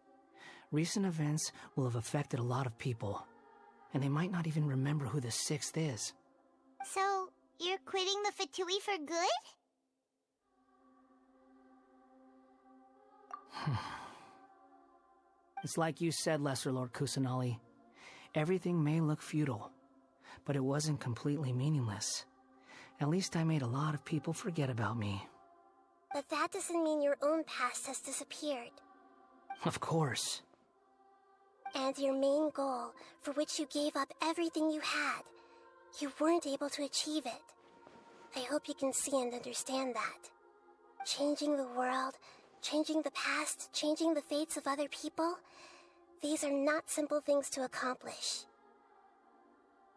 Recent events will have affected a lot of people, and they might not even remember who the sixth is. So, you're quitting the Fatui for good? It's like you said, Lesser Lord Kusanali. Everything may look futile, but it wasn't completely meaningless. At least I made a lot of people forget about me. But that doesn't mean your own past has disappeared. Of course. And your main goal, for which you gave up everything you had, you weren't able to achieve it. I hope you can see and understand that. Changing the world, changing the past, changing the fates of other people, these are not simple things to accomplish.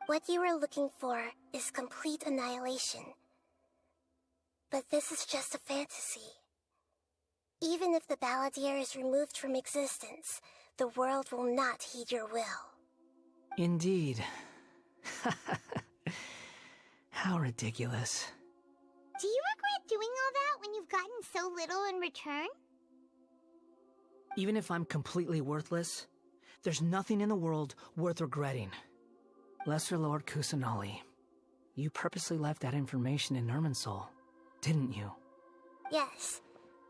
What you are looking for is complete annihilation. But this is just a fantasy. Even if the Balladeer is removed from existence, the world will not heed your will. Indeed. How ridiculous. Do you regret doing all that when you've gotten so little in return? Even if I'm completely worthless, there's nothing in the world worth regretting. Lesser Lord Kusanali, you purposely left that information in Irminsul, didn't you? Yes,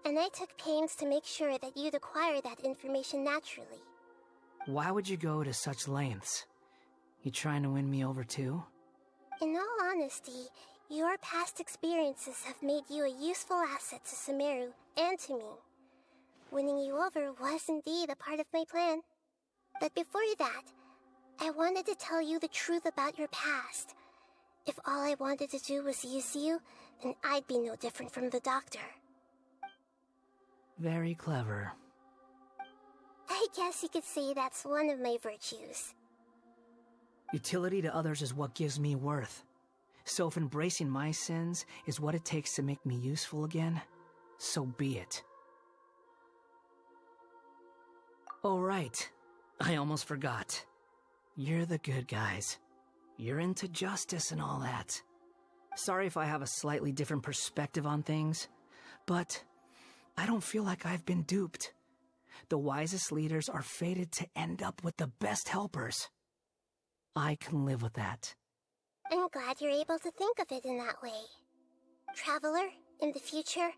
and I took pains to make sure that you'd acquire that information naturally. Why would you go to such lengths? You trying to win me over too? In all honesty, your past experiences have made you a useful asset to Sumeru and to me. Winning you over was indeed a part of my plan. But before that, I wanted to tell you the truth about your past. If all I wanted to do was use you, then I'd be no different from the doctor. Very clever. I guess you could say that's one of my virtues. Utility to others is what gives me worth. So if embracing my sins is what it takes to make me useful again, so be it. Oh right, I almost forgot. You're the good guys. You're into justice and all that. Sorry if I have a slightly different perspective on things, but I don't feel like I've been duped. The wisest leaders are fated to end up with the best helpers. I can live with that. I'm glad you're able to think of it in that way. Traveler, in the future,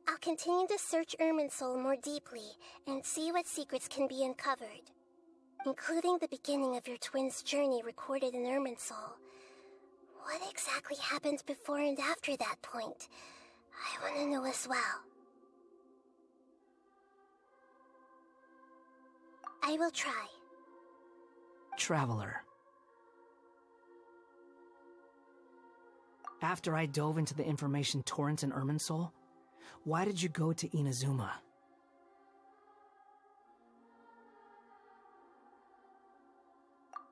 I'll continue to search Irminsul more deeply and see what secrets can be uncovered, including the beginning of your twins' journey recorded in Irminsul. What exactly happened before and after that point? I want to know as well. I will try. Traveler. After I dove into the information torrents in Irminsul, why did you go to Inazuma?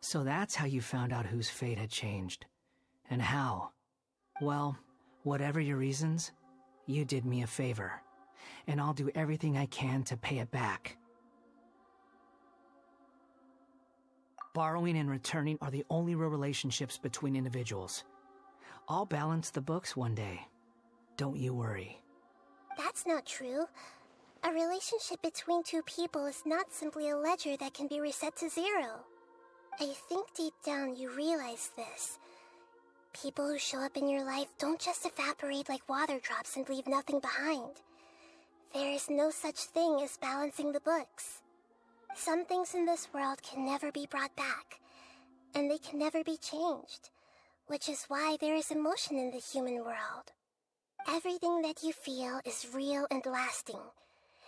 So that's how you found out whose fate had changed. And how? Well, whatever your reasons, you did me a favor. And I'll do everything I can to pay it back. Borrowing and returning are the only real relationships between individuals. I'll balance the books one day. Don't you worry. That's not true. A relationship between two people is not simply a ledger that can be reset to zero. I think deep down you realize this. People who show up in your life don't just evaporate like water drops and leave nothing behind. There is no such thing as balancing the books. Some things in this world can never be brought back, and they can never be changed, which is why there is emotion in the human world. Everything that you feel is real and lasting,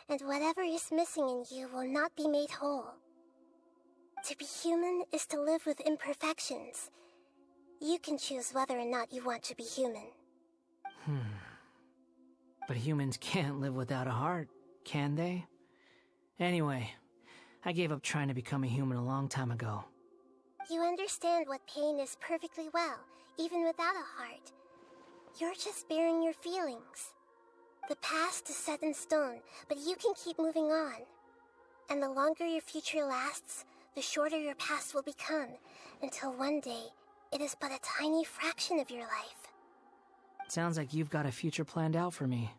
and whatever is missing in you will not be made whole. To be human is to live with imperfections. You can choose whether or not you want to be human. But humans can't live without a heart, can they? Anyway, I gave up trying to become a human a long time ago. You understand what pain is perfectly well, even without a heart. You're just bearing your feelings. The past is set in stone, but you can keep moving on. And the longer your future lasts, the shorter your past will become, until one day, it is but a tiny fraction of your life. Sounds like you've got a future planned out for me.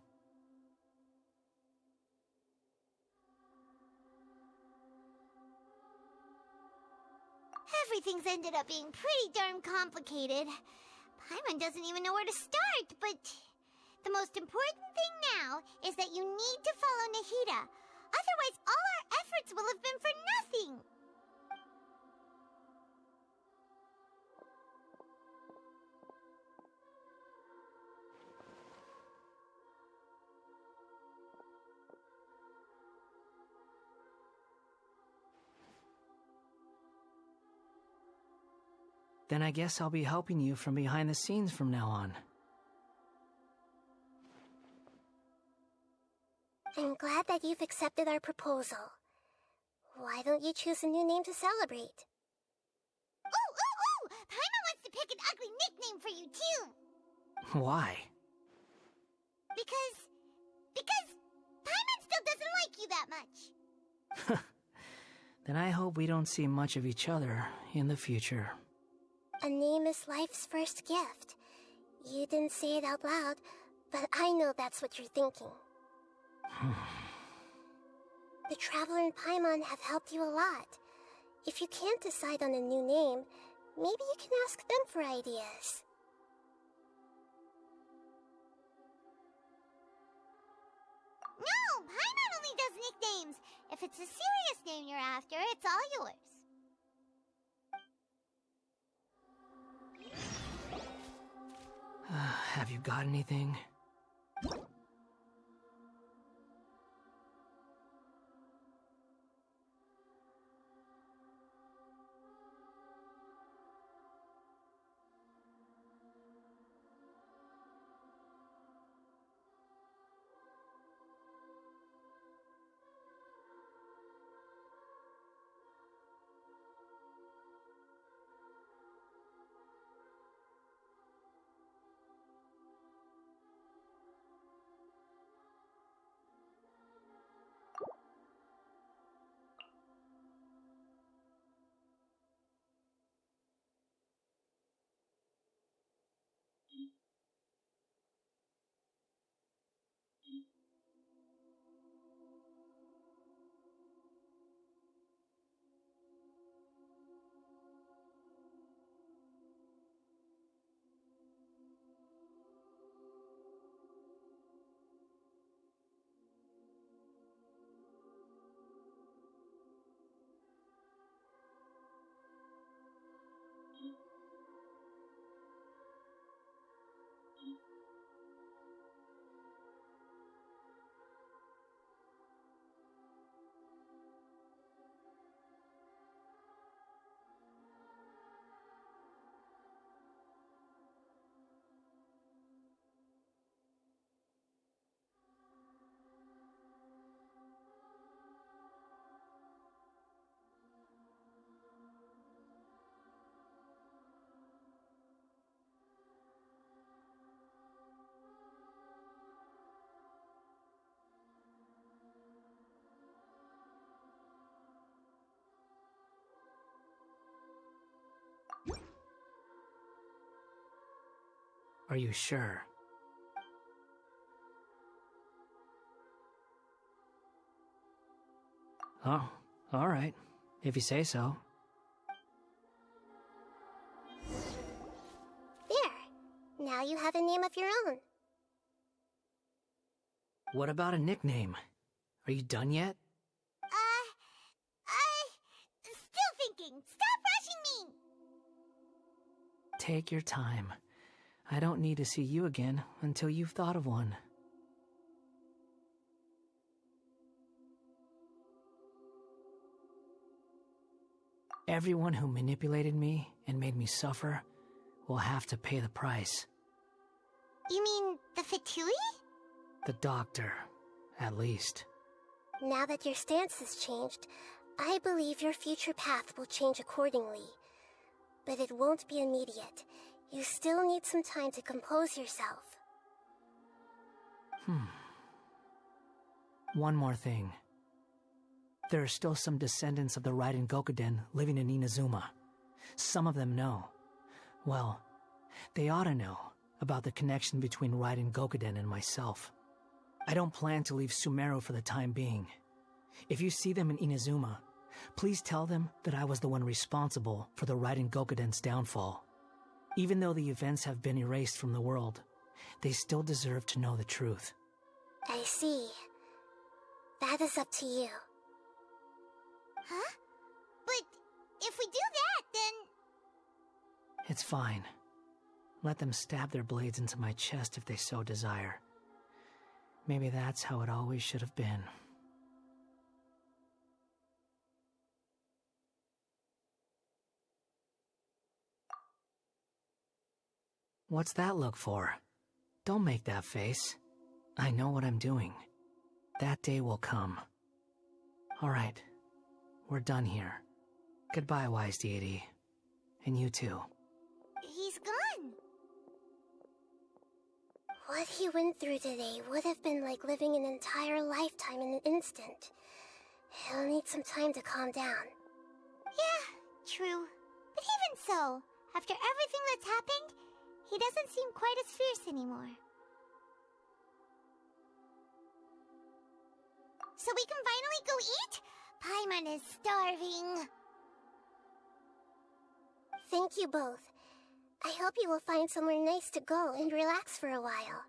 Everything's ended up being pretty darn complicated. Paimon doesn't even know where to start, but the most important thing now is that you need to follow Nahida. Otherwise, all our efforts will have been for nothing. Then I guess I'll be helping you from behind the scenes from now on. I'm glad that you've accepted our proposal. Why don't you choose a new name to celebrate? Ooh! Paimon wants to pick an ugly nickname for you, too! Why? Because Paimon still doesn't like you that much. Then I hope we don't see much of each other in the future. A name is life's first gift. You didn't say it out loud, but I know that's what you're thinking. The Traveler and Paimon have helped you a lot. If you can't decide on a new name, maybe you can ask them for ideas. No, Paimon only does nicknames. If it's a serious name you're after, it's all yours. Have you got anything? Are you sure? Oh, all right, if you say so. There. Now you have a name of your own. What about a nickname? Are you done yet? Still thinking. Stop rushing me! Take your time. I don't need to see you again until you've thought of one. Everyone who manipulated me and made me suffer will have to pay the price. You mean the Fatui? The doctor, at least. Now that your stance has changed, I believe your future path will change accordingly. But it won't be immediate. You still need some time to compose yourself. One more thing. There are still some descendants of the Raiden Gokuden living in Inazuma. Some of them know. Well, they ought to know about the connection between Raiden Gokuden and myself. I don't plan to leave Sumeru for the time being. If you see them in Inazuma, please tell them that I was the one responsible for the Raiden Gokuden's downfall. Even though the events have been erased from the world, they still deserve to know the truth. I see. That is up to you. Huh? But if we do that, then... It's fine. Let them stab their blades into my chest if they so desire. Maybe that's how it always should have been. What's that look for? Don't make that face. I know what I'm doing. That day will come. All right. We're done here. Goodbye, wise deity. And you too. He's gone. What he went through today would have been like living an entire lifetime in an instant. He'll need some time to calm down. Yeah, true. But even so, after everything that's happened, he doesn't seem quite as fierce anymore. So we can finally go eat? Paimon is starving. Thank you both. I hope you will find somewhere nice to go and relax for a while.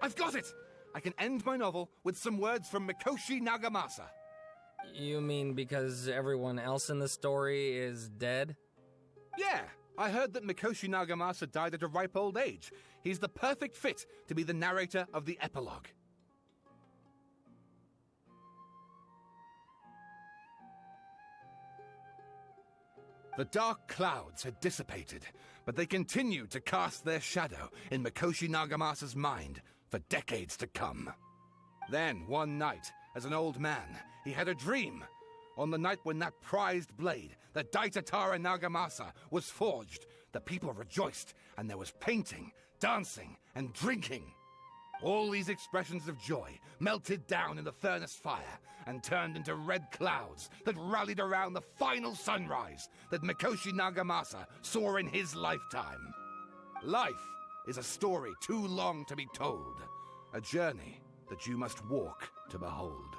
I've got it! I can end my novel with some words from Mikoshi Nagamasa. You mean because everyone else in the story is dead? Yeah, I heard that Mikoshi Nagamasa died at a ripe old age. He's the perfect fit to be the narrator of the epilogue. The dark clouds had dissipated, but they continued to cast their shadow in Mikoshi Nagamasa's mind for decades to come. Then, one night, as an old man, he had a dream. On the night when that prized blade, the Daitatara Nagamasa, was forged, the people rejoiced, and there was painting, dancing, and drinking. All these expressions of joy melted down in the furnace fire and turned into red clouds that rallied around the final sunrise that Mikoshi Nagamasa saw in his lifetime. Life is a story too long to be told, a journey that you must walk to behold.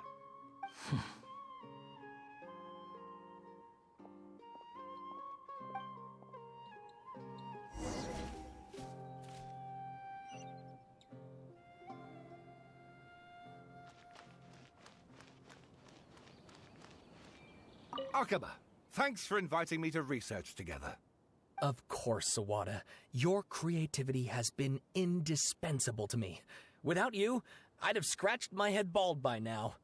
Akaba, thanks for inviting me to research together. Of course, Sawada. Your creativity has been indispensable to me. Without you, I'd have scratched my head bald by now.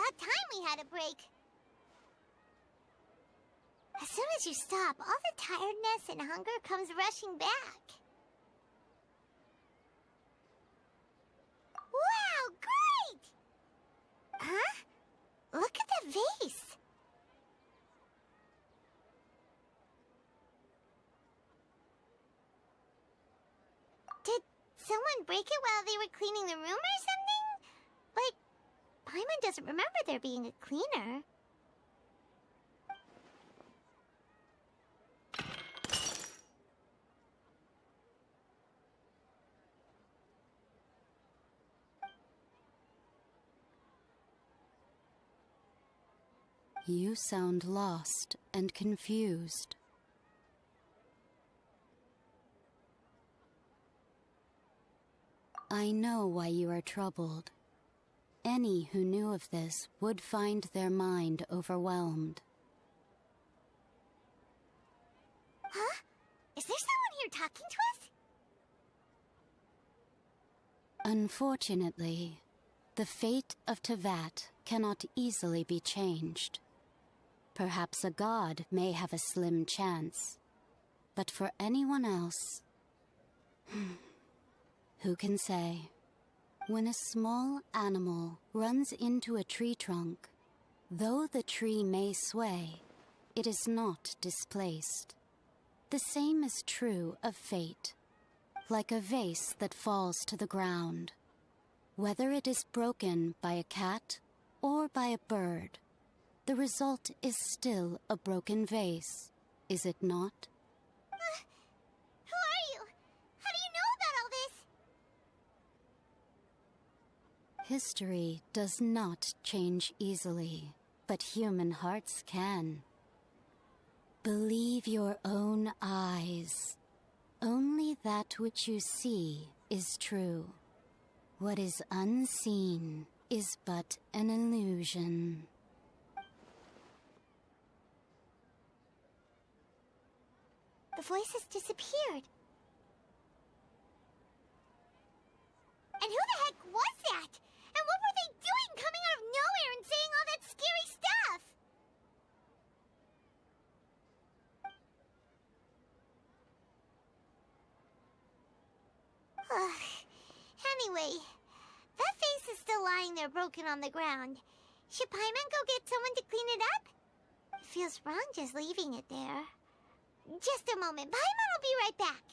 About time we had a break. As soon as you stop, all the tiredness and hunger comes rushing back. Wow, great! Huh? Look at the vase. Did someone break it while they were cleaning the room or something? But Paimon doesn't remember there being a cleaner. You sound lost and confused. I know why you are troubled. Any who knew of this would find their mind overwhelmed. Huh? Is there someone here talking to us? Unfortunately, the fate of Tevat cannot easily be changed. Perhaps a god may have a slim chance, but for anyone else, who can say? When a small animal runs into a tree trunk, though the tree may sway, it is not displaced. The same is true of fate, like a vase that falls to the ground. Whether it is broken by a cat or by a bird, the result is still a broken vase, is it not? Who are you? How do you know about all this? History does not change easily, but human hearts can. Believe your own eyes. Only that which you see is true. What is unseen is but an illusion. The voice has disappeared. And who the heck was that? And what were they doing coming out of nowhere and saying all that scary stuff? Anyway, that vase is still lying there broken on the ground. Should Paimon go get someone to clean it up? It feels wrong just leaving it there. Just a moment. Paimon will be right back.